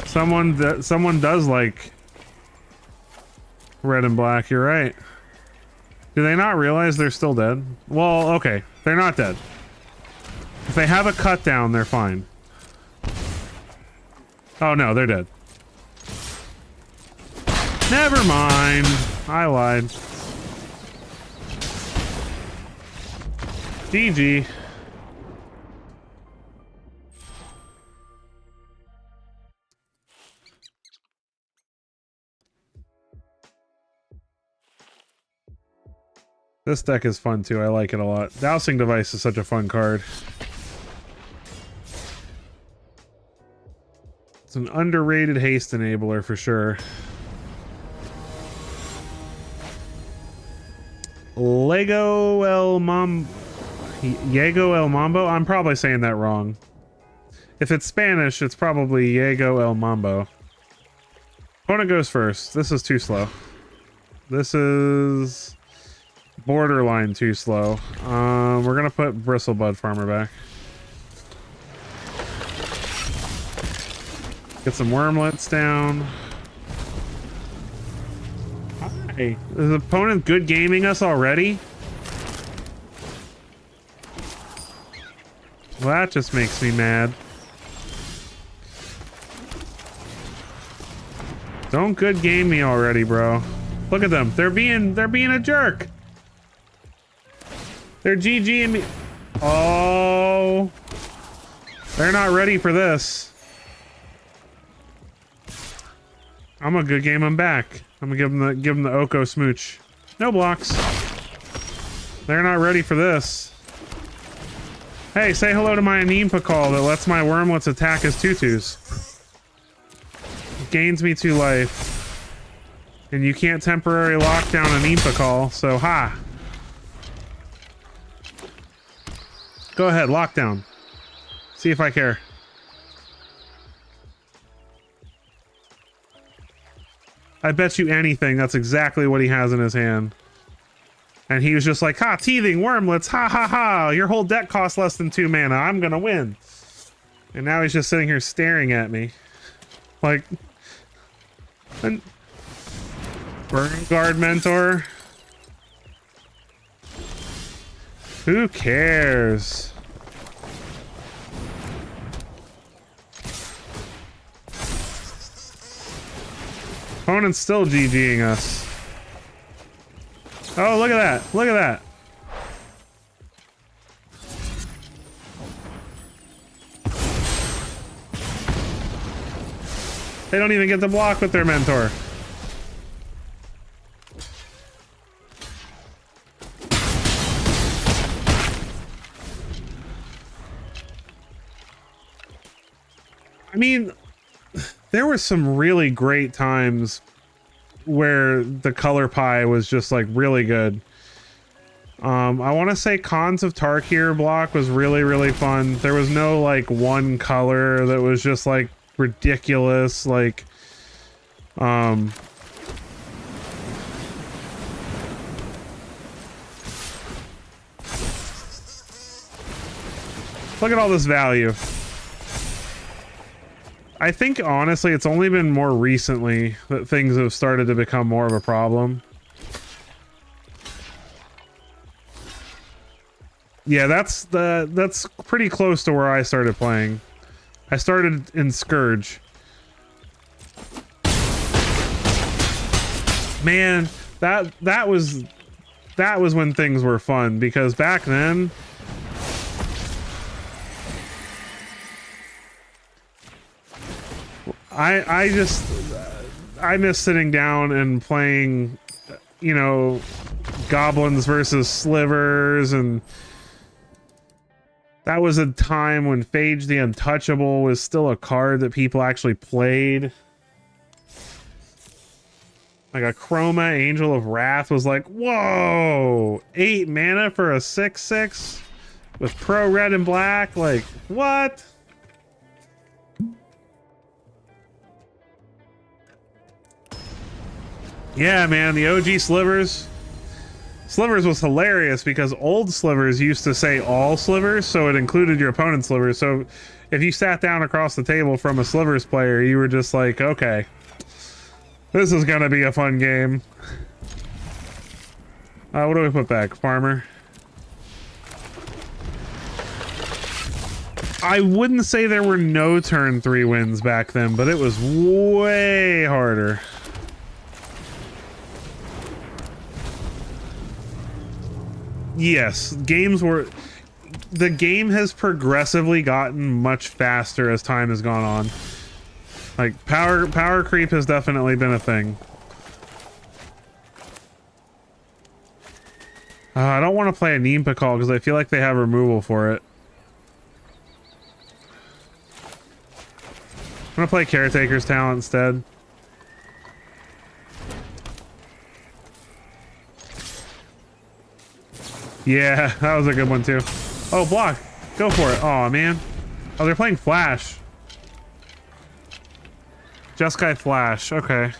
Someone does like red and black, you're right. Do they not realize they're still dead? Well, okay. They're not dead. If they have a cut down, they're fine. Oh no, they're dead. Never mind. I lied. GG. This deck is fun too. I like it a lot. Dowsing Device is such a fun card. It's an underrated haste enabler for sure. Lego El Mambo. Diego El Mambo? I'm probably saying that wrong. If it's Spanish, it's probably Diego El Mambo. Opponent goes first. This is too slow. This is borderline too slow. We're gonna put Bristlebud Farmer back. Get some Wormlets down. Hi. Is the opponent good gaming us already? Well, that just makes me mad. Don't good game me already, bro. Look at them. They're being a jerk. They're GGing me. Oh. They're not ready for this. I'm gonna good game them back. I'm gonna give them the Oko smooch. No blocks. They're not ready for this. Hey, say hello to my Anempa call that lets my Wormlets attack as tutus. Gains me 2 life. And you can't temporary lock down Anempa call, so ha. Go ahead, lockdown. See if I care. I bet you anything that's exactly what he has in his hand. And he was just like, ha, teething Wormlets, ha ha ha, your whole deck costs less than 2 mana, I'm gonna win. And now he's just sitting here staring at me. Like... And... Burn Guard Mentor? Who cares? Opponent's still GGing us. Oh, look at that. Look at that. They don't even get to block with their mentor. I mean, there were some really great times where the color pie was just like really good. I want to say Cons of Tarkir block was really fun. There was no like one color that was just like ridiculous. Like, look at all this value. I think honestly it's only been more recently that things have started to become more of a problem. Yeah, that's pretty close to where I started playing. I started in Scourge. Man, that was when things were fun, because back then I miss sitting down and playing, you know, goblins versus slivers, and that was a time when Phage the Untouchable was still a card that people actually played. Like a Chroma Angel of Wrath was like, whoa, 8 mana for a 6/6? with pro red and black. Like, what? Yeah, man, the OG Slivers. Slivers was hilarious because old Slivers used to say all Slivers, so it included your opponent's Slivers. So if you sat down across the table from a Slivers player, you were just like, okay, this is gonna be a fun game. What do we put back? Farmer. I wouldn't say there were no turn 3 wins back then, but it was way harder. Yes, the game has progressively gotten much faster as time has gone on. Like, power creep has definitely been a thing. I don't want to play a Nimpa call because I feel like they have removal for it. I'm gonna play Caretaker's Talent instead. Yeah, that was a good one too. Oh, block. Go for it. Oh, man. Oh, they're playing Flash. Jeskai Flash. Okay.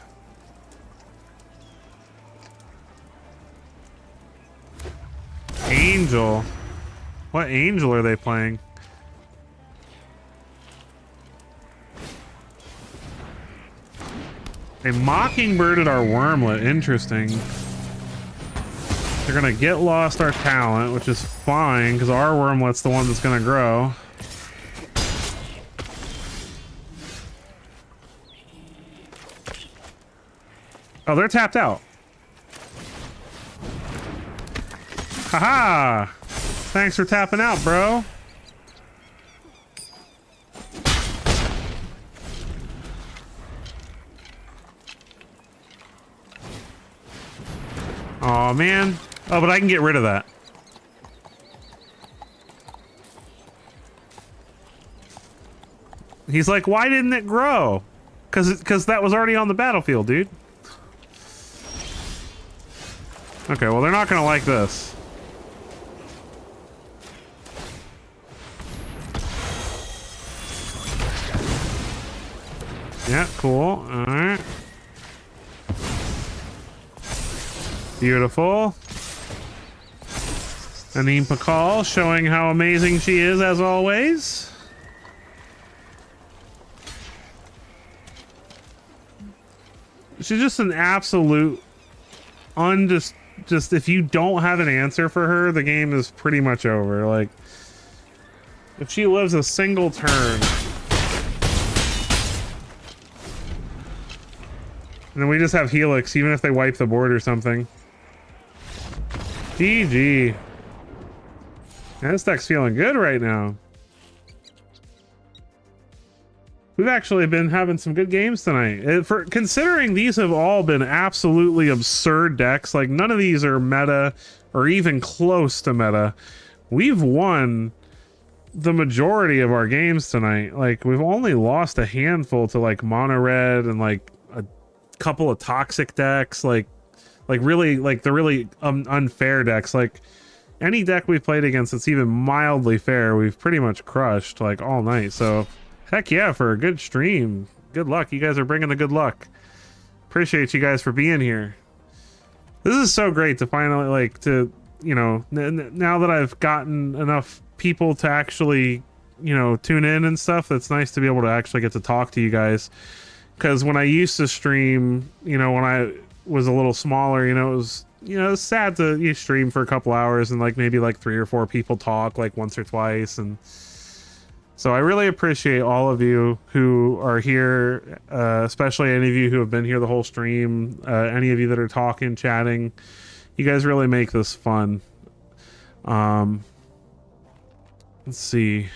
Angel. What angel are they playing? They mockingbirded our wormlet. Interesting. They're gonna get lost our talent, which is fine, because our wormlet's the one that's gonna grow. Oh, they're tapped out. Haha! Thanks for tapping out, bro. Oh man. Oh, but I can get rid of that. He's like, why didn't it grow? Because that was already on the battlefield, dude. Okay, well, they're not gonna like this. Yeah, cool. Alright. Beautiful. Anim Pakal showing how amazing she is as always. She's just an absolute just if you don't have an answer for her, the game is pretty much over. Like, if she lives a single turn, and then we just have Helix, even if they wipe the board or something. GG. This deck's feeling good right now. We've actually been having some good games tonight. For considering these have all been absolutely absurd decks, like none of these are meta or even close to meta. We've won the majority of our games tonight. Like, we've only lost a handful to like mono red and like a couple of toxic decks, like really like the really unfair decks. Like, any deck we've played against that's even mildly fair, we've pretty much crushed like all night. So heck yeah, for a good stream. Good luck. You guys are bringing the good luck. Appreciate you guys for being here. This is so great to finally, like, to, you know, now that I've gotten enough people to actually, you know, tune in and stuff, it's nice to be able to actually get to talk to you guys. Because when I used to stream, you know, when I was a little smaller, you know, it was sad to stream for a couple hours and like maybe like 3 or 4 people talk like once or twice. And so I really appreciate all of you who are here, especially any of you who have been here the whole stream, any of you that are talking, chatting. You guys really make this fun. Let's see.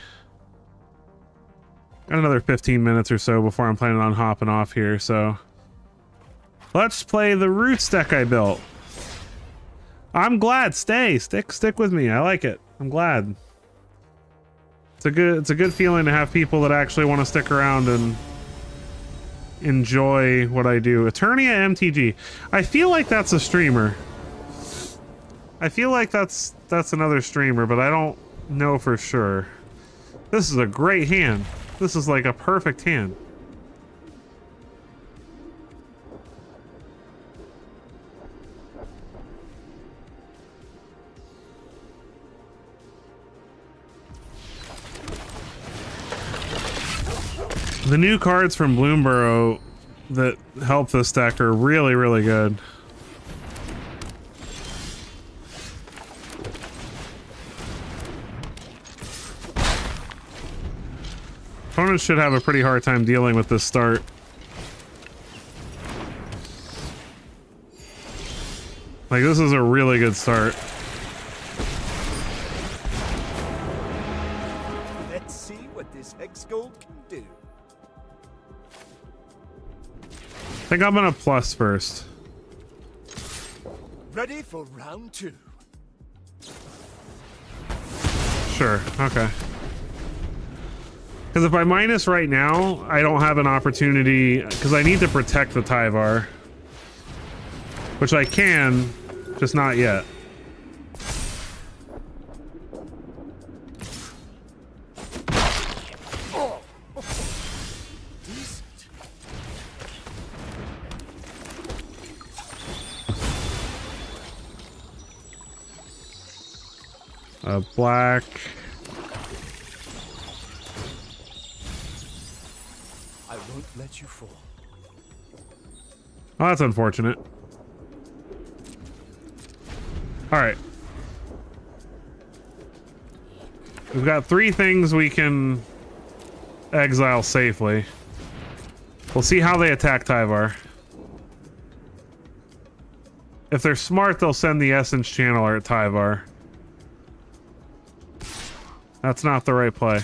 Got another 15 minutes or so before I'm planning on hopping off here, so let's play the Roots deck I built. I'm glad. Stick with me. I like it. I'm glad. It's a good feeling to have people that actually want to stick around and enjoy what I do. Eternia MTG. I feel like that's a streamer. I feel like that's another streamer, but I don't know for sure. This is a great hand. This is like a perfect hand. The new cards from Bloomborough that help this deck are really, really good. Opponents should have a pretty hard time dealing with this start. Like, this is a really good start. Let's see what this hex gold can do. I think I'm gonna plus first. Ready for round 2. Sure, okay. Because if I minus right now, I don't have an opportunity, because I need to protect the Tyvar. Which I can, just not yet. Decent. Black. I won't let you fall. Oh, that's unfortunate. Alright. We've got 3 things we can exile safely. We'll see how they attack Tyvar. If they're smart, they'll send the Essence Channeler at Tyvar. That's not the right play.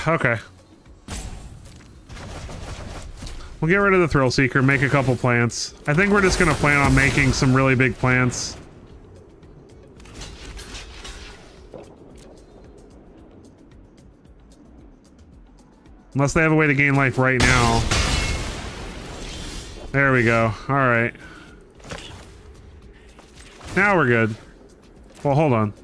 Okay. We'll get rid of the Thrill Seeker, make a couple plants. I think we're just gonna plan on making some really big plants. Unless they have a way to gain life right now. There we go. Alright. Now we're good. Well, hold on.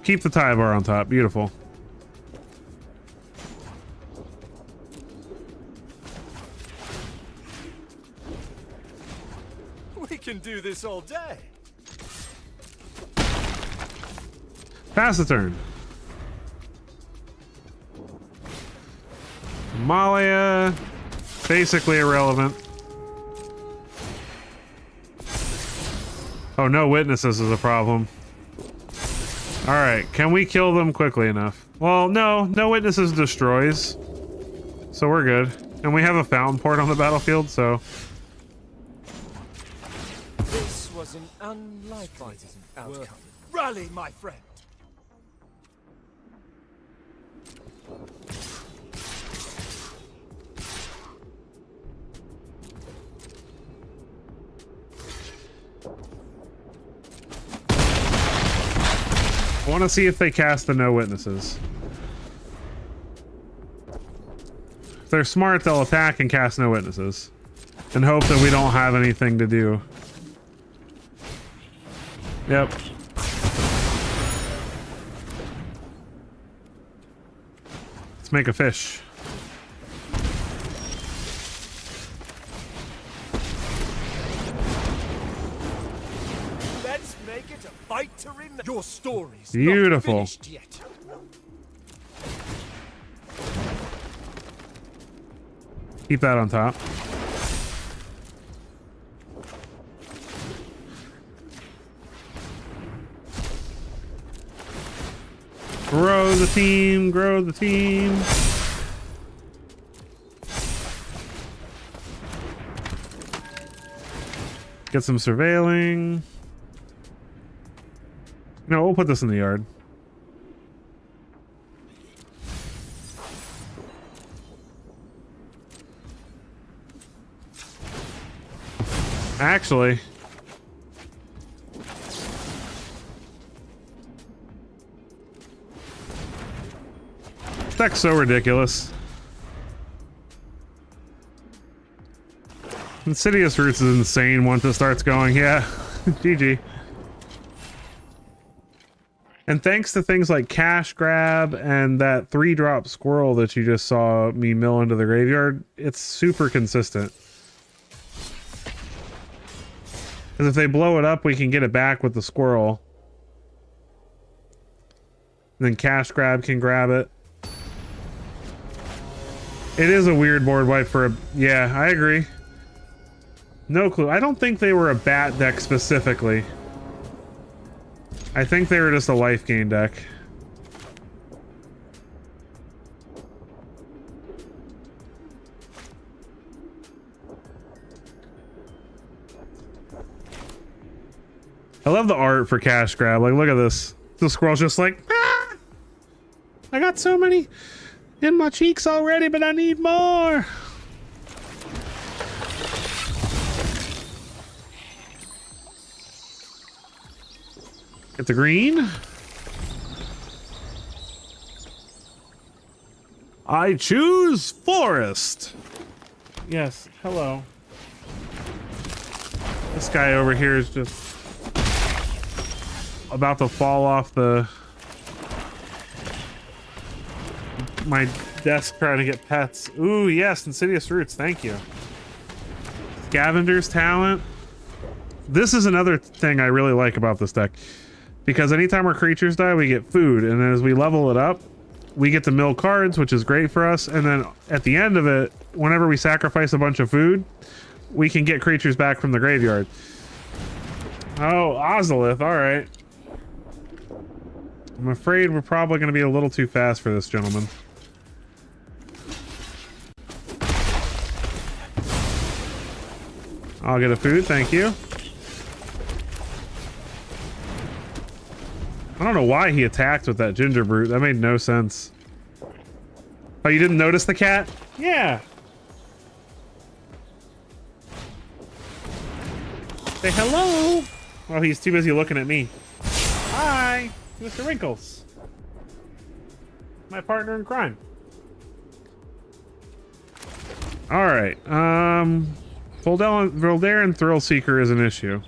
Keep the Tyvar on top. Beautiful. We can do this all day. Pass the turn. Malia, basically irrelevant. Oh, no witnesses is a problem. Alright, can we kill them quickly enough? Well, no witnesses destroys. So we're good. And we have a fountain port on the battlefield, so... This was an unlikely outcome. Rally, my friend. I want to see if they cast the no witnesses. If they're smart, they'll attack and cast no witnesses. And hope that we don't have anything to do. Yep. Let's make a fish. Let's make it a fight to remember. Your story's Beautiful. not finished yet. Keep that on top. Grow the team, grow the team. Get some surveilling. No, we'll put this in the yard. Actually, that's so ridiculous. Insidious Roots is insane once it starts going. Yeah, GG. And thanks to things like Cash Grab and that 3-drop squirrel that you just saw me mill into the graveyard, it's super consistent. Because if they blow it up, we can get it back with the squirrel. And then Cash Grab can grab it. It is a weird board wipe for a... Yeah, I agree. No clue. I don't think they were a bat deck specifically. I think they were just a life gain deck. I love the art for Cash Grab. Like, look at this. The squirrel's just like, ah! I got so many in my cheeks already, but I need more. Get the green. I choose forest. Yes, hello. This guy over here is just about to fall off my desk trying to get pets. Ooh, yes, Insidious Roots, thank you. Scavenger's Talent. This is another thing I really like about this deck. Because anytime our creatures die, we get food. And then as we level it up, we get to mill cards, which is great for us. And then at the end of it, whenever we sacrifice a bunch of food, we can get creatures back from the graveyard. Oh, Ozolith, alright. I'm afraid we're probably going to be a little too fast for this gentleman. I'll get a food, thank you. I don't know why he attacked with that ginger brute. That made no sense. Oh, you didn't notice the cat? Yeah. Say hello. Oh, he's too busy looking at me. Hi, Mr. Wrinkles. My partner in crime. All right. Voldaren Thrill Seeker is an issue.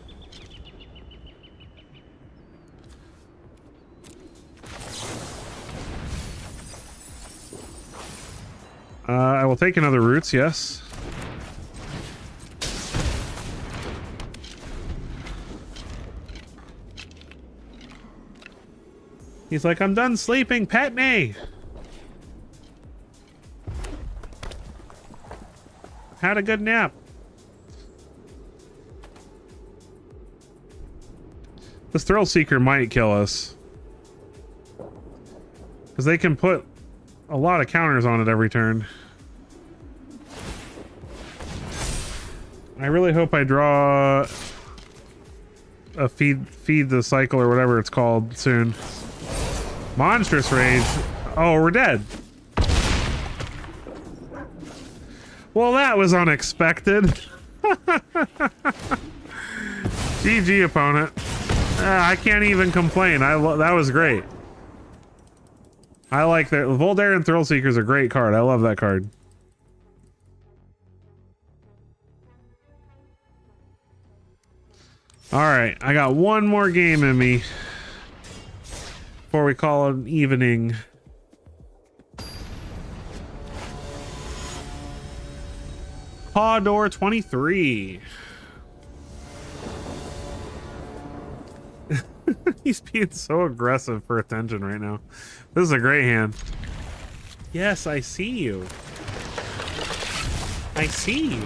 I will take another Roots, yes. He's like, I'm done sleeping, pet me! Had a good nap. This Thrill Seeker might kill us. Because they can put a lot of counters on it every turn. I really hope I draw a feed the cycle or whatever it's called soon. Monstrous Rage. Oh, we're dead. Well, that was unexpected. GG, opponent. I can't even complain. That was great. I like that. Voldaren Thrill Seeker is a great card. I love that card. Alright, I got one more game in me before we call it an evening. Pawdor 23. He's being so aggressive for attention right now. This is a great hand. Yes, I see you. I see you.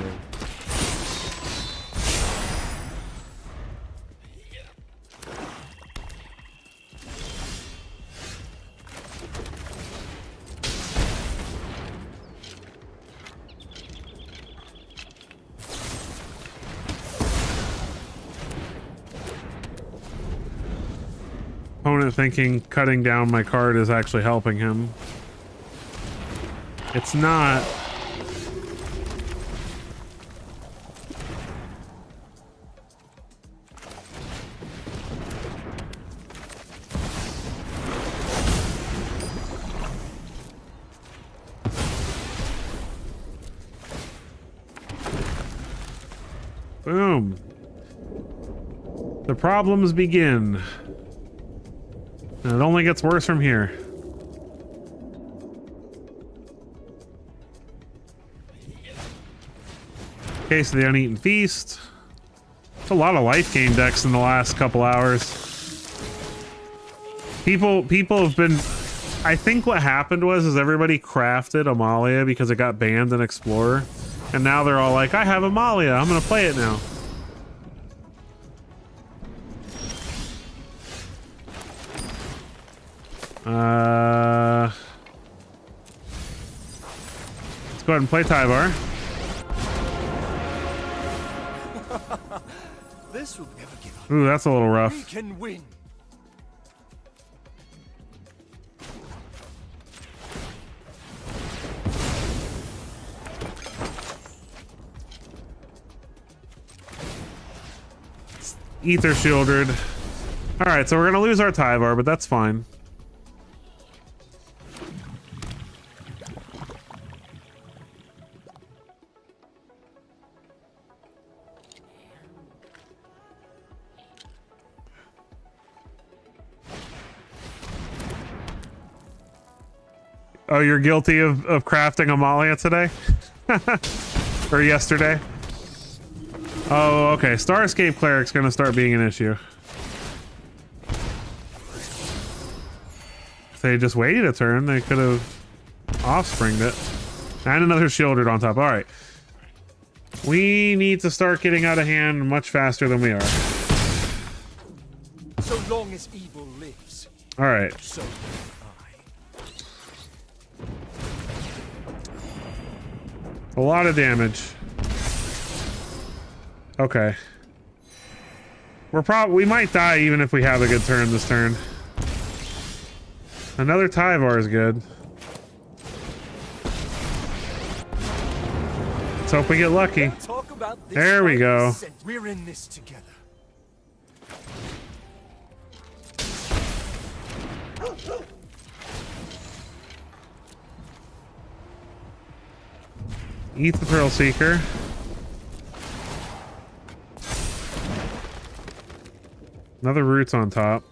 Opponent thinking cutting down my card is actually helping him. It's not. Boom. The problems begin. And it only gets worse from here. Case of the Uneaten Feast. It's a lot of life gain decks in the last couple hours. People have been... I think what happened was everybody crafted Amalia because it got banned in Explorer. And now they're all like, I have Amalia, I'm gonna play it now. Let's go ahead and play Tyvar. This will never give up. Ooh, that's a little We rough. can win. Ether Shielded. Alright, so we're gonna lose our Tyvar, but that's fine. Oh, you're guilty of crafting Amalia today? Or yesterday? Oh, okay. Starscape Cleric's gonna start being an issue. If they just waited a turn, they could have offspringed it. And another Shielded on top. Alright. We need to start getting out of hand much faster than we are. So long as evil lives, Alright. so will I. A lot of damage. Okay. We might die even if we have a good turn this turn. Another Tyvar is good. Let's hope we get lucky. Talk about this There we go. We're in this together. Eat the Pearl Seeker. Another Roots on top.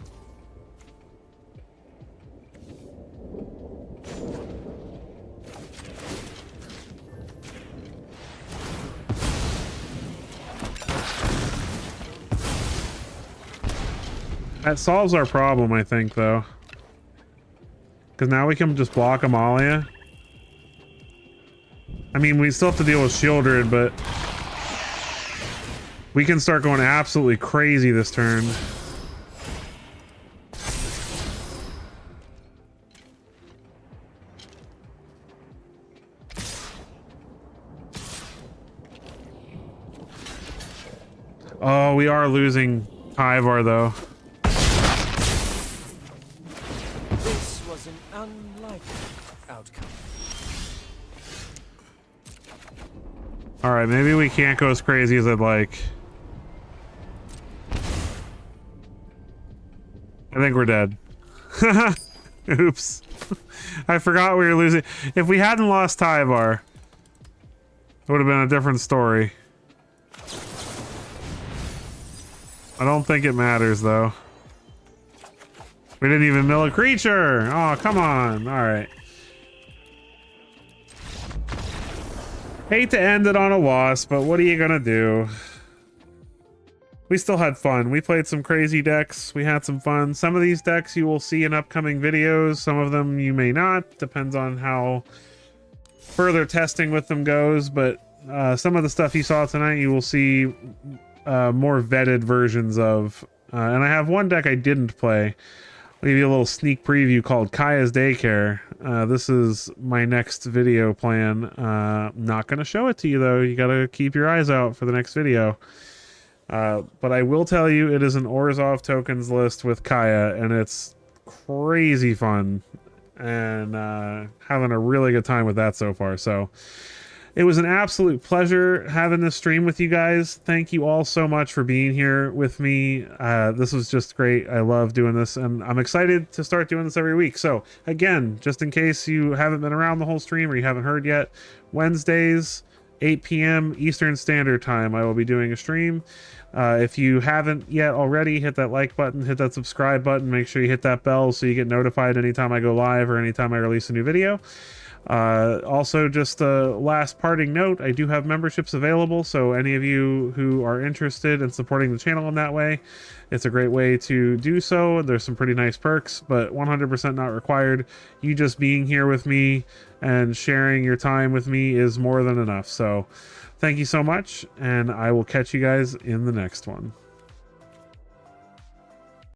That solves our problem, I think, though. Because now we can just block Amalia. I mean, we still have to deal with Shieldred, but we can start going absolutely crazy this turn. Oh, we are losing Tyvar, though. This was an unlikely outcome. Alright, maybe we can't go as crazy as I'd like. I think we're dead. Oops. I forgot we were losing. If we hadn't lost Tyvar, it would have been a different story. I don't think it matters, though. We didn't even mill a creature! Oh, come on. Alright. Hate to end it on a loss, but what are you gonna do? We still had fun. We played some crazy decks. We had some fun. Some of these decks you will see in upcoming videos. Some of them you may not. Depends on how further testing with them goes. But some of the stuff you saw tonight you will see more vetted versions of. And I have one deck I didn't play. I'll give you a little sneak preview called Kaya's Daycare. This is my next video plan. Not going to show it to you, though. You got to keep your eyes out for the next video. But I will tell you, it is an Orzhov tokens list with Kaya, and it's crazy fun, and having a really good time with that so far. So it was an absolute pleasure having this stream with you guys. Thank you all so much for being here with me. This was just great. I love doing this, and I'm excited to start doing this every week. So again, just in case you haven't been around the whole stream or you haven't heard yet, Wednesdays, 8 p.m. Eastern Standard Time, I will be doing a stream. If you haven't yet already, hit that like button, hit that subscribe button, make sure you hit that bell so you get notified anytime I go live or anytime I release a new video. Also, just a last parting note, I do have memberships available, so any of you who are interested in supporting the channel in that way, it's a great way to do so. There's some pretty nice perks, but 100% not required. You just being here with me and sharing your time with me is more than enough. So thank you so much, and I will catch you guys in the next one.